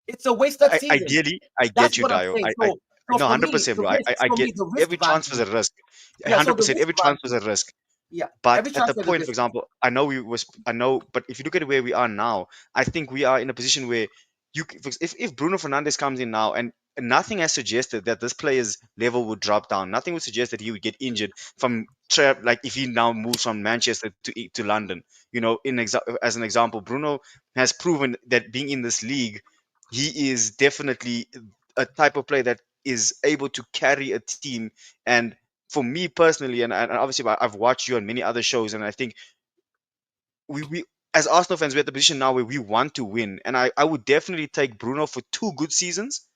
[SPEAKER 3] It's a wasted season.
[SPEAKER 6] Ideally, I
[SPEAKER 3] That's
[SPEAKER 6] get you,
[SPEAKER 3] what I'm
[SPEAKER 6] Dio.
[SPEAKER 3] saying.
[SPEAKER 6] I
[SPEAKER 3] So
[SPEAKER 6] no,
[SPEAKER 3] for me,
[SPEAKER 6] 100%, bro. I
[SPEAKER 3] for
[SPEAKER 6] get
[SPEAKER 3] me, the risk
[SPEAKER 6] every transfer is
[SPEAKER 3] value.
[SPEAKER 6] a risk.
[SPEAKER 3] Yeah. So the
[SPEAKER 6] 100%,
[SPEAKER 3] risk
[SPEAKER 6] every transfer is
[SPEAKER 3] value.
[SPEAKER 6] a risk.
[SPEAKER 3] Yeah.
[SPEAKER 6] But
[SPEAKER 3] Every
[SPEAKER 6] at the
[SPEAKER 3] transfer is a
[SPEAKER 6] point, for
[SPEAKER 3] risk.
[SPEAKER 6] example, I know, but if you look at where we are now, I think we are in a position where if Bruno Fernandes comes in now and nothing has suggested that this player's level would drop down. Nothing would suggest that he would get injured from like if he now moves from Manchester to London. You know, as an example, Bruno has proven that being in this league, he is definitely a type of player that is able to carry a team. And for me personally, and obviously I've watched you on many other shows, and I think we as Arsenal fans, we're at the position now where we want to win. And I would definitely take Bruno for 2 good seasons,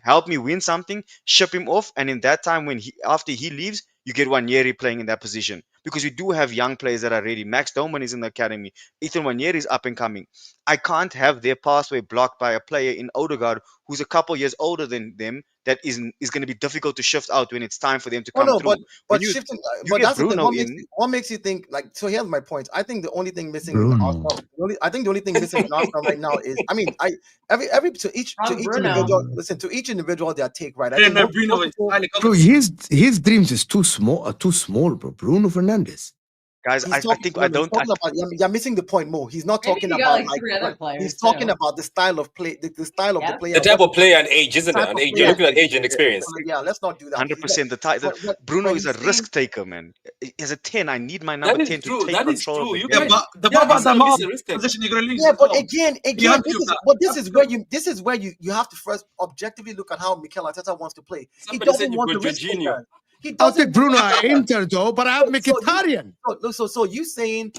[SPEAKER 6] help me win something, ship him off, and in that time when after he leaves, you get Wanyeri playing in that position. Because we do have young players that are ready. Max Doman is in the academy. Ethan Wanyeri is up and coming. I can't have their pathway blocked by a player in Odegaard who's a couple years older than them that is going to be difficult to shift out when it's time for them to
[SPEAKER 3] Oh
[SPEAKER 6] come
[SPEAKER 3] no,
[SPEAKER 6] through. When
[SPEAKER 3] but shifting.
[SPEAKER 6] you
[SPEAKER 3] But
[SPEAKER 6] get
[SPEAKER 3] that's the thing.
[SPEAKER 6] Bruno in,
[SPEAKER 3] What makes you think like? So here's my point. I think the only thing missing in
[SPEAKER 1] Bruno.
[SPEAKER 3] Arsenal. I think the only thing missing in Arsenal right now is. I mean, every to each
[SPEAKER 2] Bruno.
[SPEAKER 3] individual. Listen, to each individual their take, right? I
[SPEAKER 5] I didn't
[SPEAKER 3] think
[SPEAKER 5] know
[SPEAKER 3] most
[SPEAKER 5] Bruno is
[SPEAKER 3] people.
[SPEAKER 5] highly
[SPEAKER 1] Bro,
[SPEAKER 5] coveted.
[SPEAKER 1] his dreams is too small, bro. Bruno Fernandes.
[SPEAKER 6] guys,
[SPEAKER 3] He's
[SPEAKER 6] I
[SPEAKER 3] talking.
[SPEAKER 6] think
[SPEAKER 3] No,
[SPEAKER 6] I
[SPEAKER 3] no, he's
[SPEAKER 6] don't.
[SPEAKER 3] talking about. You're missing the point, Mo. He's not
[SPEAKER 2] Maybe
[SPEAKER 3] talking
[SPEAKER 2] he got
[SPEAKER 3] about
[SPEAKER 2] like 3 other
[SPEAKER 3] He's
[SPEAKER 2] players
[SPEAKER 3] talking
[SPEAKER 2] too.
[SPEAKER 3] about the style of play, the style of the
[SPEAKER 2] Yep.
[SPEAKER 3] player.
[SPEAKER 4] The type
[SPEAKER 3] What
[SPEAKER 4] of player and age, isn't it?
[SPEAKER 3] type
[SPEAKER 4] And
[SPEAKER 3] of
[SPEAKER 4] age, you're
[SPEAKER 3] player?
[SPEAKER 4] looking at age and experience.
[SPEAKER 3] Yeah, let's not do that.
[SPEAKER 6] 100%. Bruno
[SPEAKER 3] But
[SPEAKER 6] is
[SPEAKER 3] he's
[SPEAKER 6] a
[SPEAKER 3] saying.
[SPEAKER 6] risk taker, man. As a 10, I need my number
[SPEAKER 4] That is
[SPEAKER 6] 10 to
[SPEAKER 4] true.
[SPEAKER 6] take
[SPEAKER 4] That is
[SPEAKER 6] control of
[SPEAKER 4] true.
[SPEAKER 6] the
[SPEAKER 4] You
[SPEAKER 5] Yeah,
[SPEAKER 6] game.
[SPEAKER 4] guys,
[SPEAKER 5] but the
[SPEAKER 4] yeah,
[SPEAKER 5] problem
[SPEAKER 4] he's
[SPEAKER 5] is the
[SPEAKER 4] a, he's
[SPEAKER 5] half
[SPEAKER 4] a risk taker.
[SPEAKER 5] position you're gonna lose
[SPEAKER 3] Yeah,
[SPEAKER 5] as
[SPEAKER 3] but
[SPEAKER 5] well.
[SPEAKER 3] again,
[SPEAKER 5] You have to
[SPEAKER 3] this
[SPEAKER 5] have
[SPEAKER 3] is
[SPEAKER 5] that.
[SPEAKER 3] but this is where you have to first objectively look at how Mikel Arteta wants to play. He
[SPEAKER 4] Somebody said
[SPEAKER 3] doesn't
[SPEAKER 4] you've
[SPEAKER 3] want
[SPEAKER 4] got
[SPEAKER 3] the risk
[SPEAKER 4] Jorginho.
[SPEAKER 3] taker. He
[SPEAKER 1] I'll
[SPEAKER 3] doesn't
[SPEAKER 1] take Bruno
[SPEAKER 3] want
[SPEAKER 1] at Inter though, but I have Mkhitaryan.
[SPEAKER 3] so you saying,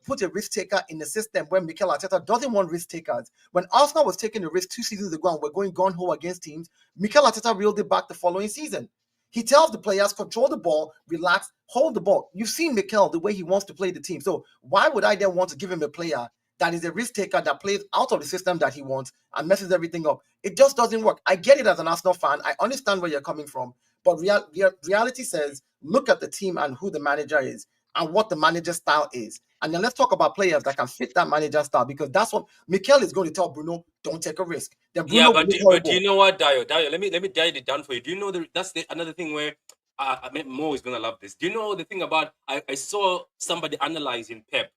[SPEAKER 3] put a risk taker in the system when Mikel Arteta doesn't want risk takers. When Arsenal was taking the risk 2 seasons ago and we're going gun ho against teams, Mikel Arteta reeled it back the following season. He tells the players, control the ball, relax, hold the ball. You've seen Mikel, the way he wants to play the team. So why would I then want to give him a player that is a risk taker that plays out of the system that he wants and messes everything up? It just doesn't work. I get it as an Arsenal fan. I understand where you're coming from. But reality says, look at the team and who the manager is and what the manager's style is. And then let's talk about players that can fit that manager's style, because that's what Mikel is going to tell Bruno, don't take a risk. Then Bruno
[SPEAKER 4] Yeah,
[SPEAKER 3] will
[SPEAKER 4] but
[SPEAKER 3] look
[SPEAKER 4] do
[SPEAKER 3] horrible.
[SPEAKER 4] you know what, Dio? Let me dial it down for you. Do you know that's another thing where I mean Mo is gonna love this. Do you know the thing about I saw somebody analyzing Pep.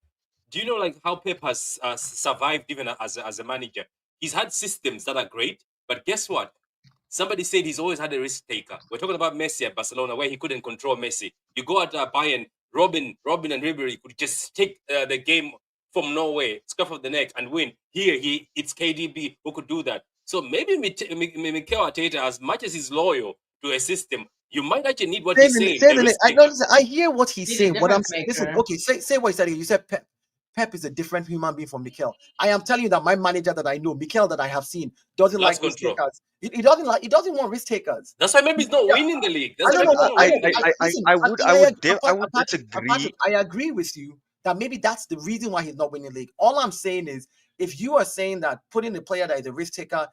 [SPEAKER 4] Do you know like how Pep has survived even as a manager? He's had systems that are great, but guess what? Somebody said he's always had a risk taker. We're talking about Messi at Barcelona, where he couldn't control Messi. You go at Bayern, Robin and Ribery could just take the game from nowhere, scuff of the neck, and win. Here, it's KDB who could do that. So maybe Mikel Arteta, as much as he's loyal to a system, you might actually need what he's saying.
[SPEAKER 3] I hear what he's
[SPEAKER 2] He's a
[SPEAKER 3] saying. What I'm
[SPEAKER 2] difference
[SPEAKER 3] listen,
[SPEAKER 2] maker.
[SPEAKER 3] okay, say what he said. You said Pep. Pep is a different human being from Mikel. I am telling you that my manager that I know, Mikel that I have seen, doesn't
[SPEAKER 4] Lost
[SPEAKER 3] like risk
[SPEAKER 4] control.
[SPEAKER 3] takers. He doesn't want risk takers.
[SPEAKER 4] That's why maybe he's not
[SPEAKER 3] Yeah.
[SPEAKER 4] winning the league. That's
[SPEAKER 3] I
[SPEAKER 4] why
[SPEAKER 3] don't
[SPEAKER 4] maybe
[SPEAKER 3] know.
[SPEAKER 4] he's not winning the league.
[SPEAKER 3] Listen,
[SPEAKER 6] I would
[SPEAKER 3] Patrick,
[SPEAKER 6] disagree.
[SPEAKER 3] I agree with you that maybe that's the reason why he's not winning the league. All I'm saying is, if you are saying that putting a player that is a risk taker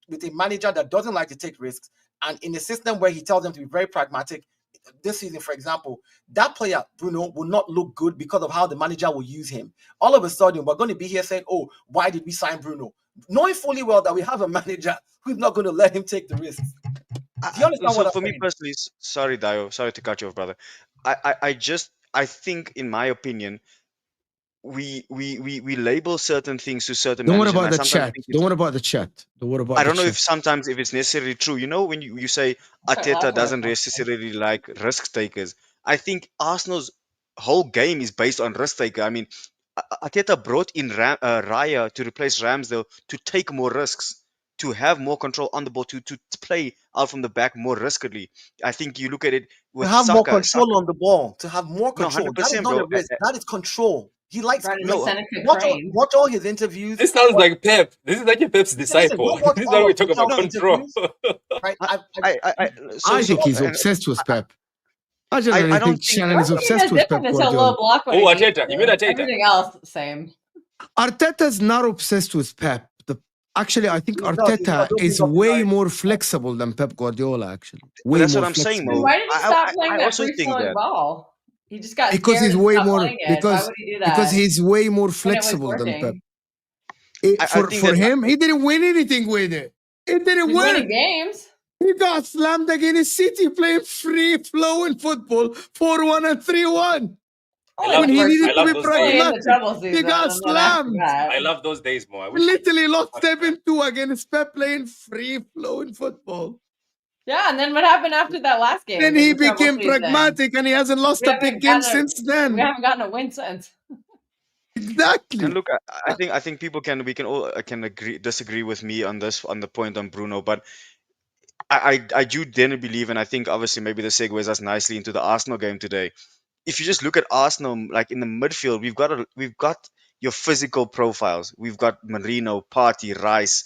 [SPEAKER 3] with a manager that doesn't like to take risks, and in a system where he tells them to be very pragmatic, this season, for example, that player, Bruno, will not look good because of how the manager will use him. All of a sudden, we're going to be here saying, oh, why did we sign Bruno? Knowing fully well that we have a manager who's not going to let him take the risks. Do you understand
[SPEAKER 6] So
[SPEAKER 3] what I'm
[SPEAKER 6] for me
[SPEAKER 3] saying?
[SPEAKER 6] personally, sorry, Dio, sorry to cut you off, brother. I think, in my opinion, we label certain things to certain
[SPEAKER 1] Don't worry
[SPEAKER 6] managers, and
[SPEAKER 1] about
[SPEAKER 6] I
[SPEAKER 1] the
[SPEAKER 6] sometimes
[SPEAKER 1] chat.
[SPEAKER 6] think
[SPEAKER 1] Don't worry about the chat. Don't worry about
[SPEAKER 6] I
[SPEAKER 1] the
[SPEAKER 6] don't know
[SPEAKER 1] chat.
[SPEAKER 6] if sometimes if it's necessarily true. You know, when you say
[SPEAKER 2] That's what
[SPEAKER 6] Arteta
[SPEAKER 2] last
[SPEAKER 6] doesn't
[SPEAKER 2] one.
[SPEAKER 6] necessarily like risk takers, I think Arsenal's whole game is based on risk taker. I mean, Arteta brought in Raya to replace Ramsdale to take more risks, to have more control on the ball, to play out from the back more riskily. I think you look at it
[SPEAKER 3] To
[SPEAKER 6] with
[SPEAKER 3] have more
[SPEAKER 6] Saka.
[SPEAKER 3] control on the ball, to have more
[SPEAKER 6] No,
[SPEAKER 3] control. That is
[SPEAKER 6] 100%,
[SPEAKER 3] not
[SPEAKER 6] bro.
[SPEAKER 3] a risk. That is control. He likes
[SPEAKER 2] Brandon
[SPEAKER 6] No,
[SPEAKER 2] Seneca
[SPEAKER 3] watch
[SPEAKER 2] Crane.
[SPEAKER 3] all his interviews.
[SPEAKER 4] This sounds like Pep. This is like a Pep's
[SPEAKER 3] Listen,
[SPEAKER 4] disciple.
[SPEAKER 3] go watch
[SPEAKER 4] This is
[SPEAKER 3] all
[SPEAKER 4] how we
[SPEAKER 3] of
[SPEAKER 4] talk about
[SPEAKER 3] Michel's
[SPEAKER 4] control.
[SPEAKER 3] interviews. Right?
[SPEAKER 1] I
[SPEAKER 6] so
[SPEAKER 1] think he's
[SPEAKER 6] and
[SPEAKER 1] obsessed with Pep. I
[SPEAKER 6] I
[SPEAKER 1] genuinely
[SPEAKER 6] don't
[SPEAKER 1] think
[SPEAKER 6] think
[SPEAKER 1] Shannon
[SPEAKER 2] The
[SPEAKER 1] is
[SPEAKER 2] only thing
[SPEAKER 1] obsessed
[SPEAKER 2] that's
[SPEAKER 1] with Pep
[SPEAKER 2] different is he'll
[SPEAKER 1] Guardiola.
[SPEAKER 2] low block when
[SPEAKER 4] Oh,
[SPEAKER 2] he needs
[SPEAKER 4] Arteta. You
[SPEAKER 2] to.
[SPEAKER 4] mean Arteta?
[SPEAKER 2] Everything else, same.
[SPEAKER 1] Arteta's not obsessed with Pep. Actually, I think
[SPEAKER 3] He's not.
[SPEAKER 1] Arteta
[SPEAKER 3] Don't
[SPEAKER 1] is
[SPEAKER 3] bring up
[SPEAKER 1] way
[SPEAKER 3] United.
[SPEAKER 1] more flexible than Pep Guardiola, actually.
[SPEAKER 6] but
[SPEAKER 1] Way
[SPEAKER 6] that's
[SPEAKER 1] more
[SPEAKER 6] what I'm saying,
[SPEAKER 2] Then
[SPEAKER 1] flexible.
[SPEAKER 6] Mo.
[SPEAKER 2] why did he stop playing
[SPEAKER 6] I
[SPEAKER 2] that
[SPEAKER 6] also
[SPEAKER 2] free
[SPEAKER 6] think
[SPEAKER 2] flowing
[SPEAKER 6] that.
[SPEAKER 2] ball? He just got
[SPEAKER 1] Because
[SPEAKER 2] scared
[SPEAKER 1] he's
[SPEAKER 2] and
[SPEAKER 1] way
[SPEAKER 2] stopped
[SPEAKER 1] more
[SPEAKER 2] playing it. Why would he do
[SPEAKER 1] because
[SPEAKER 2] that
[SPEAKER 1] he's way more
[SPEAKER 2] when it was
[SPEAKER 1] flexible than Pep.
[SPEAKER 2] working?
[SPEAKER 6] I think
[SPEAKER 1] For
[SPEAKER 6] that
[SPEAKER 1] him, he didn't win anything with it. It didn't
[SPEAKER 2] He's
[SPEAKER 1] work.
[SPEAKER 2] winning games.
[SPEAKER 1] He got slammed against City playing free flowing football 4-1 and 3-1.
[SPEAKER 2] Only
[SPEAKER 1] When
[SPEAKER 2] the
[SPEAKER 1] he
[SPEAKER 2] first
[SPEAKER 1] needed
[SPEAKER 4] I
[SPEAKER 1] to
[SPEAKER 4] love
[SPEAKER 1] be
[SPEAKER 2] season.
[SPEAKER 4] those days.
[SPEAKER 2] Only in the
[SPEAKER 1] pragmatic,
[SPEAKER 2] treble
[SPEAKER 1] he
[SPEAKER 2] season,
[SPEAKER 1] got
[SPEAKER 2] and then after
[SPEAKER 1] slammed.
[SPEAKER 2] that,
[SPEAKER 4] I love those days more. I
[SPEAKER 1] He
[SPEAKER 4] wish
[SPEAKER 1] literally lost
[SPEAKER 4] much better.
[SPEAKER 1] 7-2 against Pep playing free flowing football.
[SPEAKER 2] yeah. And then what happened after that last game?
[SPEAKER 1] Then
[SPEAKER 2] in
[SPEAKER 1] he
[SPEAKER 2] the treble
[SPEAKER 1] became
[SPEAKER 2] season?
[SPEAKER 1] pragmatic and he hasn't lost
[SPEAKER 2] We
[SPEAKER 1] a big
[SPEAKER 2] haven't
[SPEAKER 1] game
[SPEAKER 2] gotten
[SPEAKER 1] since
[SPEAKER 2] we
[SPEAKER 1] then.
[SPEAKER 2] haven't gotten a win since.
[SPEAKER 1] Exactly.
[SPEAKER 6] And look, I think people can all can agree disagree with me on the point on Bruno, but I do then believe, and I think obviously maybe this segues us nicely into the Arsenal game today. If you just look at Arsenal, like in the midfield, we've got your physical profiles. We've got Marino, Partey, Rice.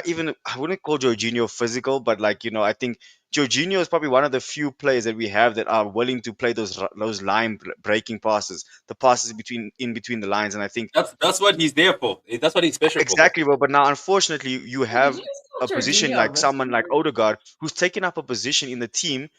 [SPEAKER 6] Even I wouldn't call Jorginho physical, but like I think Jorginho is probably one of the few players that we have that are willing to play those line breaking passes, the passes in between the lines, and I think
[SPEAKER 4] That's what he's there for. That's what he's special for.
[SPEAKER 6] exactly, bro. But now, unfortunately, you
[SPEAKER 2] Did
[SPEAKER 6] have
[SPEAKER 2] you
[SPEAKER 6] a
[SPEAKER 2] still
[SPEAKER 6] position
[SPEAKER 2] Jorginho
[SPEAKER 6] like
[SPEAKER 2] risky?
[SPEAKER 6] someone like Odegaard who's taken up a position in the team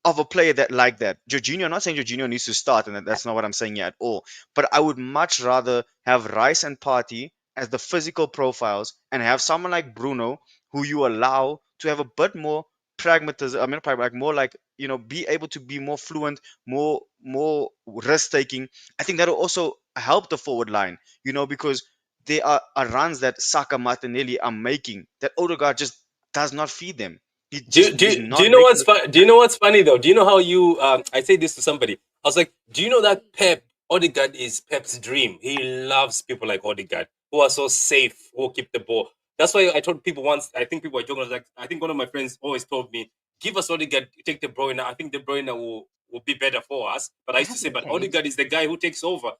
[SPEAKER 6] of a player that like that. Jorginho, I'm not saying Jorginho needs to start, and that's not what I'm saying here at all. But I would much rather have Rice and Partey as the physical profiles and have someone like Bruno who you allow to have a bit more pragmatism. I mean, like more like be able to be more fluent, more risk taking. I think that'll also help the forward line. Because there are runs that Saka, Martinelli are making that Odegaard just does not feed them. He just is
[SPEAKER 4] Do
[SPEAKER 6] not
[SPEAKER 4] you know
[SPEAKER 6] making
[SPEAKER 4] what's fun? Do you know what's funny though? Do you know how you? I say this to somebody. I was like, do you know that Pep Odegaard is Pep's dream? He loves people like Odegaard who are so safe, who keep the ball. That's why I told people once. I think people were joking. I was like, I think one of my friends always told me, "Give us Odegaard, take De Bruyne. I think De Bruyne will be better for us." But I used to say, but Odegaard is the guy who takes over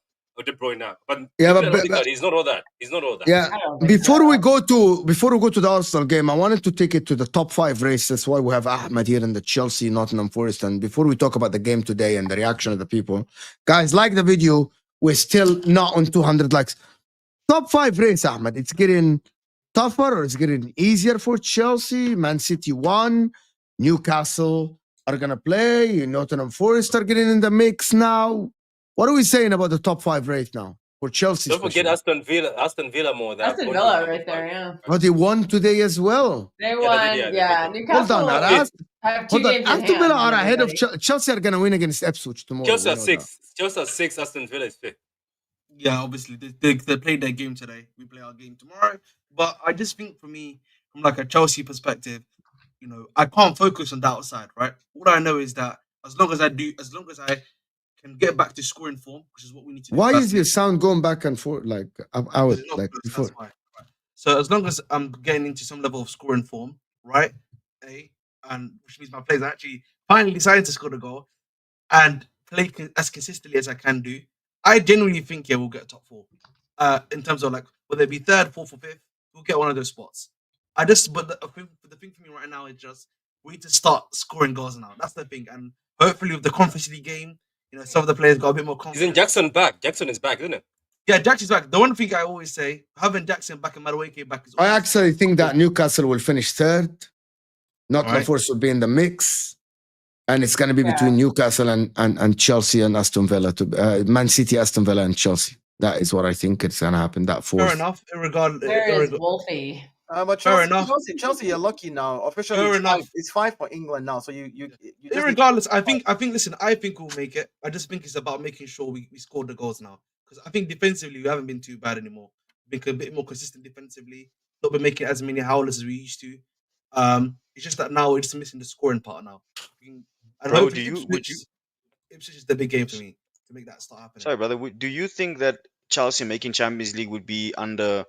[SPEAKER 4] De Bruyne. But
[SPEAKER 1] Yeah,
[SPEAKER 4] looking at
[SPEAKER 1] but
[SPEAKER 4] Odegaard, he's not all that. He's not all that.
[SPEAKER 1] yeah.
[SPEAKER 2] I don't think
[SPEAKER 1] Before
[SPEAKER 2] so.
[SPEAKER 1] we go to the Arsenal game, I wanted to take it to the top 5 race. That's why we have Ahmed here in the Chelsea Nottingham Forest. And before we talk about the game today and the reaction of the people, guys, like the video. We're still not on 200 likes. Top 5 race, Ahmed. It's getting tougher or it's getting easier for Chelsea. Man City won. Newcastle are gonna play. Nottingham Forest are getting in the mix now. What are we saying about the top 5 race now for Chelsea?
[SPEAKER 4] Don't forget
[SPEAKER 1] especially?
[SPEAKER 4] Aston Villa more. They have
[SPEAKER 2] Aston
[SPEAKER 4] Bournemouth
[SPEAKER 2] Villa
[SPEAKER 4] number
[SPEAKER 2] right there,
[SPEAKER 4] 5.
[SPEAKER 2] yeah.
[SPEAKER 1] Oh, they won today as well.
[SPEAKER 2] They
[SPEAKER 4] Yeah,
[SPEAKER 2] won.
[SPEAKER 4] they did. Yeah,
[SPEAKER 2] Yeah,
[SPEAKER 4] they did.
[SPEAKER 1] Hold on,
[SPEAKER 2] Newcastle
[SPEAKER 1] Aras.
[SPEAKER 2] have 2
[SPEAKER 1] Hold on.
[SPEAKER 2] games in
[SPEAKER 1] Aston
[SPEAKER 2] hand.
[SPEAKER 1] Villa are
[SPEAKER 2] than
[SPEAKER 1] ahead of
[SPEAKER 2] everybody.
[SPEAKER 1] Chelsea. Are gonna win against Ipswich tomorrow.
[SPEAKER 4] Chelsea
[SPEAKER 1] We
[SPEAKER 4] are
[SPEAKER 1] know
[SPEAKER 4] 6. Chelsea are 6. Aston Villa is 5th.
[SPEAKER 5] Yeah, obviously they played their game today. We play our game tomorrow. But I just think for me, from like a Chelsea perspective, I can't focus on the outside, right? All I know is that as long as I can get back to scoring form, which is what we need to do.
[SPEAKER 1] Why is
[SPEAKER 5] firstly,
[SPEAKER 1] your sound going back and forth, like out,
[SPEAKER 5] because it's not
[SPEAKER 1] like
[SPEAKER 5] close,
[SPEAKER 1] before?
[SPEAKER 5] that's why. Right. So as long as I'm getting into some level of scoring form, right? And which means my players are actually finally deciding to score the goal and play as consistently as I can do. I genuinely think we'll get top 4. In terms of like whether it be third, fourth, or fifth, we'll get one of those spots. But the thing for me right now is just we need to start scoring goals now. That's the thing, and hopefully with the Conference League game, some of the players got a bit more confidence.
[SPEAKER 4] Isn't Jackson back? Jackson is back, isn't it?
[SPEAKER 5] Yeah, Jackson's back. The one thing I always say, having Jackson back and Madueke back is.
[SPEAKER 1] I actually think that Newcastle will finish third. Nottingham
[SPEAKER 5] Right.
[SPEAKER 1] Forest will be in the mix. And it's going to be between Newcastle and Chelsea and Aston Villa. Man City, Aston Villa, and Chelsea. That is what I think it's going to happen. That fourth.
[SPEAKER 5] Fair enough.
[SPEAKER 2] Where is Wolfie?
[SPEAKER 3] But
[SPEAKER 5] Fair enough.
[SPEAKER 3] Chelsea, you're lucky now. Officially,
[SPEAKER 5] Fair
[SPEAKER 3] it's
[SPEAKER 5] enough.
[SPEAKER 3] it's 5 for England now. So you just
[SPEAKER 5] Regardless, I think. Listen, I think we'll make it. I just think it's about making sure we score the goals now, because I think defensively we haven't been too bad anymore. We've been a bit more consistent defensively. Not been making as many howlers as we used to. It's just that now we're just missing the scoring part now. And
[SPEAKER 6] Bro,
[SPEAKER 5] hopefully Ipswich is the big game for me to make that start happening.
[SPEAKER 6] Sorry, brother. Do you think that Chelsea making Champions League would be under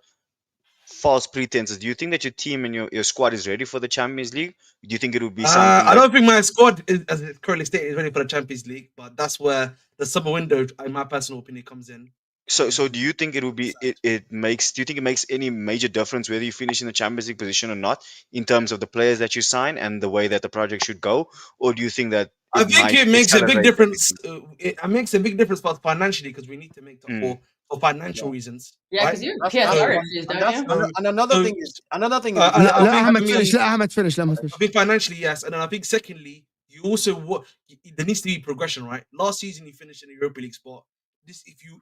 [SPEAKER 6] false pretenses? Do you think that your team and your squad is ready for the Champions League? Do you think it would be something?
[SPEAKER 5] I don't think my squad, as it's currently stated, is ready for the Champions League, but that's where the summer window, in my personal opinion, comes in.
[SPEAKER 6] So do you think it would be do you think it makes any major difference whether you finish in the Champions League position or not in terms of the players that you sign and the way that the project should go? Or do you think that
[SPEAKER 5] I think it makes a big
[SPEAKER 6] accelerate
[SPEAKER 5] difference.
[SPEAKER 6] everything?
[SPEAKER 5] It makes a big difference for us financially, because we need to make top 4 for financial reasons.
[SPEAKER 2] Yeah, because you have PSR issues, don't you?
[SPEAKER 3] And another thing is
[SPEAKER 1] Let Ahmed finish.
[SPEAKER 5] I think financially, yes, and then I think secondly, you also there needs to be progression, right? Last season you finished in the Europa League spot. This, if you're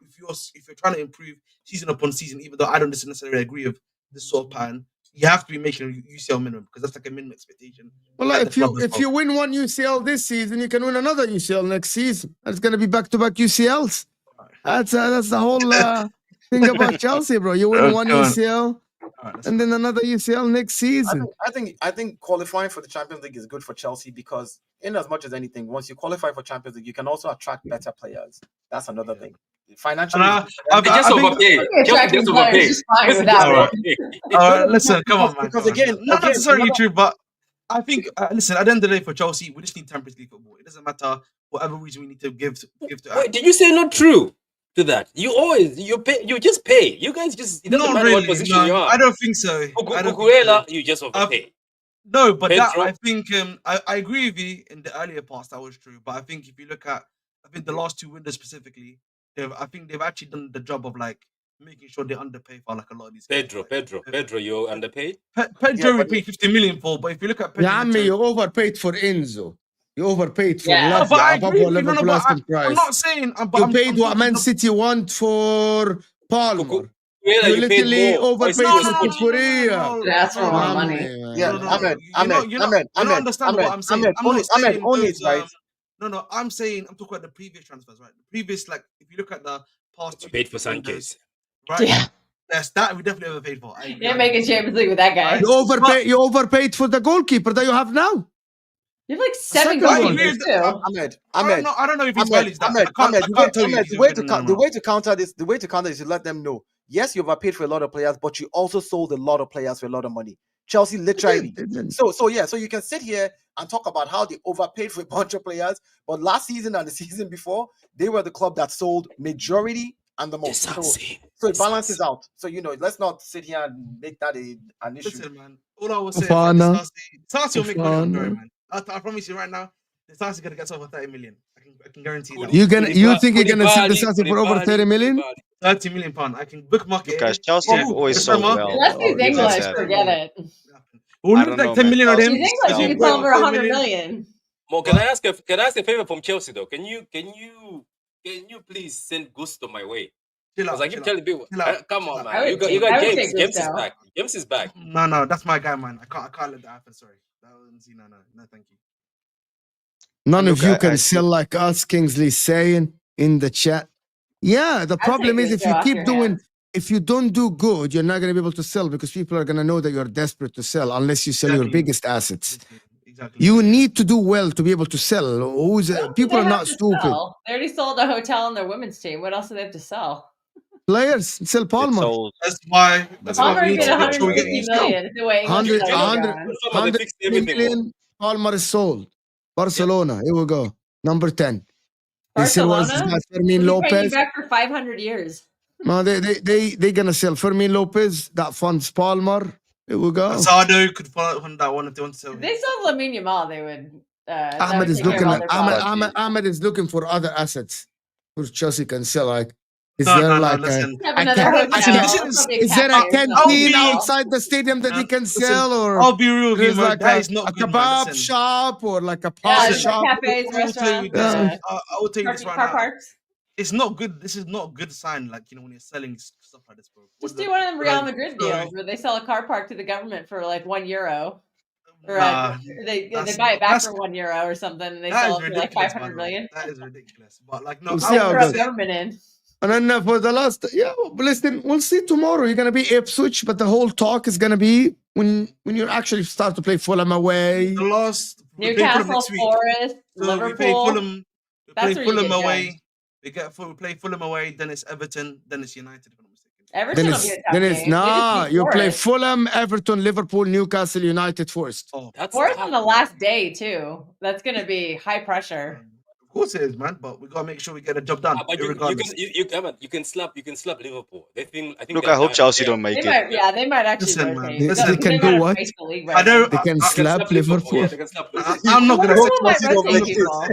[SPEAKER 5] trying to improve season upon season, even though I don't necessarily agree with this sort of pattern, you have to be making a UCL minimum, because that's like a minimum expectation.
[SPEAKER 1] Well, if you win one UCL this season, you can win another UCL next season. It's going to be back-to-back UCLs. That's the whole thing about Chelsea, bro. You win one UCL, and then another UCL next season.
[SPEAKER 3] I think qualifying for the Champions League is good for Chelsea, because in as much as anything, once you qualify for Champions League, you can also attract better players. That's another thing. Financially,
[SPEAKER 4] Just overpay. Just overpay.
[SPEAKER 2] Just fine without it.
[SPEAKER 5] Listen, come on, man.
[SPEAKER 3] Because again,
[SPEAKER 5] not necessarily true, but I think listen. At the end of the day, for Chelsea, we just need Champions League football. It doesn't matter whatever reason we need to give to.
[SPEAKER 4] Wait, did you say not true to that? You just pay. You guys just, it doesn't
[SPEAKER 5] Not
[SPEAKER 4] matter
[SPEAKER 5] really.
[SPEAKER 4] what position
[SPEAKER 5] No,
[SPEAKER 4] you are.
[SPEAKER 5] I don't think so. I don't think
[SPEAKER 4] Cucurella,
[SPEAKER 5] so.
[SPEAKER 4] you just overpay.
[SPEAKER 5] No, but that,
[SPEAKER 4] Pedro.
[SPEAKER 5] I think I agree with you in the earlier parts. That was true, but I think if you look at the last 2 windows specifically, I think they've actually done the job of like making sure they underpay for like a lot of these guys.
[SPEAKER 4] Pedro, you're underpaid.
[SPEAKER 5] Pedro we paid 50 million for, but if you look at Pedro,
[SPEAKER 1] Yeah, you overpaid for Enzo. You overpaid for
[SPEAKER 2] Yeah.
[SPEAKER 5] No,
[SPEAKER 1] Latvia
[SPEAKER 5] but I
[SPEAKER 1] above
[SPEAKER 5] agree
[SPEAKER 1] what
[SPEAKER 5] with you. No,
[SPEAKER 1] Liverpool
[SPEAKER 5] but
[SPEAKER 1] asking
[SPEAKER 5] I'm
[SPEAKER 1] price.
[SPEAKER 5] not saying.
[SPEAKER 1] You paid what Man City want for Palmer.
[SPEAKER 4] Cucurella,
[SPEAKER 1] You
[SPEAKER 4] you paid
[SPEAKER 1] literally
[SPEAKER 4] more.
[SPEAKER 1] overpaid
[SPEAKER 4] No,
[SPEAKER 1] for Cucurella.
[SPEAKER 2] That's for more money.
[SPEAKER 5] You don't understand what I'm saying. I'm not saying those, No, I'm saying I'm talking about the previous transfers, right? The previous, like, if you look at the past 2
[SPEAKER 4] paid for
[SPEAKER 5] windows,
[SPEAKER 4] Sanchez.
[SPEAKER 5] right?
[SPEAKER 2] Yeah.
[SPEAKER 5] Yes, that we definitely overpaid for.
[SPEAKER 2] You're making Champions League with that guy.
[SPEAKER 1] You overpaid for the goalkeeper that you have now.
[SPEAKER 2] You have like 7
[SPEAKER 1] Second one.
[SPEAKER 2] goalkeepers too.
[SPEAKER 5] I don't know if he's valued that. I can't tell you.
[SPEAKER 3] The way to counter this is to let them know. Yes, you overpaid for a lot of players, but you also sold a lot of players for a lot of money. Chelsea literally. So you can sit here and talk about how they overpaid for a bunch of players, but last season and the season before, they were the club that sold majority and the most. So it balances out. So let's not sit here and make that an issue.
[SPEAKER 5] Listen, man. All I was saying, Sarsi will make money on Bruyne, man. I promise you right now, the Sarsi gonna get over 30 million. I can guarantee that.
[SPEAKER 1] You think you're gonna sell the Sarsi for over 30 million?
[SPEAKER 5] 30 million pound. I can bookmark it.
[SPEAKER 6] Guys, Chelsea have always sold well.
[SPEAKER 2] Unless he's English, forget it.
[SPEAKER 5] We'll look like 10 million on him.
[SPEAKER 2] He's English, you can sell him for 100 million.
[SPEAKER 4] Mo, can I ask a favor from Chelsea though? Can you please send Gusto my way? Because I keep telling people, come on, man. You got James. James is back. James is back.
[SPEAKER 5] No, that's my guy, man. I can't let that happen. Sorry. No, thank you.
[SPEAKER 1] None of you can sell like us, Kingsley saying in the chat. Yeah, the problem is if you don't do good, you're not going to be able to sell, because people are going to know that you're desperate to sell unless you sell your biggest assets.
[SPEAKER 5] Exactly.
[SPEAKER 1] You need to do well to be able to sell. People are not stupid.
[SPEAKER 2] They already sold a hotel on their women's team. What else do they have to sell?
[SPEAKER 1] Players, sell Palmer.
[SPEAKER 5] That's why
[SPEAKER 2] Palmer
[SPEAKER 5] we need
[SPEAKER 2] get
[SPEAKER 5] to make sure we get
[SPEAKER 2] 150
[SPEAKER 5] these
[SPEAKER 2] million. The way
[SPEAKER 1] 100 million. Palmer is sold. Barcelona. Here we go. Number 10. They still want this
[SPEAKER 2] Barcelona?
[SPEAKER 1] guy Fermin
[SPEAKER 2] We'll be paying you
[SPEAKER 1] Lopez.
[SPEAKER 2] back for 500 years.
[SPEAKER 1] No, they gonna sell Fermin Lopez. That funds Palmer. Here we go.
[SPEAKER 5] Asado could follow on that one if they want to sell
[SPEAKER 2] If
[SPEAKER 5] him.
[SPEAKER 2] they sold Lamine Yamal, they would. That
[SPEAKER 1] Ahmed
[SPEAKER 2] would
[SPEAKER 1] is
[SPEAKER 2] take care of
[SPEAKER 1] looking
[SPEAKER 2] all
[SPEAKER 1] at
[SPEAKER 2] their problems.
[SPEAKER 1] Ahmed is looking for other assets which Chelsea can sell. Like, is
[SPEAKER 5] No,
[SPEAKER 1] there
[SPEAKER 5] no, no,
[SPEAKER 1] like
[SPEAKER 5] listen.
[SPEAKER 2] Have
[SPEAKER 1] a
[SPEAKER 2] another
[SPEAKER 1] can-
[SPEAKER 5] Actually,
[SPEAKER 2] hotel.
[SPEAKER 5] this
[SPEAKER 2] There'll
[SPEAKER 5] is-
[SPEAKER 2] probably a
[SPEAKER 1] is there a
[SPEAKER 2] cafe or something.
[SPEAKER 1] canteen
[SPEAKER 5] I'll be-
[SPEAKER 1] outside the stadium that he can
[SPEAKER 5] Listen,
[SPEAKER 1] sell, or
[SPEAKER 5] I'll be real with you,
[SPEAKER 1] there's
[SPEAKER 5] man.
[SPEAKER 1] like
[SPEAKER 5] That
[SPEAKER 1] a
[SPEAKER 5] is not good, man.
[SPEAKER 1] kebab
[SPEAKER 5] Listen.
[SPEAKER 1] shop or like a
[SPEAKER 2] Yeah,
[SPEAKER 1] pie
[SPEAKER 2] there's like
[SPEAKER 1] shop?
[SPEAKER 2] cafes,
[SPEAKER 5] I will tell you
[SPEAKER 2] restaurants,
[SPEAKER 5] this. I will tell you this right
[SPEAKER 2] car
[SPEAKER 5] now.
[SPEAKER 2] parks.
[SPEAKER 5] It's not good. This is not a good sign. Like, when you're selling stuff like this, bro.
[SPEAKER 2] Just do one of them Real
[SPEAKER 5] like,
[SPEAKER 2] Madrid
[SPEAKER 5] so-
[SPEAKER 2] deals where they sell a car park to the government for like €1. Or
[SPEAKER 5] Nah,
[SPEAKER 2] they
[SPEAKER 5] that's-
[SPEAKER 2] buy it back
[SPEAKER 5] that's-
[SPEAKER 2] for €1 or something, and they
[SPEAKER 5] that
[SPEAKER 2] sell
[SPEAKER 5] is
[SPEAKER 2] it for like
[SPEAKER 5] ridiculous,
[SPEAKER 2] 500
[SPEAKER 5] by the way.
[SPEAKER 2] million.
[SPEAKER 5] That is ridiculous. But like, no,
[SPEAKER 1] We'll
[SPEAKER 5] I
[SPEAKER 1] see how
[SPEAKER 5] would
[SPEAKER 1] it
[SPEAKER 2] Throw
[SPEAKER 1] goes.
[SPEAKER 5] say-
[SPEAKER 2] government in.
[SPEAKER 1] And then for the last, but listen, we'll see tomorrow. You're gonna be Ipswich, but the whole talk is gonna be when you actually start to play Fulham away.
[SPEAKER 5] the last we play Fulham
[SPEAKER 2] Newcastle,
[SPEAKER 5] next week.
[SPEAKER 2] Forest,
[SPEAKER 5] So
[SPEAKER 2] Liverpool.
[SPEAKER 5] we play Fulham. We
[SPEAKER 2] That's
[SPEAKER 5] play
[SPEAKER 2] where you
[SPEAKER 5] Fulham
[SPEAKER 2] get
[SPEAKER 5] away. We play Fulham away. Then it's Everton. Then it's United. If I'm not mistaken.
[SPEAKER 2] Everton
[SPEAKER 1] Then
[SPEAKER 2] will be
[SPEAKER 1] it's
[SPEAKER 2] a tough
[SPEAKER 1] then
[SPEAKER 2] game.
[SPEAKER 1] it's
[SPEAKER 2] They just
[SPEAKER 1] nah.
[SPEAKER 2] beat
[SPEAKER 1] You play
[SPEAKER 2] Forest.
[SPEAKER 1] Fulham, Everton, Liverpool, Newcastle, United, Forest.
[SPEAKER 5] Oh,
[SPEAKER 4] That's
[SPEAKER 2] Forest
[SPEAKER 4] tough,
[SPEAKER 2] on the
[SPEAKER 4] man.
[SPEAKER 2] last day too. That's gonna be high pressure.
[SPEAKER 5] of course it is, man. But we gotta make sure we get the job done.
[SPEAKER 4] But
[SPEAKER 5] Regardless.
[SPEAKER 4] you can slap Liverpool. I think
[SPEAKER 6] Look,
[SPEAKER 4] they're
[SPEAKER 6] I hope
[SPEAKER 4] done.
[SPEAKER 6] Chelsea
[SPEAKER 4] Yeah.
[SPEAKER 6] don't make
[SPEAKER 2] They
[SPEAKER 6] it.
[SPEAKER 2] might, yeah, they might actually
[SPEAKER 5] Listen, man,
[SPEAKER 2] rotate.
[SPEAKER 5] listen.
[SPEAKER 1] They can
[SPEAKER 2] They
[SPEAKER 1] do
[SPEAKER 2] might have
[SPEAKER 1] what?
[SPEAKER 2] faced the league
[SPEAKER 5] I
[SPEAKER 2] right
[SPEAKER 5] don't-
[SPEAKER 2] now.
[SPEAKER 1] They can
[SPEAKER 5] I-
[SPEAKER 1] slap Liverpool.
[SPEAKER 4] Yeah, they can slap Liverpool.
[SPEAKER 5] I'm not gonna say
[SPEAKER 2] Liverpool might
[SPEAKER 3] Chelsea don't
[SPEAKER 2] rotate
[SPEAKER 3] make it.
[SPEAKER 2] people.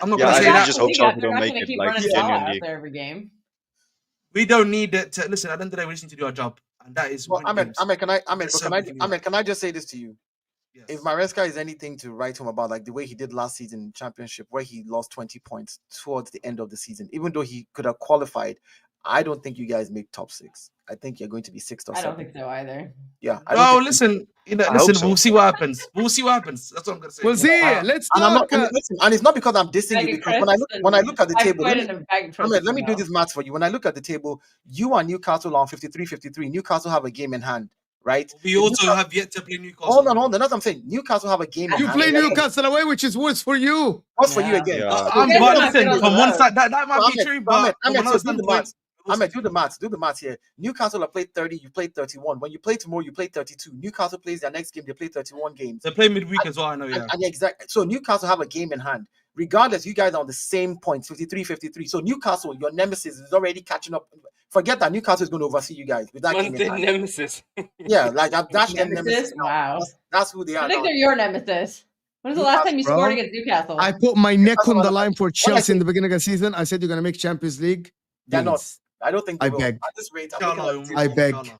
[SPEAKER 5] I'm not
[SPEAKER 6] Yeah,
[SPEAKER 5] gonna
[SPEAKER 6] I
[SPEAKER 5] say
[SPEAKER 6] really
[SPEAKER 5] that.
[SPEAKER 6] just hope
[SPEAKER 2] League
[SPEAKER 6] Chelsea
[SPEAKER 2] they're
[SPEAKER 6] don't
[SPEAKER 2] not
[SPEAKER 6] make
[SPEAKER 2] gonna
[SPEAKER 6] it,
[SPEAKER 2] keep
[SPEAKER 6] like,
[SPEAKER 2] running Salah out
[SPEAKER 6] genuinely.
[SPEAKER 2] there every game.
[SPEAKER 5] We don't need it to listen. At the end of the day, we just need to do our job, and that is
[SPEAKER 3] Well,
[SPEAKER 5] win games.
[SPEAKER 3] can I just say this to you?
[SPEAKER 5] Yes.
[SPEAKER 3] If Maresca is anything to write home about, like the way he did last season in Championship, where he lost 20 points towards the end of the season, even though he could have qualified, I don't think you guys make top 6. I think you're going to be 6th or
[SPEAKER 2] I
[SPEAKER 3] 7th.
[SPEAKER 2] don't think so either.
[SPEAKER 3] Yeah. I
[SPEAKER 5] Well,
[SPEAKER 3] don't think-
[SPEAKER 5] listen,
[SPEAKER 6] I hope so.
[SPEAKER 5] we'll see what happens. We'll see what happens. That's what I'm gonna say.
[SPEAKER 1] We'll see. Let's
[SPEAKER 3] And I'm not.
[SPEAKER 1] talk.
[SPEAKER 3] And, listen, and it's not because I'm dissing you.
[SPEAKER 2] Bag of
[SPEAKER 3] Because when I look at the
[SPEAKER 2] I've
[SPEAKER 3] table,
[SPEAKER 2] played
[SPEAKER 3] let me,
[SPEAKER 2] in a bag of
[SPEAKER 3] Ahmed,
[SPEAKER 2] crisps
[SPEAKER 3] let me do
[SPEAKER 2] now.
[SPEAKER 3] this maths for you. When I look at the table, you and Newcastle are on 53. Newcastle have a game in hand, right?
[SPEAKER 5] We also have yet to play Newcastle.
[SPEAKER 3] Hold on. That's what I'm saying. Newcastle have a game in
[SPEAKER 1] You
[SPEAKER 3] hand.
[SPEAKER 1] play Newcastle away, which is worse for you.
[SPEAKER 3] What's for you
[SPEAKER 2] Yeah.
[SPEAKER 3] again?
[SPEAKER 6] Yeah.
[SPEAKER 5] But
[SPEAKER 2] guys are not
[SPEAKER 5] listen,
[SPEAKER 2] good on
[SPEAKER 5] from
[SPEAKER 2] the
[SPEAKER 5] one
[SPEAKER 2] road.
[SPEAKER 5] side, that might be true, but from
[SPEAKER 3] Ahmed,
[SPEAKER 5] another
[SPEAKER 3] so do the
[SPEAKER 5] standpoint,
[SPEAKER 3] maths. Ahmed, do the maths here. Newcastle have played 30, you played 31. When you play tomorrow, you play 32. Newcastle plays their next game, they play 31 games.
[SPEAKER 5] they play midweek as well. I know, yeah.
[SPEAKER 3] And exactly. So Newcastle have a game in hand. Regardless, you guys are on the same points, 53. So Newcastle, your nemesis, is already catching up. Forget that Newcastle is going to oversee you guys with that game in
[SPEAKER 4] Mountain
[SPEAKER 3] hand.
[SPEAKER 4] nemesis.
[SPEAKER 3] Yeah, like that's their
[SPEAKER 2] Nemesis?
[SPEAKER 3] nemesis. now.
[SPEAKER 2] Wow.
[SPEAKER 3] That's who they
[SPEAKER 2] I
[SPEAKER 3] are
[SPEAKER 2] think
[SPEAKER 3] now.
[SPEAKER 2] they're your nemesis. When was the last time you
[SPEAKER 1] Bro,
[SPEAKER 2] scored against Newcastle?
[SPEAKER 1] I put my neck on the line for
[SPEAKER 3] I
[SPEAKER 1] Chelsea in
[SPEAKER 3] think-
[SPEAKER 1] the beginning of the season. I said you're gonna make Champions League.
[SPEAKER 3] They're not.
[SPEAKER 1] Please.
[SPEAKER 3] I don't think they
[SPEAKER 1] I
[SPEAKER 3] will.
[SPEAKER 1] beg.
[SPEAKER 3] At this rate, I'm looking at the
[SPEAKER 1] I
[SPEAKER 3] table.
[SPEAKER 1] beg.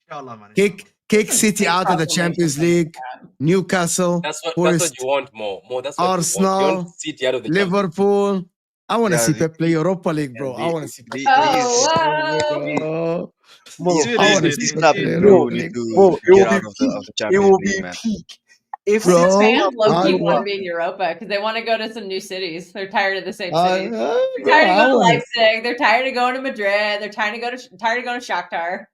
[SPEAKER 5] Inshallah, man.
[SPEAKER 1] Kick City out of the Champions League. Newcastle,
[SPEAKER 4] That's what
[SPEAKER 1] Forest,
[SPEAKER 4] you want more. That's what
[SPEAKER 1] Arsenal,
[SPEAKER 4] you want. You want City out of the Champions
[SPEAKER 1] Liverpool. I want to
[SPEAKER 6] Yeah,
[SPEAKER 1] see
[SPEAKER 6] the-
[SPEAKER 1] Pep play Europa League, bro.
[SPEAKER 6] yeah,
[SPEAKER 1] I want to see Pep.
[SPEAKER 6] the-
[SPEAKER 2] Oh,
[SPEAKER 3] Mo,
[SPEAKER 6] These-
[SPEAKER 1] I wanna
[SPEAKER 6] these
[SPEAKER 1] see
[SPEAKER 6] clubs
[SPEAKER 1] Pep play
[SPEAKER 6] do
[SPEAKER 1] Europa
[SPEAKER 6] need
[SPEAKER 1] League.
[SPEAKER 6] to
[SPEAKER 3] Mo, it
[SPEAKER 6] get
[SPEAKER 3] will
[SPEAKER 6] out
[SPEAKER 3] be
[SPEAKER 6] of the
[SPEAKER 3] peak. It
[SPEAKER 6] Champions
[SPEAKER 3] will
[SPEAKER 6] League,
[SPEAKER 3] be
[SPEAKER 6] man.
[SPEAKER 3] peak. If
[SPEAKER 1] Bro,
[SPEAKER 2] City
[SPEAKER 3] City
[SPEAKER 2] fans low-key
[SPEAKER 1] I
[SPEAKER 2] want to
[SPEAKER 1] want-
[SPEAKER 2] be in Europa because they want to go to some new cities. They're tired of the same
[SPEAKER 1] Bro,
[SPEAKER 2] cities. They're tired of
[SPEAKER 1] I
[SPEAKER 2] going to
[SPEAKER 1] wanna-
[SPEAKER 2] Leipzig. They're tired of going to Madrid. They're tired of going to Shakhtar.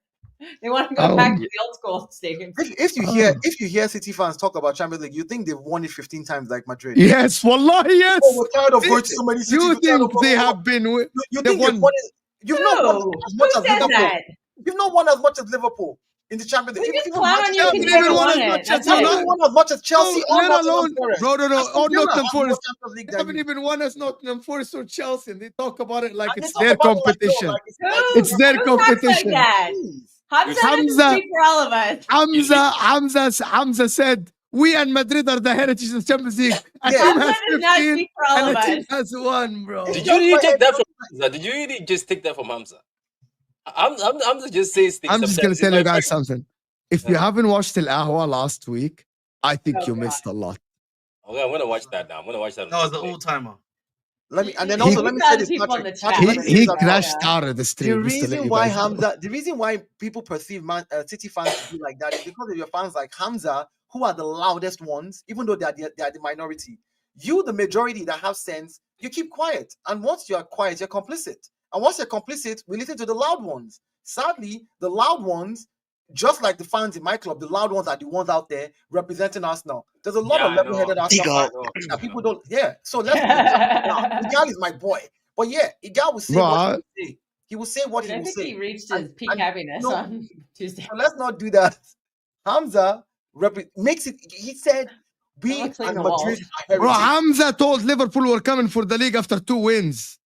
[SPEAKER 2] They want to go
[SPEAKER 1] Oh.
[SPEAKER 2] back to the old school stadium.
[SPEAKER 3] if you hear City fans talk about Champions League, you think they've won it 15 times like Madrid.
[SPEAKER 1] Yes, wallahi, yes.
[SPEAKER 3] Oh, we're tired of going to so many cities.
[SPEAKER 1] You
[SPEAKER 3] we're tired
[SPEAKER 1] think
[SPEAKER 3] of-
[SPEAKER 1] they have been?
[SPEAKER 3] You
[SPEAKER 1] they
[SPEAKER 3] think they've
[SPEAKER 1] won-
[SPEAKER 3] won it? You've not won
[SPEAKER 2] No.
[SPEAKER 3] as much
[SPEAKER 2] Who
[SPEAKER 3] as
[SPEAKER 2] said
[SPEAKER 3] Liverpool.
[SPEAKER 2] that?
[SPEAKER 3] You've not won as much as Liverpool in the Champions League.
[SPEAKER 2] We just
[SPEAKER 3] Even
[SPEAKER 2] clown on
[SPEAKER 3] Manchester
[SPEAKER 2] you
[SPEAKER 1] haven't
[SPEAKER 2] because
[SPEAKER 3] United
[SPEAKER 2] you
[SPEAKER 1] even
[SPEAKER 2] never
[SPEAKER 1] won
[SPEAKER 2] won
[SPEAKER 1] as
[SPEAKER 2] it.
[SPEAKER 1] much as
[SPEAKER 2] That's
[SPEAKER 3] haven't
[SPEAKER 2] it.
[SPEAKER 3] even won as much as Chelsea
[SPEAKER 1] No,
[SPEAKER 3] or
[SPEAKER 1] let
[SPEAKER 3] Nottingham
[SPEAKER 1] alone,
[SPEAKER 3] Forest.
[SPEAKER 1] bro,
[SPEAKER 3] Aston
[SPEAKER 1] or
[SPEAKER 3] Villa
[SPEAKER 1] Nottingham
[SPEAKER 3] have
[SPEAKER 1] Forest.
[SPEAKER 3] more Champions League
[SPEAKER 1] They
[SPEAKER 3] than
[SPEAKER 1] haven't
[SPEAKER 3] you.
[SPEAKER 1] even won as Nottingham Forest or Chelsea. They talk about it like
[SPEAKER 3] And they
[SPEAKER 1] it's
[SPEAKER 3] talk
[SPEAKER 1] their
[SPEAKER 3] about it like, no,
[SPEAKER 1] competition.
[SPEAKER 3] like it's
[SPEAKER 2] Who-
[SPEAKER 1] It's their
[SPEAKER 2] who talks
[SPEAKER 1] competition.
[SPEAKER 2] Like that?
[SPEAKER 3] Jeez.
[SPEAKER 2] Hamza
[SPEAKER 1] Hamza-
[SPEAKER 2] doesn't speak for all of us.
[SPEAKER 1] Hamza said, we and Madrid are the heritage of the Champions League. A
[SPEAKER 3] Yeah.
[SPEAKER 1] team
[SPEAKER 2] Hamza
[SPEAKER 1] has
[SPEAKER 2] does not
[SPEAKER 1] 15
[SPEAKER 2] speak for all
[SPEAKER 1] and
[SPEAKER 2] of
[SPEAKER 1] a team
[SPEAKER 2] us.
[SPEAKER 1] has 1, bro.
[SPEAKER 4] Did you really take that from Hamza? Did you really just take that from Hamza? Hamza just says things.
[SPEAKER 1] I'm just going to
[SPEAKER 4] sometimes.
[SPEAKER 1] tell
[SPEAKER 4] He's
[SPEAKER 1] you
[SPEAKER 4] my
[SPEAKER 1] guys
[SPEAKER 4] friend.
[SPEAKER 1] something. If you haven't watched El Ahwa last week, I think
[SPEAKER 2] Oh,
[SPEAKER 1] you
[SPEAKER 2] God.
[SPEAKER 1] missed a lot.
[SPEAKER 4] Okay, I'm gonna watch that now. I'm gonna watch that.
[SPEAKER 5] That was the all-timer.
[SPEAKER 3] Let me and then
[SPEAKER 2] He-
[SPEAKER 3] also
[SPEAKER 2] he
[SPEAKER 3] let me
[SPEAKER 2] saw
[SPEAKER 3] say
[SPEAKER 2] the
[SPEAKER 3] this,
[SPEAKER 2] people in
[SPEAKER 3] Patrick.
[SPEAKER 2] the
[SPEAKER 3] Patrick,
[SPEAKER 2] chat.
[SPEAKER 3] let
[SPEAKER 1] He,
[SPEAKER 3] me say
[SPEAKER 1] he
[SPEAKER 3] this,
[SPEAKER 1] crashed
[SPEAKER 3] Patrick.
[SPEAKER 1] out of the stream.
[SPEAKER 3] The
[SPEAKER 1] just to let
[SPEAKER 3] reason
[SPEAKER 1] you
[SPEAKER 3] why
[SPEAKER 1] guys know.
[SPEAKER 3] the reason why people perceive City fans to be like that is because of your fans like Hamza, who are the loudest ones, even though they are the minority. You, the majority that have sense, you keep quiet. And once you are quiet, you're complicit. And once you're complicit, we listen to the loud ones. Sadly, the loud ones, just like the fans in my club, the loud ones are the ones out there representing Arsenal. There's a lot
[SPEAKER 4] Yeah,
[SPEAKER 3] of
[SPEAKER 4] I know.
[SPEAKER 3] level-headed Arsenal
[SPEAKER 6] Igal.
[SPEAKER 3] fans that people don't. Yeah, so let's. Igal is my boy, but yeah, Igal will say what he will say. He will say what he
[SPEAKER 2] I
[SPEAKER 3] will
[SPEAKER 2] think
[SPEAKER 3] say.
[SPEAKER 2] he reached his peak
[SPEAKER 3] and-
[SPEAKER 2] happiness
[SPEAKER 3] no.
[SPEAKER 2] on Tuesday.
[SPEAKER 3] So let's not do that. Hamza makes it. He said,
[SPEAKER 2] Don't look clean the walls.
[SPEAKER 3] are
[SPEAKER 1] Bro,
[SPEAKER 3] heritage.
[SPEAKER 1] Hamza told Liverpool were coming for the league after 2 wins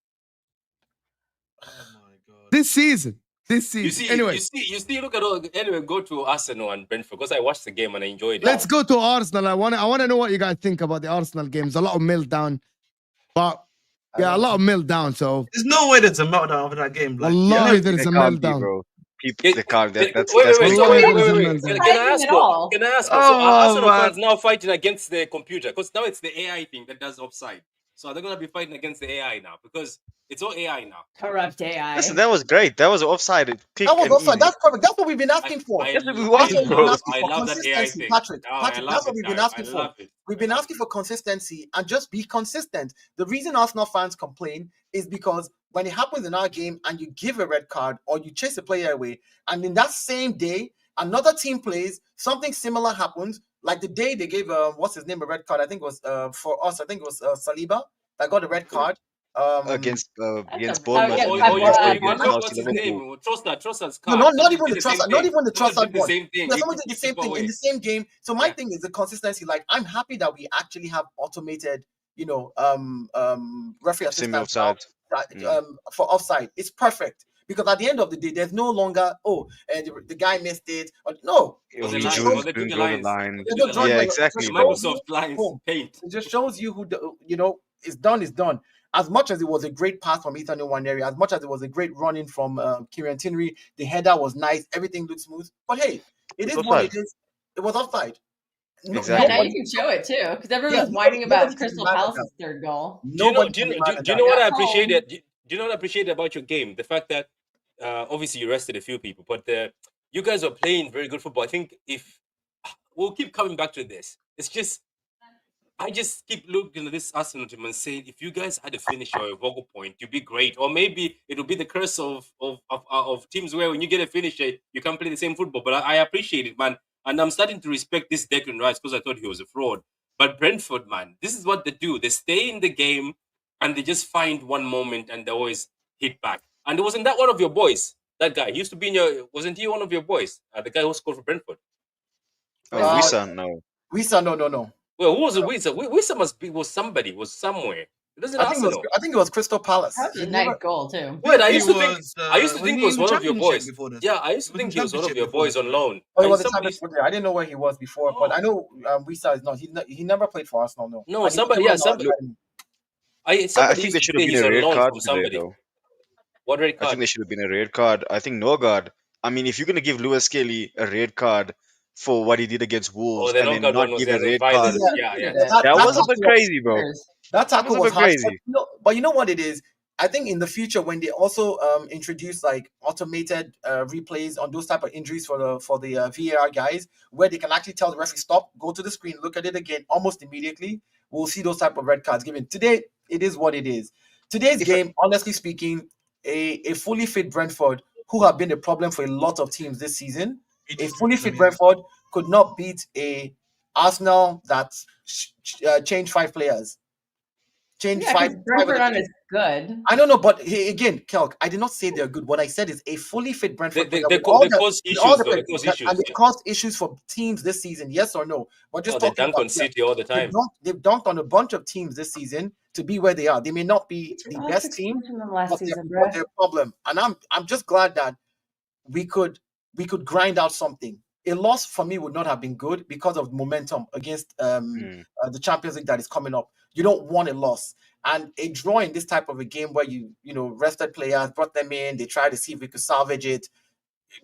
[SPEAKER 5] Oh my god.
[SPEAKER 1] this season. Anyway,
[SPEAKER 4] you see. Look at all. Anyway, go to Arsenal and Brentford because I watched the game and I enjoyed it.
[SPEAKER 1] let's go to Arsenal. I want to know what you guys think about the Arsenal games. A lot of meltdown, but yeah, a lot of meltdown. So
[SPEAKER 5] There's no way there's a meltdown after that game. Like,
[SPEAKER 1] Wallahi, there is
[SPEAKER 6] They
[SPEAKER 1] a
[SPEAKER 6] can't be,
[SPEAKER 1] meltdown.
[SPEAKER 6] bro. People,
[SPEAKER 4] It-
[SPEAKER 6] they can't. That's
[SPEAKER 4] wait.
[SPEAKER 6] making
[SPEAKER 4] So
[SPEAKER 1] Wallahi,
[SPEAKER 6] it
[SPEAKER 1] there is a
[SPEAKER 6] happen.
[SPEAKER 1] meltdown.
[SPEAKER 4] Can I ask
[SPEAKER 2] Surprising at all.
[SPEAKER 4] you? Can I ask you?
[SPEAKER 5] Oh,
[SPEAKER 4] So are Arsenal
[SPEAKER 5] man.
[SPEAKER 4] fans now fighting against the computer because now it's the AI thing that does offside. So are they gonna be fighting against the AI now because it's all AI now?
[SPEAKER 2] Corrupt AI.
[SPEAKER 6] Listen, that was great. That was offside. Quick
[SPEAKER 3] That was
[SPEAKER 6] and
[SPEAKER 3] offside.
[SPEAKER 6] easy.
[SPEAKER 3] That's perfect. That's what we've been asking for.
[SPEAKER 4] I
[SPEAKER 6] That's what we
[SPEAKER 4] lo-
[SPEAKER 6] wanted,
[SPEAKER 3] That's what we've
[SPEAKER 6] bro.
[SPEAKER 3] been asking
[SPEAKER 4] I
[SPEAKER 3] for.
[SPEAKER 4] love that AI
[SPEAKER 3] Consistency,
[SPEAKER 4] thing.
[SPEAKER 3] Patrick.
[SPEAKER 4] Oh, I
[SPEAKER 3] Patrick,
[SPEAKER 4] love
[SPEAKER 3] that's what
[SPEAKER 4] it,
[SPEAKER 3] we've been
[SPEAKER 4] Darren.
[SPEAKER 3] asking
[SPEAKER 4] I
[SPEAKER 3] for.
[SPEAKER 4] love it.
[SPEAKER 3] We've been asking for consistency and just be consistent. The reason Arsenal fans complain is because when it happens in our game and you give a red card or you chase a player away, and in that same day, another team plays, something similar happens. Like the day they gave what's his name a red card, I think it was for us, I think it was Saliba that got a red card.
[SPEAKER 6] Against
[SPEAKER 2] That's
[SPEAKER 6] Bournemouth
[SPEAKER 2] yeah,
[SPEAKER 6] and
[SPEAKER 4] Or,
[SPEAKER 6] then
[SPEAKER 4] or, you, or
[SPEAKER 6] yesterday
[SPEAKER 4] you can
[SPEAKER 6] against
[SPEAKER 2] Bournemouth.
[SPEAKER 4] look
[SPEAKER 6] Chelsea
[SPEAKER 4] what's his
[SPEAKER 6] Liverpool.
[SPEAKER 4] name? Trossard's
[SPEAKER 3] No,
[SPEAKER 4] card.
[SPEAKER 3] not
[SPEAKER 4] Somebody
[SPEAKER 3] even
[SPEAKER 4] did
[SPEAKER 3] the
[SPEAKER 4] the same
[SPEAKER 3] Trossard, not
[SPEAKER 4] thing.
[SPEAKER 3] even the
[SPEAKER 4] Somebody
[SPEAKER 3] Trossard
[SPEAKER 4] did the
[SPEAKER 3] one.
[SPEAKER 4] same thing.
[SPEAKER 3] Yeah,
[SPEAKER 4] He
[SPEAKER 3] someone did the
[SPEAKER 4] kicked
[SPEAKER 3] same
[SPEAKER 4] people
[SPEAKER 3] thing in
[SPEAKER 4] away.
[SPEAKER 3] the same game. So my
[SPEAKER 4] Yeah.
[SPEAKER 3] thing is the consistency. Like I'm happy that we actually have automated, referee assistance now
[SPEAKER 6] Semi-offside.
[SPEAKER 3] for offside. It's perfect because at the end of the day, there's no longer the guy missed it. Or, no,
[SPEAKER 4] Or
[SPEAKER 6] Or
[SPEAKER 4] the
[SPEAKER 3] it
[SPEAKER 6] you
[SPEAKER 3] just
[SPEAKER 4] lines,
[SPEAKER 3] shows
[SPEAKER 4] or they do
[SPEAKER 6] didn't
[SPEAKER 4] the
[SPEAKER 6] draw the
[SPEAKER 4] lines, or
[SPEAKER 6] line.
[SPEAKER 4] they
[SPEAKER 3] there's
[SPEAKER 4] do
[SPEAKER 3] no
[SPEAKER 4] the
[SPEAKER 3] drawing
[SPEAKER 6] Yeah,
[SPEAKER 3] line.
[SPEAKER 4] lines.
[SPEAKER 3] It just
[SPEAKER 6] exactly,
[SPEAKER 4] The
[SPEAKER 6] bro.
[SPEAKER 3] shows you,
[SPEAKER 4] Microsoft lines
[SPEAKER 3] boom.
[SPEAKER 4] paint.
[SPEAKER 3] It just shows you who it's done. It's done. As much as it was a great pass from Ethan Nwaneri, as much as it was a great running from Kieran Tinnery, the header was nice, everything looked smooth. But hey, it
[SPEAKER 6] It's
[SPEAKER 3] is what it
[SPEAKER 6] offside.
[SPEAKER 3] is. It was offside.
[SPEAKER 2] Yeah, now
[SPEAKER 6] Exactly.
[SPEAKER 2] you can show it too, because everyone
[SPEAKER 3] Yeah,
[SPEAKER 2] was whining
[SPEAKER 3] nobody
[SPEAKER 2] about
[SPEAKER 3] can be
[SPEAKER 2] Crystal
[SPEAKER 3] mad at that.
[SPEAKER 2] Palace's third goal.
[SPEAKER 3] Nobody can be mad at
[SPEAKER 4] Do you
[SPEAKER 3] that.
[SPEAKER 4] know what I
[SPEAKER 2] That's
[SPEAKER 4] appreciated?
[SPEAKER 2] home.
[SPEAKER 4] Do you know what I appreciated about your game? The fact that obviously you rested a few people, but you guys are playing very good football. I think if we'll keep coming back to this, it's just I just keep looking at this Arsenal team and saying, if you guys had a finish or a vocal point, you'd be great. Or maybe it'll be the curse of teams where when you get a finisher, you can't play the same football. But I appreciate it, man. And I'm starting to respect this Declan Rice because I thought he was a fraud. But Brentford, man, this is what they do. They stay in the game and they just find one moment and they always hit back. And it wasn't that one of your boys, that guy. He used to be in your, wasn't he one of your boys? The guy who scored for Brentford.
[SPEAKER 6] Oh,
[SPEAKER 3] Uh,
[SPEAKER 6] Wisa, no.
[SPEAKER 3] Wisa, no.
[SPEAKER 4] Well, who was it? Wisa must be, was somebody, was somewhere. It doesn't
[SPEAKER 3] I think
[SPEAKER 4] Arsenal.
[SPEAKER 3] it was Crystal Palace.
[SPEAKER 2] That was a
[SPEAKER 3] He
[SPEAKER 2] nice
[SPEAKER 3] never-
[SPEAKER 2] goal too.
[SPEAKER 4] Wait, I
[SPEAKER 5] He
[SPEAKER 4] used to think
[SPEAKER 5] was,
[SPEAKER 4] it was
[SPEAKER 5] in
[SPEAKER 4] one
[SPEAKER 5] the
[SPEAKER 4] of your
[SPEAKER 5] Championship
[SPEAKER 4] boys.
[SPEAKER 5] before this?
[SPEAKER 4] Yeah, I used to
[SPEAKER 5] He was in
[SPEAKER 4] think he was one of
[SPEAKER 5] Championship
[SPEAKER 4] your
[SPEAKER 5] before
[SPEAKER 4] boys
[SPEAKER 5] this,
[SPEAKER 4] on
[SPEAKER 5] right?
[SPEAKER 4] loan.
[SPEAKER 3] Oh, he
[SPEAKER 4] And
[SPEAKER 3] was a
[SPEAKER 4] somebody,
[SPEAKER 3] champion player. I didn't know where he was before, but
[SPEAKER 4] Oh.
[SPEAKER 3] I know Wisa is not. He never played for Arsenal. No.
[SPEAKER 4] No,
[SPEAKER 3] And he
[SPEAKER 4] somebody-
[SPEAKER 3] was
[SPEAKER 4] yeah,
[SPEAKER 3] never on
[SPEAKER 4] somebody-
[SPEAKER 3] our academy.
[SPEAKER 6] I
[SPEAKER 4] somebody
[SPEAKER 6] think
[SPEAKER 4] used
[SPEAKER 6] there
[SPEAKER 4] to
[SPEAKER 6] should have
[SPEAKER 4] say
[SPEAKER 6] been
[SPEAKER 4] he's
[SPEAKER 6] a
[SPEAKER 4] on
[SPEAKER 6] red
[SPEAKER 4] loan
[SPEAKER 6] card
[SPEAKER 4] from
[SPEAKER 6] today,
[SPEAKER 4] somebody.
[SPEAKER 6] though.
[SPEAKER 4] What red
[SPEAKER 6] I
[SPEAKER 4] card?
[SPEAKER 6] think there should have been a red card. I think Norgard. I mean, if you're gonna give Lewis Kelly a red card for what he did against Wolves
[SPEAKER 4] the
[SPEAKER 6] and then
[SPEAKER 4] Norgard
[SPEAKER 6] not
[SPEAKER 4] one was
[SPEAKER 6] give a
[SPEAKER 4] the
[SPEAKER 6] red
[SPEAKER 4] violence.
[SPEAKER 6] card,
[SPEAKER 4] Yeah.
[SPEAKER 6] that was a bit crazy, bro.
[SPEAKER 3] That tackle
[SPEAKER 6] That was a
[SPEAKER 3] was
[SPEAKER 6] bit
[SPEAKER 3] harsh.
[SPEAKER 6] crazy.
[SPEAKER 3] But you know what it is? I think in the future when they also introduce like automated replays on those type of injuries for the VAR guys, where they can actually tell the referee stop, go to the screen, look at it again almost immediately, we'll see those type of red cards given. Today, it is what it is. Today's game, honestly speaking, a fully fit Brentford, who have been a problem for a lot of teams this season, a fully fit Brentford could not beat a Arsenal that changed 5 players. Change
[SPEAKER 2] Yeah,
[SPEAKER 3] five.
[SPEAKER 2] because Brentford on is good.
[SPEAKER 3] I don't know, but again, Kelk, I did not say they're good. What I said is a fully fit Brentford player
[SPEAKER 4] They
[SPEAKER 3] with all the-
[SPEAKER 4] cause
[SPEAKER 3] with all
[SPEAKER 4] issues,
[SPEAKER 3] the-
[SPEAKER 4] though. They cause issues.
[SPEAKER 3] and they
[SPEAKER 4] Yeah.
[SPEAKER 3] caused issues for teams this season. Yes or no? We're just
[SPEAKER 4] They
[SPEAKER 3] talking
[SPEAKER 4] dunk
[SPEAKER 3] about
[SPEAKER 4] on City all the time.
[SPEAKER 3] they've dunked on a bunch of teams this season to be where they are. They may not be the best team,
[SPEAKER 2] from them last
[SPEAKER 3] but
[SPEAKER 2] season,
[SPEAKER 3] but they're a problem. And I'm just glad that we could grind out something. A loss for me would not have been good because of momentum against the Champions League that is coming up. You don't want a loss. And a draw in this type of a game where you rested players, brought them in, they tried to see if we could salvage it.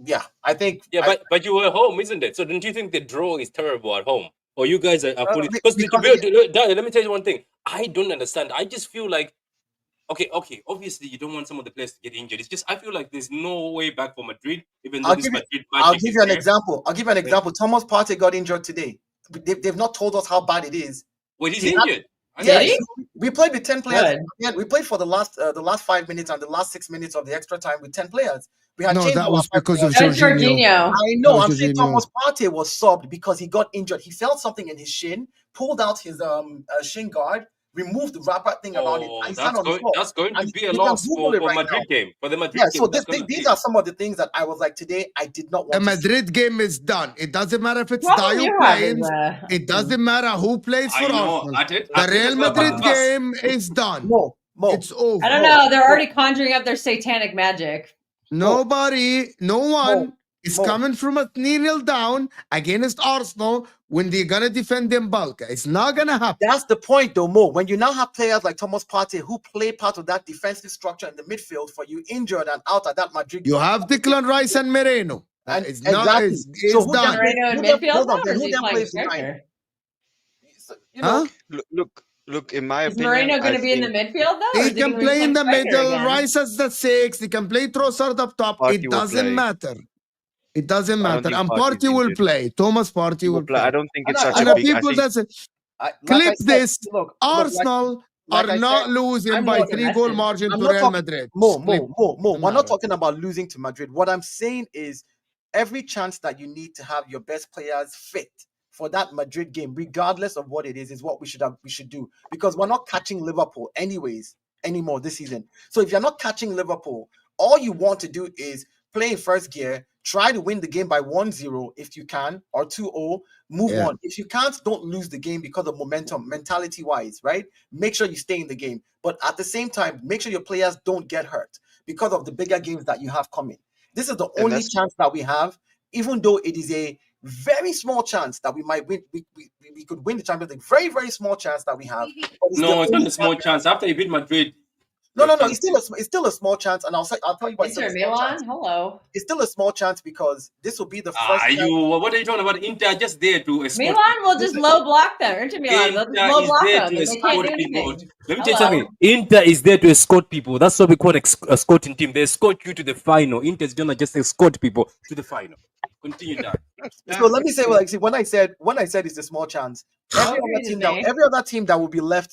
[SPEAKER 3] Yeah, I think.
[SPEAKER 4] Yeah, but you were home, isn't it? So don't you think the draw is terrible at home? Or you guys are fully because let me tell you one thing. I don't understand. I just feel like okay. Obviously, you don't want some of the players to get injured. It's just I feel like there's no way back for Madrid, even though this Madrid
[SPEAKER 3] I'll
[SPEAKER 4] magic
[SPEAKER 3] give
[SPEAKER 4] is
[SPEAKER 3] you an
[SPEAKER 4] there.
[SPEAKER 3] example. Thomas Partey got injured today. They've not told us how bad it is.
[SPEAKER 4] Wait, he's injured.
[SPEAKER 3] Yes, we played with 10 players.
[SPEAKER 2] Good.
[SPEAKER 3] Yeah, we played for the last 5 minutes and the last 6 minutes of the extra time with 10 players. We had
[SPEAKER 1] No,
[SPEAKER 3] changed
[SPEAKER 1] that
[SPEAKER 3] all
[SPEAKER 1] was
[SPEAKER 3] our 5
[SPEAKER 1] because of
[SPEAKER 3] players.
[SPEAKER 2] That's
[SPEAKER 1] Jorginho.
[SPEAKER 2] Jorginho.
[SPEAKER 3] I know.
[SPEAKER 1] That
[SPEAKER 3] I'm
[SPEAKER 1] was
[SPEAKER 3] saying
[SPEAKER 1] Jorginho.
[SPEAKER 3] Thomas Partey was subbed because he got injured. He felt something in his shin, pulled out his shin guard, remove the wrapper thing around it,
[SPEAKER 4] Oh,
[SPEAKER 3] and stand on the floor.
[SPEAKER 4] that's going to
[SPEAKER 3] And
[SPEAKER 4] be a
[SPEAKER 3] you can
[SPEAKER 4] loss
[SPEAKER 3] Google
[SPEAKER 4] for
[SPEAKER 3] it right
[SPEAKER 4] Madrid
[SPEAKER 3] now.
[SPEAKER 4] game. For the Madrid
[SPEAKER 3] Yeah,
[SPEAKER 4] game,
[SPEAKER 3] so
[SPEAKER 4] that's gonna
[SPEAKER 3] these
[SPEAKER 4] be.
[SPEAKER 3] are some of the things that I was like, today I did not
[SPEAKER 1] The
[SPEAKER 3] want to see.
[SPEAKER 1] Madrid game is done. It doesn't matter if it's
[SPEAKER 2] Problem
[SPEAKER 1] Dio
[SPEAKER 2] you have is,
[SPEAKER 1] playing. It doesn't matter who plays for
[SPEAKER 4] I know.
[SPEAKER 1] Arsenal. The Real Madrid game is done.
[SPEAKER 3] Mo,
[SPEAKER 1] It's over.
[SPEAKER 2] I don't know. They're already conjuring up their satanic magic.
[SPEAKER 1] Nobody, no one is
[SPEAKER 3] Mo.
[SPEAKER 1] coming from a 3-0 down against Arsenal when they're gonna defend them bulk. It's not gonna happen.
[SPEAKER 3] That's the point, though, Mo. When you now have players like Thomas Partey who play part of that defensive structure in the midfield for you injured and out at that Madrid
[SPEAKER 1] You
[SPEAKER 3] game.
[SPEAKER 1] have Declan Rice and Moreno.
[SPEAKER 3] And
[SPEAKER 1] It's not.
[SPEAKER 3] exactly.
[SPEAKER 1] It's
[SPEAKER 3] So who
[SPEAKER 1] done.
[SPEAKER 3] then plays-
[SPEAKER 2] Moreno in
[SPEAKER 3] who then-
[SPEAKER 2] midfield
[SPEAKER 3] hold on,
[SPEAKER 2] now,
[SPEAKER 3] then
[SPEAKER 2] or is
[SPEAKER 3] who
[SPEAKER 2] he
[SPEAKER 3] then
[SPEAKER 2] playing
[SPEAKER 3] plays the nine?
[SPEAKER 2] striker?
[SPEAKER 3] So, you know,
[SPEAKER 1] Huh?
[SPEAKER 6] Look. In my
[SPEAKER 2] Is
[SPEAKER 6] opinion,
[SPEAKER 2] Moreno going
[SPEAKER 6] I
[SPEAKER 2] to be in the
[SPEAKER 6] think
[SPEAKER 2] midfield though? or
[SPEAKER 1] He
[SPEAKER 2] is he
[SPEAKER 1] can
[SPEAKER 2] gonna be
[SPEAKER 1] play in
[SPEAKER 2] playing
[SPEAKER 1] the
[SPEAKER 2] striker
[SPEAKER 1] middle.
[SPEAKER 2] again?
[SPEAKER 1] Rice as the 6. He can play Trossard up top.
[SPEAKER 6] Partey
[SPEAKER 1] It
[SPEAKER 6] will
[SPEAKER 1] doesn't
[SPEAKER 6] play.
[SPEAKER 1] matter. It doesn't
[SPEAKER 6] I don't
[SPEAKER 1] matter.
[SPEAKER 6] think
[SPEAKER 1] And
[SPEAKER 6] Partey's
[SPEAKER 1] Partey will
[SPEAKER 6] injured.
[SPEAKER 1] play. Thomas Partey
[SPEAKER 6] He
[SPEAKER 1] will
[SPEAKER 6] will play. I
[SPEAKER 1] play.
[SPEAKER 6] don't think it's
[SPEAKER 3] And
[SPEAKER 6] such
[SPEAKER 1] And
[SPEAKER 6] a
[SPEAKER 1] the
[SPEAKER 6] big. I
[SPEAKER 1] people
[SPEAKER 6] think
[SPEAKER 1] that
[SPEAKER 3] like I
[SPEAKER 1] clip
[SPEAKER 3] said,
[SPEAKER 1] this.
[SPEAKER 3] look,
[SPEAKER 1] Arsenal
[SPEAKER 3] like
[SPEAKER 1] are
[SPEAKER 3] I
[SPEAKER 1] not
[SPEAKER 3] said,
[SPEAKER 1] losing
[SPEAKER 3] I'm
[SPEAKER 1] by
[SPEAKER 3] not
[SPEAKER 1] 3-goal
[SPEAKER 2] invested.
[SPEAKER 1] margin
[SPEAKER 3] I'm
[SPEAKER 1] to
[SPEAKER 3] not
[SPEAKER 1] Real
[SPEAKER 3] talking-
[SPEAKER 1] Madrid.
[SPEAKER 3] Mo.
[SPEAKER 1] Clip.
[SPEAKER 3] We're
[SPEAKER 1] Doesn't
[SPEAKER 3] not
[SPEAKER 1] matter.
[SPEAKER 3] talking about losing to Madrid. What I'm saying is every chance that you need to have your best players fit for that Madrid game, regardless of what it is what we should do. Because we're not catching Liverpool anymore this season. So if you're not catching Liverpool, all you want to do is play in first gear, try to win the game by 1-0 if you can, or 2-0, move
[SPEAKER 1] Yeah.
[SPEAKER 3] on. If you can't, don't lose the game because of momentum, mentality-wise, right? Make sure you stay in the game. But at the same time, make sure your players don't get hurt because of the bigger games that you have coming. This is the
[SPEAKER 6] And
[SPEAKER 3] only
[SPEAKER 6] that's-
[SPEAKER 3] chance that we have, even though it is a very small chance that we might win. We could win the Champions League. Very, very small chance that we have. But
[SPEAKER 4] No,
[SPEAKER 3] the
[SPEAKER 4] it's not
[SPEAKER 3] only
[SPEAKER 4] a small chance. After you beat Madrid,
[SPEAKER 3] No.
[SPEAKER 4] your
[SPEAKER 3] It's still a small chance, and I'll tell you why. It's still
[SPEAKER 2] Inter
[SPEAKER 3] a small chance.
[SPEAKER 2] Milan, hello.
[SPEAKER 3] It's still a small chance because this will be the first.
[SPEAKER 4] are
[SPEAKER 3] time-
[SPEAKER 4] you? What are you talking about? Inter are just there to escort.
[SPEAKER 2] Milan will just low block them. Inter Milan, they'll just
[SPEAKER 4] Inter
[SPEAKER 2] low
[SPEAKER 4] is
[SPEAKER 2] block
[SPEAKER 4] there
[SPEAKER 2] them.
[SPEAKER 4] to
[SPEAKER 2] and They can't
[SPEAKER 4] escort
[SPEAKER 2] do
[SPEAKER 4] people.
[SPEAKER 2] anything.
[SPEAKER 4] Let me tell you
[SPEAKER 2] Hello.
[SPEAKER 4] something. Inter is there to escort people. That's what we call escorting team. They escort you to the final. Inter is gonna just escort people to the final. Continue that.
[SPEAKER 3] So let me say, when I said it's a small chance, every other team that will be left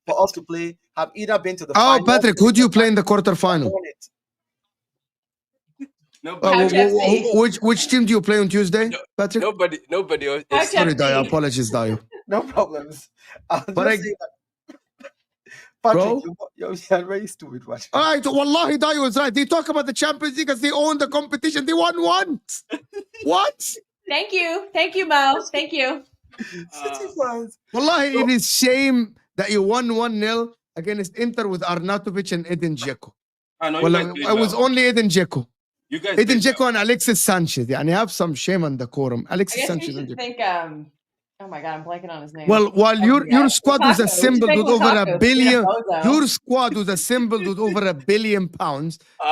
[SPEAKER 3] for us to play have either been to the
[SPEAKER 1] Oh,
[SPEAKER 3] final.
[SPEAKER 1] Patrick, who do you play in the quarterfinal?
[SPEAKER 3] won it.
[SPEAKER 1] Which team do you play on Tuesday, Patrick?
[SPEAKER 4] Nobody else.
[SPEAKER 2] Couch
[SPEAKER 1] Sorry,
[SPEAKER 2] FC.
[SPEAKER 1] Dio. Apologies, Dio.
[SPEAKER 3] No problems.
[SPEAKER 1] But I-
[SPEAKER 3] Patrick,
[SPEAKER 1] Bro?
[SPEAKER 3] you're very stupid. Patrick.
[SPEAKER 1] All right, Wallahi, Dio was right. They talk about the Champions League because they own the competition. They won once. What?
[SPEAKER 2] Thank you, Mo. Thank you.
[SPEAKER 3] City fans.
[SPEAKER 1] Wallahi, it is shame that you won 1-0 against Inter with Arnautovic and Edin Dzeko.
[SPEAKER 4] No,
[SPEAKER 1] Well, it was only Edin Dzeko.
[SPEAKER 4] you guys.
[SPEAKER 1] Edin Dzeko and Alexis Sanchez. يعني have some shame on the quorum.
[SPEAKER 2] I
[SPEAKER 1] Alexis
[SPEAKER 2] guess we
[SPEAKER 1] Sanchez and
[SPEAKER 2] should
[SPEAKER 1] Dzeko.
[SPEAKER 2] think. Oh my god, I'm blanking on his name.
[SPEAKER 1] Well, while your squad was
[SPEAKER 2] Lukaku. We should
[SPEAKER 1] assembled
[SPEAKER 2] think
[SPEAKER 1] with over
[SPEAKER 2] Lukaku,
[SPEAKER 1] a billion,
[SPEAKER 2] Bozo.
[SPEAKER 1] your squad was assembled with over £1 billion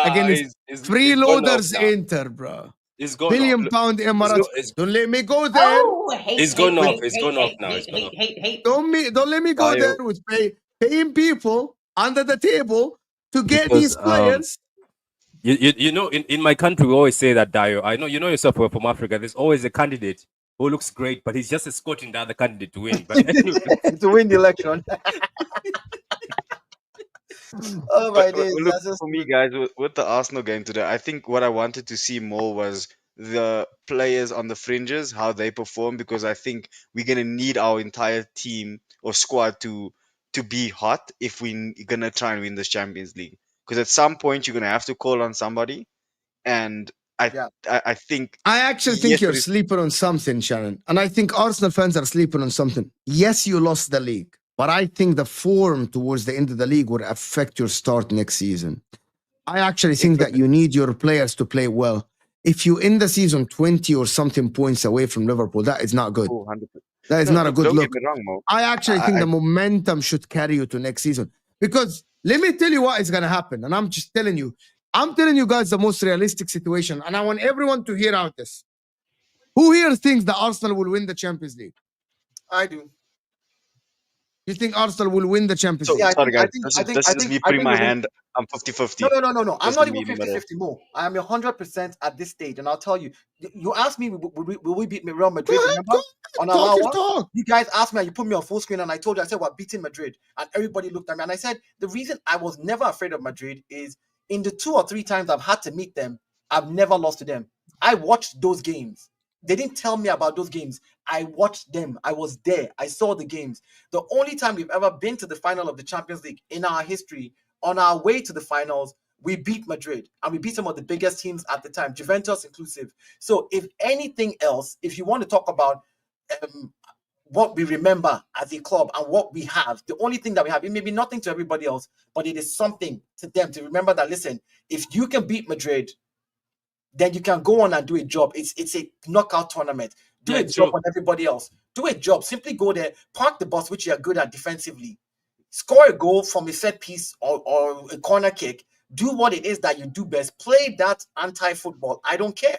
[SPEAKER 1] against freeloaders Inter, bro.
[SPEAKER 4] It's gone
[SPEAKER 1] £1
[SPEAKER 4] off.
[SPEAKER 1] billion Emirates. Don't let me go there.
[SPEAKER 2] Oh, hate,
[SPEAKER 4] It's gone off.
[SPEAKER 2] hate,
[SPEAKER 4] It's
[SPEAKER 2] hate,
[SPEAKER 4] gone off
[SPEAKER 2] hate,
[SPEAKER 4] now.
[SPEAKER 2] hate,
[SPEAKER 4] It's gone off.
[SPEAKER 2] hate.
[SPEAKER 1] Don't let me go
[SPEAKER 6] Dio.
[SPEAKER 1] there with paying people under the table to get
[SPEAKER 4] Because,
[SPEAKER 1] these players.
[SPEAKER 4] You know, in my country, we always say that, Dio. I know you know yourself. We're from Africa. There's always a candidate who looks great, but he's just escorting the other candidate to win. But anyway,
[SPEAKER 3] To win the election. Oh my
[SPEAKER 6] But
[SPEAKER 3] days.
[SPEAKER 6] look,
[SPEAKER 3] That's just
[SPEAKER 6] for me, guys, with the Arsenal game today, I think what I wanted to see more was the players on the fringes, how they perform, because I think we're gonna need our entire team or squad to be hot if we're gonna try and win this Champions League. Because at some point you're gonna have to call on somebody, and
[SPEAKER 3] Yeah.
[SPEAKER 6] I think
[SPEAKER 1] I actually think
[SPEAKER 6] yes,
[SPEAKER 1] you're
[SPEAKER 6] but it's-
[SPEAKER 1] sleeping on something, Shannon. And I think Arsenal fans are sleeping on something. Yes, you lost the league, but I think the form towards the end of the league will affect your start next season. I actually think that you need your players to play well. If you end the season 20 or something points away from Liverpool, that is not good.
[SPEAKER 6] 100%.
[SPEAKER 1] That is not a good
[SPEAKER 6] don't
[SPEAKER 1] look.
[SPEAKER 6] get me wrong, Mo.
[SPEAKER 1] I actually think
[SPEAKER 6] I-
[SPEAKER 1] the momentum should carry you to next season. Because let me tell you what is going to happen. And I'm just telling you. I'm telling you guys the most realistic situation. And I want everyone to hear out this. Who here thinks that Arsenal will win the Champions League?
[SPEAKER 3] I do.
[SPEAKER 1] You think Arsenal will win the Champions
[SPEAKER 6] So
[SPEAKER 1] League?
[SPEAKER 3] Yeah, I
[SPEAKER 6] sorry,
[SPEAKER 3] think- I
[SPEAKER 6] guys.
[SPEAKER 3] think-
[SPEAKER 6] This
[SPEAKER 3] I
[SPEAKER 6] is
[SPEAKER 3] think-
[SPEAKER 6] this
[SPEAKER 3] I
[SPEAKER 6] is
[SPEAKER 3] think-
[SPEAKER 6] me
[SPEAKER 3] I
[SPEAKER 6] putting
[SPEAKER 3] think
[SPEAKER 6] my
[SPEAKER 3] we will-
[SPEAKER 6] hand. I'm 50-50.
[SPEAKER 3] No. I'm
[SPEAKER 6] Just
[SPEAKER 3] not
[SPEAKER 6] me
[SPEAKER 3] even
[SPEAKER 6] in the middle.
[SPEAKER 3] 50-50 more. I am 100% at this stage. And I'll tell you, you asked me, will we beat Real Madrid?
[SPEAKER 1] Go ahead,
[SPEAKER 3] Remember? On our
[SPEAKER 1] Talk your
[SPEAKER 3] hour?
[SPEAKER 1] talk.
[SPEAKER 3] You guys asked me, and you put me on full screen, and I told you, I said, we're beating Madrid. And everybody looked at me. And I said, the reason I was never afraid of Madrid is in the 2 or 3 times I've had to meet them, I've never lost to them. I watched those games. They didn't tell me about those games. I watched them. I was there. I saw the games. The only time we've ever been to the final of the Champions League in our history, on our way to the finals, we beat Madrid, and we beat some of the biggest teams at the time, Juventus inclusive. So if anything else, if you want to talk about what we remember as a club and what we have, the only thing that we have, it may be nothing to everybody else, but it is something to them to remember that, listen, if you can beat Madrid, then you can go on and do a job. It's a knockout tournament. Do a job on everybody else. Do a job. Simply go there, park the bus, which you are good at defensively, score a goal from a set piece or a corner kick. Do what it is that you do best. Play that anti-football. I don't care.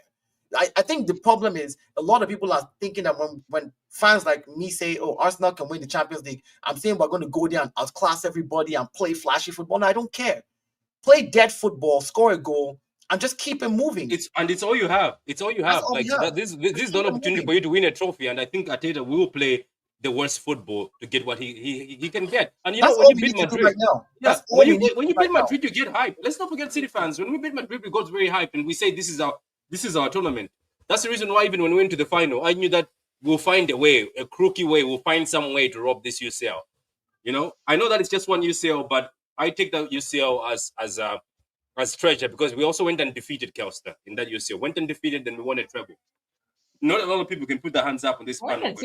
[SPEAKER 3] I think the problem is a lot of people are thinking that when fans like me say, oh, Arsenal can win the Champions League, I'm saying we're going to go there and outclass everybody and play flashy football. No, I don't care. Play dead football, score a goal, and just keep it moving.
[SPEAKER 4] It's all you have. It's all you have. This is the opportunity for you to win a trophy, and I think Arteta will play the worst football to get what he can get. And when you beat Madrid right now, when you beat Madrid, you get hype. Let's not forget, City fans. When we beat Madrid, we got very hype, and we say this is our tournament. That's the reason why even when we went to the final, I knew that we'll find a way, a crooky way. We'll find some way to rob this UCL. I know that it's just one UCL, but I take that UCL as treasure, because we also went and defeated Kelster in that UCL. Went and defeated, then we won a treble. Not a lot of people can put their hands up on this panel.
[SPEAKER 3] And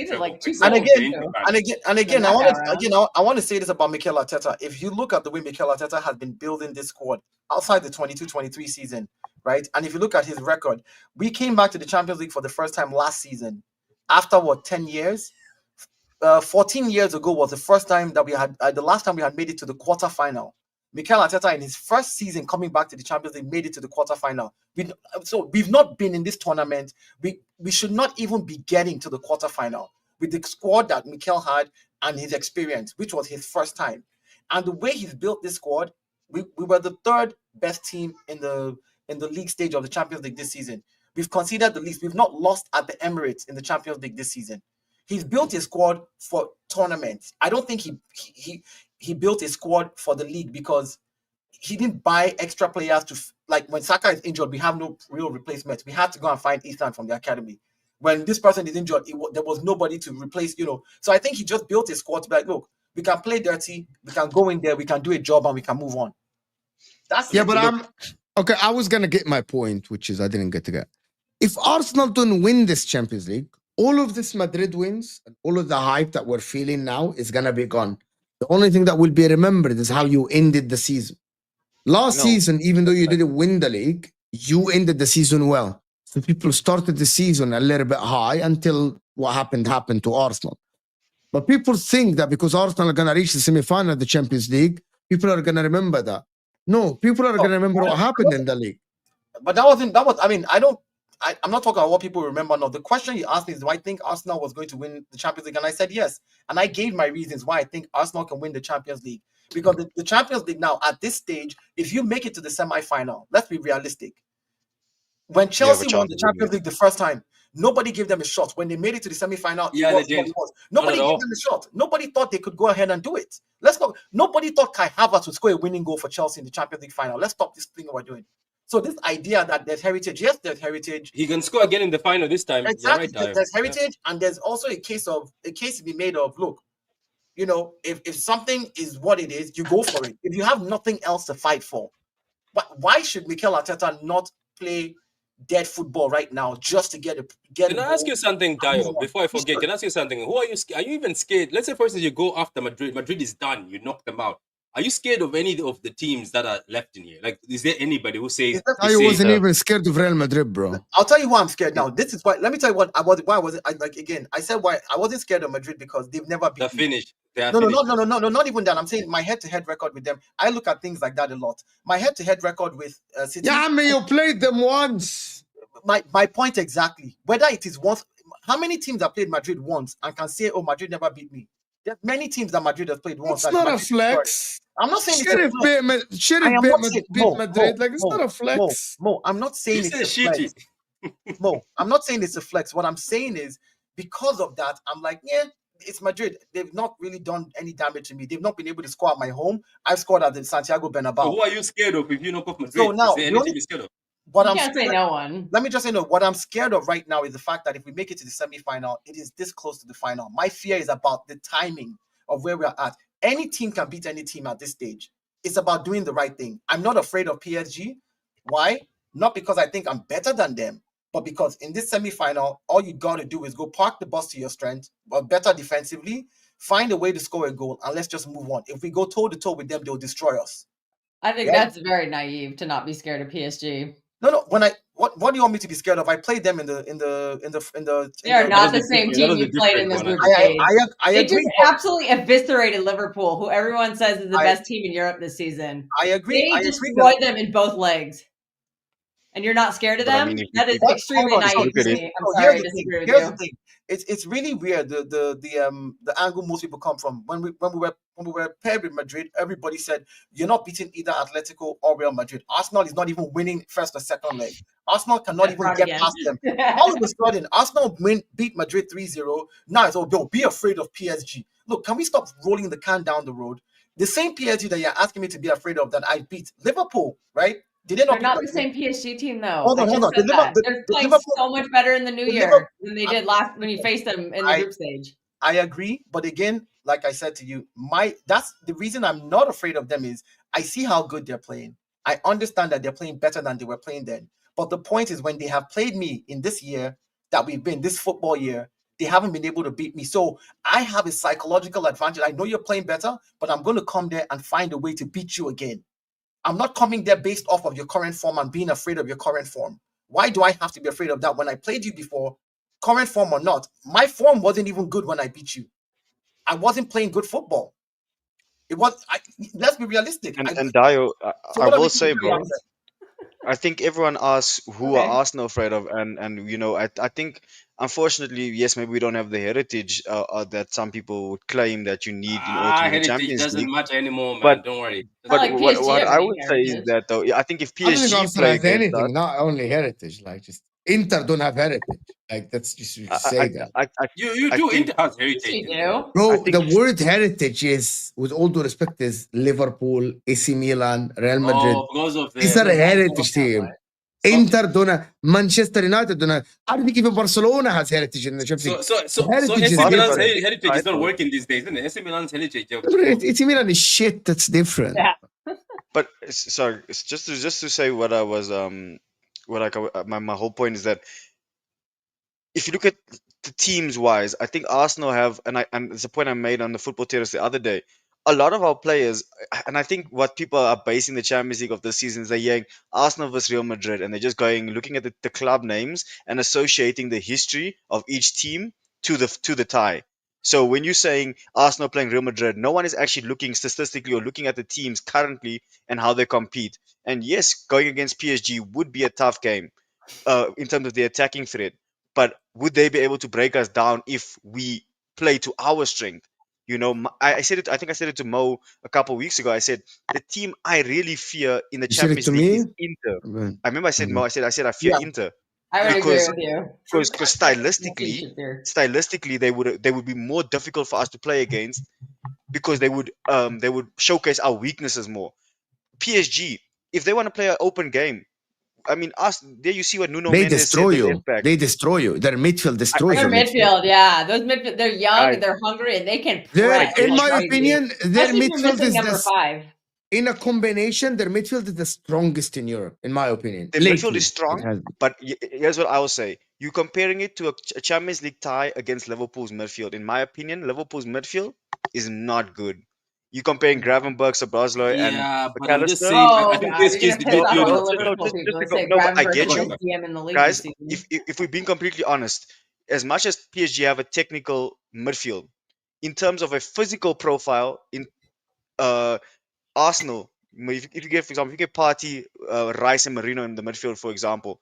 [SPEAKER 3] again, I want to say this about Mikel Arteta. If you look at the way Mikel Arteta has been building this squad outside the 22-23 season, right? And if you look at his record, we came back to the Champions League for the first time last season. After 10 years? 14 years ago was the first time that we had, the last time we had made it to the quarterfinal. Mikel Arteta, in his first season coming back to the Champions League, made it to the quarterfinal. So we've not been in this tournament. We should not even be getting to the quarterfinal with the squad that Mikel had and his experience, which was his first time. And the way he's built this squad, we were the third best team in the league stage of the Champions League this season. We've conceded the least. We've not lost at the Emirates in the Champions League this season. He's built his squad for tournaments. I don't think he built a squad for the league because he didn't buy extra players to, like when Saka is injured, we have no real replacement. We had to go and find Ethan from the academy. When this person is injured, there was nobody to replace, So I think he just built a squad to be like, look, we can play dirty, we can go in there, we can do a job, and we can move on.
[SPEAKER 1] Okay, I was going to get my point, which is I didn't get to get. If Arsenal don't win this Champions League, all of this Madrid wins and all of the hype that we're feeling now is going to be gone. The only thing that will be remembered is how you ended the season. Last season, even though you didn't win the league, you ended the season well. So people started the season a little bit high until what happened to Arsenal. But people think that because Arsenal are going to reach the semi-final of the Champions League, people are going to remember that. No, people are going to remember what happened in the league.
[SPEAKER 3] But I'm not talking about what people remember now. The question you asked me is, do I think Arsenal was going to win the Champions League? And I said yes. And I gave my reasons why I think Arsenal can win the Champions League. Because the Champions League now, at this stage, if you make it to the semi-final, let's be realistic. When Chelsea won the Champions League the first time, nobody gave them a shot. When they made it to the semi-final, nobody gave them a shot. Nobody thought they could go ahead and do it. Nobody thought Kai Havertz would score a winning goal for Chelsea in the Champions League final. Let's stop this thing we're doing. So this idea that there's heritage, yes, there's heritage.
[SPEAKER 4] He can score again in the final this time.
[SPEAKER 3] Exactly. Right, there's heritage, and there's also a case to be made of, look, if something is what it is, you go for it. If you have nothing else to fight for, but why should Mikel Arteta not play dead football right now just to get? Can
[SPEAKER 4] I ask you something, Dio? Before I forget, can I ask you something? Who are you? Are you even scared? Let's say, for instance, you go after Madrid. Madrid is done. You knock them out. Are you scared of any of the teams that are left in here? Like, is there anybody who says?
[SPEAKER 1] I wasn't even scared of Real Madrid, bro.
[SPEAKER 3] I'll tell you why I'm scared now. This is why. Let me tell you why I wasn't. I said why I wasn't scared of Madrid because they've never been
[SPEAKER 4] finished.
[SPEAKER 3] No, not even that. I'm saying my head-to-head record with them. I look at things like that a lot. My head-to-head record with City.
[SPEAKER 1] Yeah, I mean, you played them once.
[SPEAKER 3] My point exactly. Whether it is once, how many teams have played Madrid once and can say, "Oh, Madrid never beat me"? There's many teams that Madrid has played once.
[SPEAKER 1] It's not a flex.
[SPEAKER 3] I'm not saying it's a flex.
[SPEAKER 1] Should have beat Madrid. Like, it's not a flex.
[SPEAKER 3] Mo, I'm not saying it's a flex. Mo, I'm not saying it's a flex. What I'm saying is, because of that, I'm like, yeah, it's Madrid. They've not really done any damage to me. They've not been able to score at my home. I've scored at the Santiago Bernabeu.
[SPEAKER 4] So who are you scared of if you knock off Madrid?
[SPEAKER 3] So now,
[SPEAKER 4] is there anything you're scared of?
[SPEAKER 3] what
[SPEAKER 2] You
[SPEAKER 3] I'm
[SPEAKER 2] can't say
[SPEAKER 3] scared,
[SPEAKER 2] no one.
[SPEAKER 3] let me just say no. What I'm scared of right now is the fact that if we make it to the semi-final, it is this close to the final. My fear is about the timing of where we're at. Any team can beat any team at this stage. It's about doing the right thing. I'm not afraid of PSG. Why? Not because I think I'm better than them, but because in this semi-final, all you got to do is go park the bus to your strength, but better defensively, find a way to score a goal, and let's just move on. If we go toe to toe with them, they'll destroy us.
[SPEAKER 2] I think
[SPEAKER 3] Right?
[SPEAKER 2] that's very naive to not be scared of PSG.
[SPEAKER 3] No. What do you want me to be scared of? I played them in the.
[SPEAKER 2] They are
[SPEAKER 3] in
[SPEAKER 2] not
[SPEAKER 3] the
[SPEAKER 2] the same
[SPEAKER 4] That
[SPEAKER 2] team
[SPEAKER 4] was a
[SPEAKER 2] you played in
[SPEAKER 4] different
[SPEAKER 2] the
[SPEAKER 4] one,
[SPEAKER 2] group
[SPEAKER 4] actually.
[SPEAKER 2] stage.
[SPEAKER 3] I
[SPEAKER 2] They
[SPEAKER 3] agree.
[SPEAKER 2] just absolutely eviscerated Liverpool, who everyone says is the
[SPEAKER 3] I-
[SPEAKER 2] best team in Europe this season.
[SPEAKER 3] I agree.
[SPEAKER 2] They
[SPEAKER 3] I agree.
[SPEAKER 2] destroyed them in both legs. And you're not scared of
[SPEAKER 6] But I
[SPEAKER 2] them?
[SPEAKER 6] mean,
[SPEAKER 2] That is
[SPEAKER 3] Hold
[SPEAKER 2] extremely
[SPEAKER 3] on.
[SPEAKER 2] naive
[SPEAKER 6] look
[SPEAKER 2] to
[SPEAKER 6] at it.
[SPEAKER 2] me. I'm
[SPEAKER 3] So
[SPEAKER 2] sorry, I
[SPEAKER 3] here's the thing.
[SPEAKER 2] disagree with
[SPEAKER 3] Here's the
[SPEAKER 2] you.
[SPEAKER 3] thing. It's really weird the angle most people come from when we were paired with Madrid. Everybody said you're not beating either Atletico or Real Madrid. Arsenal is not even winning first or second leg. Arsenal cannot
[SPEAKER 2] That's
[SPEAKER 3] even
[SPEAKER 2] fraud
[SPEAKER 3] get
[SPEAKER 2] again.
[SPEAKER 3] past them. All of a sudden, Arsenal beat Madrid 3-0. Now it's they'll be afraid of PSG. Look, can we stop rolling the can down the road? The same PSG that you're asking me to be afraid of that I beat Liverpool, right? Did they not
[SPEAKER 2] They're
[SPEAKER 3] beat
[SPEAKER 2] not the
[SPEAKER 3] Madrid?
[SPEAKER 2] same PSG team, though.
[SPEAKER 3] Hold
[SPEAKER 2] I
[SPEAKER 3] on, hold
[SPEAKER 2] just
[SPEAKER 3] on.
[SPEAKER 2] said that. They're
[SPEAKER 3] The
[SPEAKER 2] playing
[SPEAKER 3] Liverpool,
[SPEAKER 2] so much better in the new
[SPEAKER 3] the
[SPEAKER 2] year
[SPEAKER 3] Liverpool.
[SPEAKER 2] than they did last when you faced them in the
[SPEAKER 3] I
[SPEAKER 2] group stage.
[SPEAKER 3] I agree, but again, like I said to you, that's the reason I'm not afraid of them is I see how good they're playing. I understand that they're playing better than they were playing then. But the point is when they have played me in this year that we've been this football year, they haven't been able to beat me. So I have a psychological advantage. I know you're playing better, but I'm going to come there and find a way to beat you again. I'm not coming there based off of your current form and being afraid of your current form. Why do I have to be afraid of that when I played you before, current form or not? My form wasn't even good when I beat you. I wasn't playing good football. It was. Let's be realistic.
[SPEAKER 6] And Dio,
[SPEAKER 3] So
[SPEAKER 6] I
[SPEAKER 3] what are we
[SPEAKER 6] will
[SPEAKER 3] going
[SPEAKER 6] say,
[SPEAKER 3] to do about
[SPEAKER 6] bro.
[SPEAKER 3] that?
[SPEAKER 6] I think everyone asks who are
[SPEAKER 2] Okay.
[SPEAKER 6] Arsenal afraid of, and I think unfortunately, yes, maybe we don't have the heritage that some people would claim that you need in order to win a
[SPEAKER 4] Heritage
[SPEAKER 6] Champions
[SPEAKER 4] doesn't
[SPEAKER 6] League.
[SPEAKER 4] matter anymore,
[SPEAKER 6] But
[SPEAKER 4] man. Don't worry.
[SPEAKER 2] It's not
[SPEAKER 6] but
[SPEAKER 2] like PSG
[SPEAKER 6] what
[SPEAKER 2] have
[SPEAKER 6] I
[SPEAKER 2] any
[SPEAKER 6] would say is
[SPEAKER 2] heritage.
[SPEAKER 6] that though, I think if
[SPEAKER 1] I don't think
[SPEAKER 6] PSG
[SPEAKER 1] Arsenal
[SPEAKER 6] play
[SPEAKER 1] has
[SPEAKER 6] against
[SPEAKER 1] anything,
[SPEAKER 6] us,
[SPEAKER 1] not only heritage. Like just Inter don't have heritage. Like that's just you just say that.
[SPEAKER 4] You
[SPEAKER 6] I
[SPEAKER 4] do.
[SPEAKER 6] think
[SPEAKER 4] Inter has
[SPEAKER 2] Yes,
[SPEAKER 4] heritage,
[SPEAKER 2] you
[SPEAKER 4] you know.
[SPEAKER 2] do.
[SPEAKER 6] I
[SPEAKER 1] Bro,
[SPEAKER 6] think
[SPEAKER 1] the word heritage is, with all due respect, is Liverpool, AC Milan, Real Madrid.
[SPEAKER 4] Oh, because of
[SPEAKER 1] These
[SPEAKER 4] the
[SPEAKER 1] are a
[SPEAKER 2] Yeah,
[SPEAKER 1] heritage
[SPEAKER 2] that
[SPEAKER 1] team.
[SPEAKER 2] way.
[SPEAKER 4] so
[SPEAKER 1] Inter don't have, Manchester United don't have. I don't think even Barcelona has heritage in the Champions League.
[SPEAKER 4] so
[SPEAKER 1] Heritage is
[SPEAKER 4] AC Milan's
[SPEAKER 6] Barcelona
[SPEAKER 1] different.
[SPEAKER 6] has
[SPEAKER 4] heritage is not
[SPEAKER 6] titles.
[SPEAKER 4] working these days, isn't it? AC Milan's heritage.
[SPEAKER 1] AC Milan is shit. That's different.
[SPEAKER 2] Yeah.
[SPEAKER 6] But sorry, just to say what I was what my whole point is that if you look at the teams wise, I think Arsenal have, and it's a point I made on the football terrace the other day. A lot of our players, and I think what people are basing the Champions League of this season is they're hearing Arsenal versus Real Madrid, and they're just going looking at the club names and associating the history of each team to the tie. So when you're saying Arsenal playing Real Madrid, no one is actually looking statistically or looking at the teams currently and how they compete. And yes, going against PSG would be a tough game in terms of the attacking threat. But would they be able to break us down if we play to our strength? You know, I said it. I think I said it to Mo a couple of weeks ago. I said the team I really fear in the
[SPEAKER 1] You said it
[SPEAKER 6] Champions
[SPEAKER 1] to
[SPEAKER 6] League
[SPEAKER 1] me?
[SPEAKER 6] is Inter.
[SPEAKER 1] Okay.
[SPEAKER 6] I remember I said Mo.
[SPEAKER 1] Okay.
[SPEAKER 6] I fear
[SPEAKER 3] Yeah,
[SPEAKER 6] Inter
[SPEAKER 2] I would
[SPEAKER 3] yeah.
[SPEAKER 2] agree
[SPEAKER 6] because
[SPEAKER 2] with you.
[SPEAKER 6] because
[SPEAKER 2] That's what you
[SPEAKER 6] stylistically
[SPEAKER 2] should fear.
[SPEAKER 6] stylistically they would be more difficult for us to play against because they would showcase our weaknesses more. PSG, if they want to play an open game, I mean, us there you see what Nuno
[SPEAKER 1] They
[SPEAKER 6] Mendes said,
[SPEAKER 1] destroy
[SPEAKER 6] the
[SPEAKER 1] you.
[SPEAKER 6] left back.
[SPEAKER 1] They destroy you. Their midfield destroys
[SPEAKER 2] Their
[SPEAKER 1] your midfield.
[SPEAKER 2] midfield, yeah. Those midfield, they're young,
[SPEAKER 6] Guys,
[SPEAKER 2] they're hungry, and they can
[SPEAKER 1] Their,
[SPEAKER 6] I
[SPEAKER 2] press
[SPEAKER 1] in
[SPEAKER 6] get
[SPEAKER 2] like
[SPEAKER 1] my
[SPEAKER 6] you.
[SPEAKER 2] crazy.
[SPEAKER 1] opinion, their
[SPEAKER 2] Especially if you're
[SPEAKER 1] midfield
[SPEAKER 2] missing
[SPEAKER 1] is
[SPEAKER 2] number
[SPEAKER 1] this.
[SPEAKER 2] 5.
[SPEAKER 1] In a combination, their midfield is the strongest in Europe, in my opinion.
[SPEAKER 6] The midfield is
[SPEAKER 1] Lately, it
[SPEAKER 6] strong,
[SPEAKER 1] has.
[SPEAKER 6] but here's what I will say. You comparing it to a Champions League tie against Liverpool's midfield. In my opinion, Liverpool's midfield is not good. You comparing Gravenberch, Sabazloy, and
[SPEAKER 4] Yeah, but I'm just
[SPEAKER 6] McAllister.
[SPEAKER 4] saying. I
[SPEAKER 2] Oh
[SPEAKER 4] think
[SPEAKER 2] god, you're
[SPEAKER 4] PSG is
[SPEAKER 2] gonna
[SPEAKER 4] the
[SPEAKER 2] piss
[SPEAKER 6] No,
[SPEAKER 2] off
[SPEAKER 6] no,
[SPEAKER 2] all
[SPEAKER 4] midfield.
[SPEAKER 2] the
[SPEAKER 6] no,
[SPEAKER 4] Yeah.
[SPEAKER 6] no,
[SPEAKER 2] Liverpool
[SPEAKER 6] just
[SPEAKER 2] people
[SPEAKER 6] to
[SPEAKER 2] and
[SPEAKER 6] go.
[SPEAKER 2] say
[SPEAKER 6] No, but I
[SPEAKER 2] Gravenberch
[SPEAKER 6] get
[SPEAKER 2] is
[SPEAKER 4] Go
[SPEAKER 2] the
[SPEAKER 6] you,
[SPEAKER 4] on.
[SPEAKER 2] best DM in the league this
[SPEAKER 6] guys.
[SPEAKER 2] season.
[SPEAKER 6] If we're being completely honest, as much as PSG have a technical midfield, in terms of a physical profile, in uh Arsenal, if you get, for example, if you get Partey, Rice, and Marino in the midfield, for example,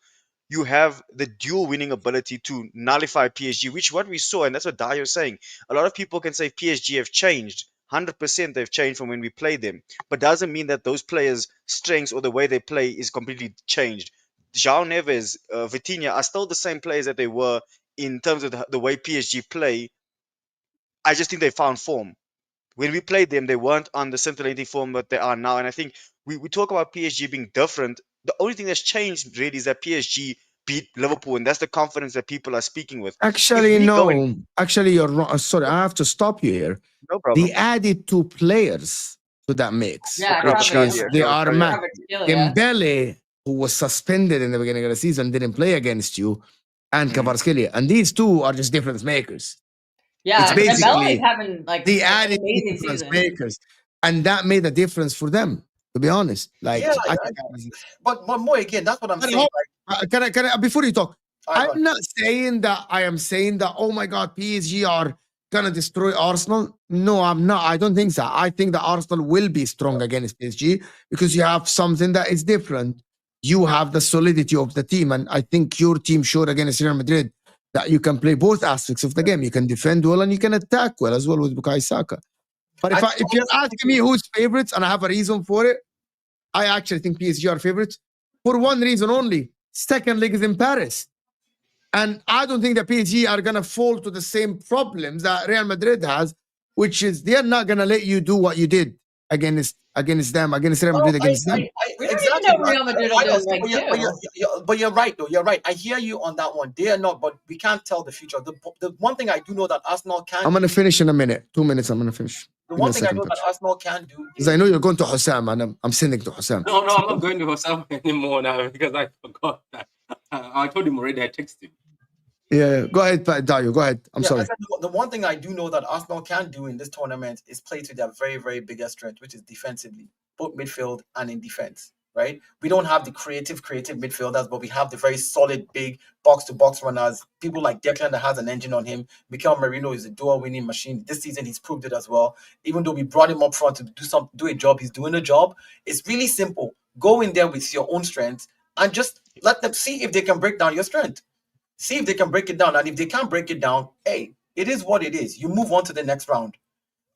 [SPEAKER 6] you have the dual winning ability to nullify PSG, which what we saw, and that's what Dio is saying. A lot of people can say PSG have changed. 100% they've changed from when we played them, but doesn't mean that those players' strengths or the way they play is completely changed. João Neves, Vitinha are still the same players that they were in terms of the way PSG play. I just think they found form when we played them, they weren't on the scintillating form that they are now. And I think we talk about PSG being different. The only thing that's changed really is that PSG beat Liverpool, and that's the confidence that people are speaking with.
[SPEAKER 1] Actually,
[SPEAKER 6] we go
[SPEAKER 1] no.
[SPEAKER 6] and-
[SPEAKER 1] Actually, you're wrong. Sorry, I have to stop you here.
[SPEAKER 6] No problem.
[SPEAKER 1] They added 2 players to that mix,
[SPEAKER 2] Yeah,
[SPEAKER 1] which
[SPEAKER 2] probably.
[SPEAKER 1] is they are
[SPEAKER 2] Kvaratskhelia.
[SPEAKER 1] Dembele, who was suspended in the beginning of the season, didn't play against you, and
[SPEAKER 6] Mhm.
[SPEAKER 1] Kvaratskhelia. And these two are just difference makers.
[SPEAKER 2] Yeah,
[SPEAKER 1] It's basically-
[SPEAKER 2] Dembele is having like
[SPEAKER 1] They
[SPEAKER 2] an
[SPEAKER 1] added
[SPEAKER 2] amazing
[SPEAKER 1] difference
[SPEAKER 2] season.
[SPEAKER 1] makers, and that made a difference for them. To be honest, like,
[SPEAKER 3] Yeah,
[SPEAKER 1] I
[SPEAKER 3] I-
[SPEAKER 1] think that was-
[SPEAKER 3] but more again, that's what I'm
[SPEAKER 1] But
[SPEAKER 3] saying.
[SPEAKER 1] hold-
[SPEAKER 3] Like,
[SPEAKER 1] can I before you talk?
[SPEAKER 3] all right, go
[SPEAKER 1] I'm not saying that. I am saying that. Oh my God, PSG are gonna destroy Arsenal. No, I'm not. I don't think so. I think that Arsenal will be strong against PSG because you have something that is different. You have the solidity of the team, and I think your team showed against Real Madrid that you can play both aspects of the game. You can defend well and you can attack well as well with Bukayo Saka. But if you're asking me who's favorites, and I have a reason for it, I actually think PSG are favorites for one reason only. Second leg is in Paris. And I don't think the PSG are going to fall to the same problems that Real Madrid has, which is they're not going to let you do what you did against them, against Real Madrid, against them.
[SPEAKER 2] We don't even know Real Madrid will do in leg
[SPEAKER 3] but you're right, though. You're right. I hear you on that one. They are not, but we can't tell the future. The one thing I do know that Arsenal can
[SPEAKER 1] I'm going to finish in a minute. 2 minutes, I'm going to finish.
[SPEAKER 3] The one thing I know that Arsenal can do is
[SPEAKER 1] because I know you're going to Hussam, and I'm sending to Hussam.
[SPEAKER 4] No, I'm not going to Hussam anymore now because I forgot that. I told him already. I texted him.
[SPEAKER 1] Yeah, go ahead, Dayo. Go ahead. I'm sorry.
[SPEAKER 3] The one thing I do know that Arsenal can do in this tournament is play to their very, very biggest strength, which is defensively, both midfield and in defense. Right? We don't have the creative midfielders, but we have the very solid, big box-to-box runners. People like Declan that has an engine on him. Mikel Merino is a dual-winning machine. This season, he's proved it as well. Even though we brought him up front to do a job, he's doing a job. It's really simple. Go in there with your own strength and just let them see if they can break down your strength. See if they can break it down. And if they can't break it down, hey, it is what it is. You move on to the next round.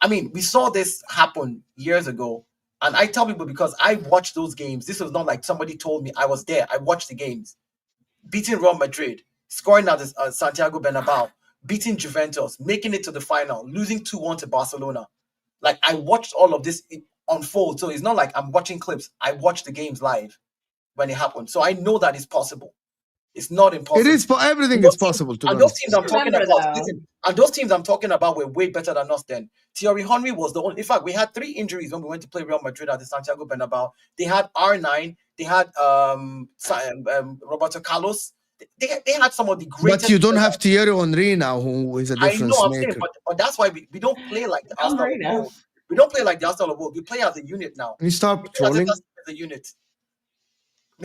[SPEAKER 3] I mean, we saw this happen years ago. And I tell people because I watched those games. This was not like somebody told me. I was there. I watched the games. Beating Real Madrid, scoring at the Santiago Bernabeu, beating Juventus, making it to the final, losing 2-1 to Barcelona. Like, I watched all of this unfold. So it's not like I'm watching clips. I watched the games live when it happened. So I know that it's possible. It's not impossible.
[SPEAKER 1] It is for everything. It's possible to.
[SPEAKER 3] And those teams I'm talking about, and those teams I'm talking about were way better than us then. Thierry Henry was the only. In fact, we had 3 injuries when we went to play Real Madrid at the Santiago Bernabeu. They had R9. They had Roberto Carlos. They had some of the greatest.
[SPEAKER 1] But you don't have Thierry Henry now, who is a difference
[SPEAKER 3] I know,
[SPEAKER 1] maker.
[SPEAKER 3] I'm saying, but that's why we don't play like the Arsenal of old. We don't play like the Arsenal of old. We play as a unit now.
[SPEAKER 1] Can you stop trolling?
[SPEAKER 3] As a unit.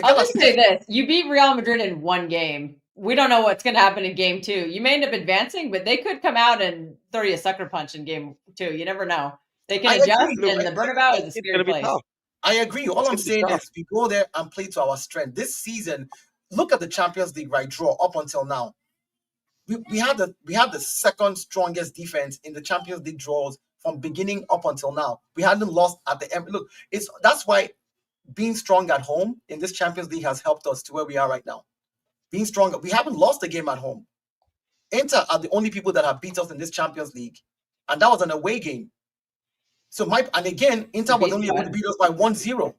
[SPEAKER 2] I'll just say this. You beat Real Madrid in 1 game. We don't know what's going to happen in game 2. You may end up advancing, but they could come out and throw you a sucker punch in game 2. You never know. They can adjust, and the Bernabeu is a scary place.
[SPEAKER 3] I agree. All I'm saying is we go there and play to our strength. This season, look at the Champions League draw up until now. We had the second strongest defense in the Champions League draws from beginning up until now. We hadn't lost at the end. Look, that's why being strong at home in this Champions League has helped us to where we are right now. Being strong, we haven't lost a game at home. Inter are the only people that have beat us in this Champions League, and that was an away game. So Inter was only able to beat us by 1-0.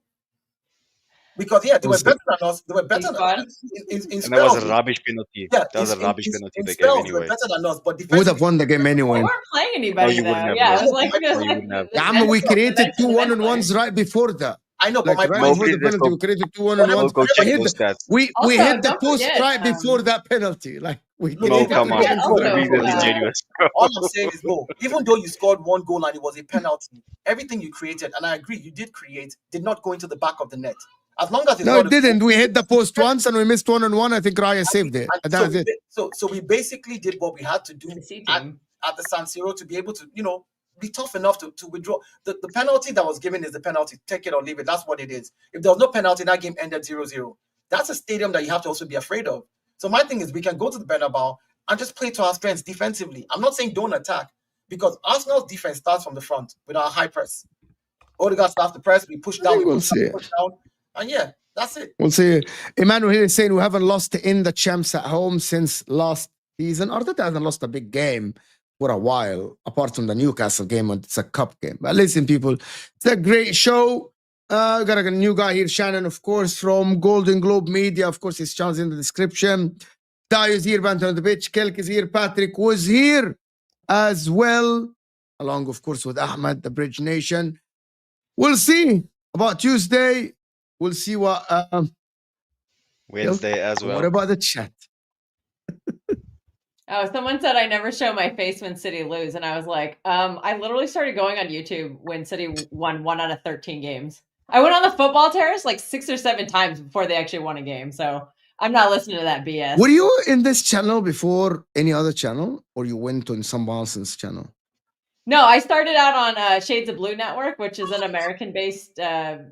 [SPEAKER 3] Because they were better than us. They were better than us in spells.
[SPEAKER 6] And that was a rubbish penalty.
[SPEAKER 3] Yeah,
[SPEAKER 6] that was a rubbish penalty they
[SPEAKER 3] spells,
[SPEAKER 6] gave anyway.
[SPEAKER 3] They were better than us, but
[SPEAKER 1] we would have won the game anyway.
[SPEAKER 2] We weren't playing anybody though. Yeah, it was like
[SPEAKER 1] we created 2 1-on-1s right before that.
[SPEAKER 3] I know, but
[SPEAKER 1] like, right before the penalty, we created 2 1-on-1s. We hit the post right before that penalty. Like
[SPEAKER 6] come on.
[SPEAKER 3] All I'm saying is, even though you scored 1 goal and it was a penalty, everything you created, and I agree, you did create, did not go into the back of the net. As long as
[SPEAKER 1] it didn't. We hit the post once and we missed 1-on-1. I think Raya saved it. That's it.
[SPEAKER 3] So we basically did what we had to do at the San Siro to be able to, be tough enough to withdraw. The penalty that was given is the penalty. Take it or leave it. That's what it is. If there was no penalty, that game ended 0-0. That's a stadium that you have to also be afraid of. So my thing is we can go to the Bernabeu and just play to our strengths defensively. I'm not saying don't attack, because Arsenal's defense starts from the front with our high press. Odegaard starts the press. We push down. We push down. And yeah, that's it.
[SPEAKER 1] We'll see. Emmanuel here is saying we haven't lost in the champs at home since last season. Arteta hasn't lost a big game for a while, apart from the Newcastle game, when it's a cup game. But listen, people, it's a great show. Got a new guy here, Shannon, of course, from Golden Globe Media. Of course, his channel's in the description. Dai is here, Banter on the pitch. Kelk is here. Patrick was here as well, along, of course, with Ahmed, the Bridge Nation. We'll see about Tuesday. We'll see what.
[SPEAKER 6] Wednesday as well.
[SPEAKER 1] What about the chat?
[SPEAKER 2] Oh, someone said I never show my face when City lose, and I was like, I literally started going on YouTube when City won 1 out of 13 games. I went on the football terrace like 6 or 7 times before they actually won a game, so I'm not listening to that BS.
[SPEAKER 1] Were you in this channel before any other channel, or you went on someone else's channel?
[SPEAKER 2] No, I started out on Shades of Blue Network, which is an American-based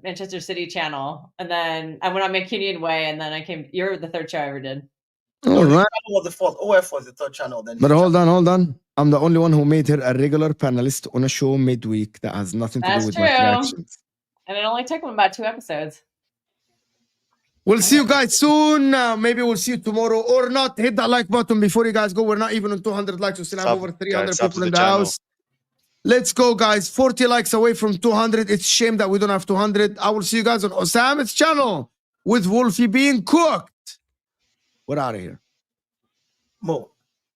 [SPEAKER 2] Manchester City channel, and then I went on Mancunian Way, and then I came. You're the third show I ever did.
[SPEAKER 1] All right.
[SPEAKER 3] Channel was the fourth. OF was the third channel. Then.
[SPEAKER 1] But hold on. I'm the only one who made her a regular panelist on a show midweek that has nothing to
[SPEAKER 2] That's
[SPEAKER 1] do with
[SPEAKER 2] true.
[SPEAKER 1] my reactions.
[SPEAKER 2] And it only took them about 2 episodes.
[SPEAKER 1] We'll see you guys soon. Maybe we'll see you tomorrow or not. Hit that like button before you guys go. We're not even on 200 likes. We still have over 300 people in the house. Let's go, guys. 40 likes away from 200. It's a shame that we don't have 200. I will see you guys on Osam's channel with Wolfie being cooked. We're out of here.
[SPEAKER 3] Mo.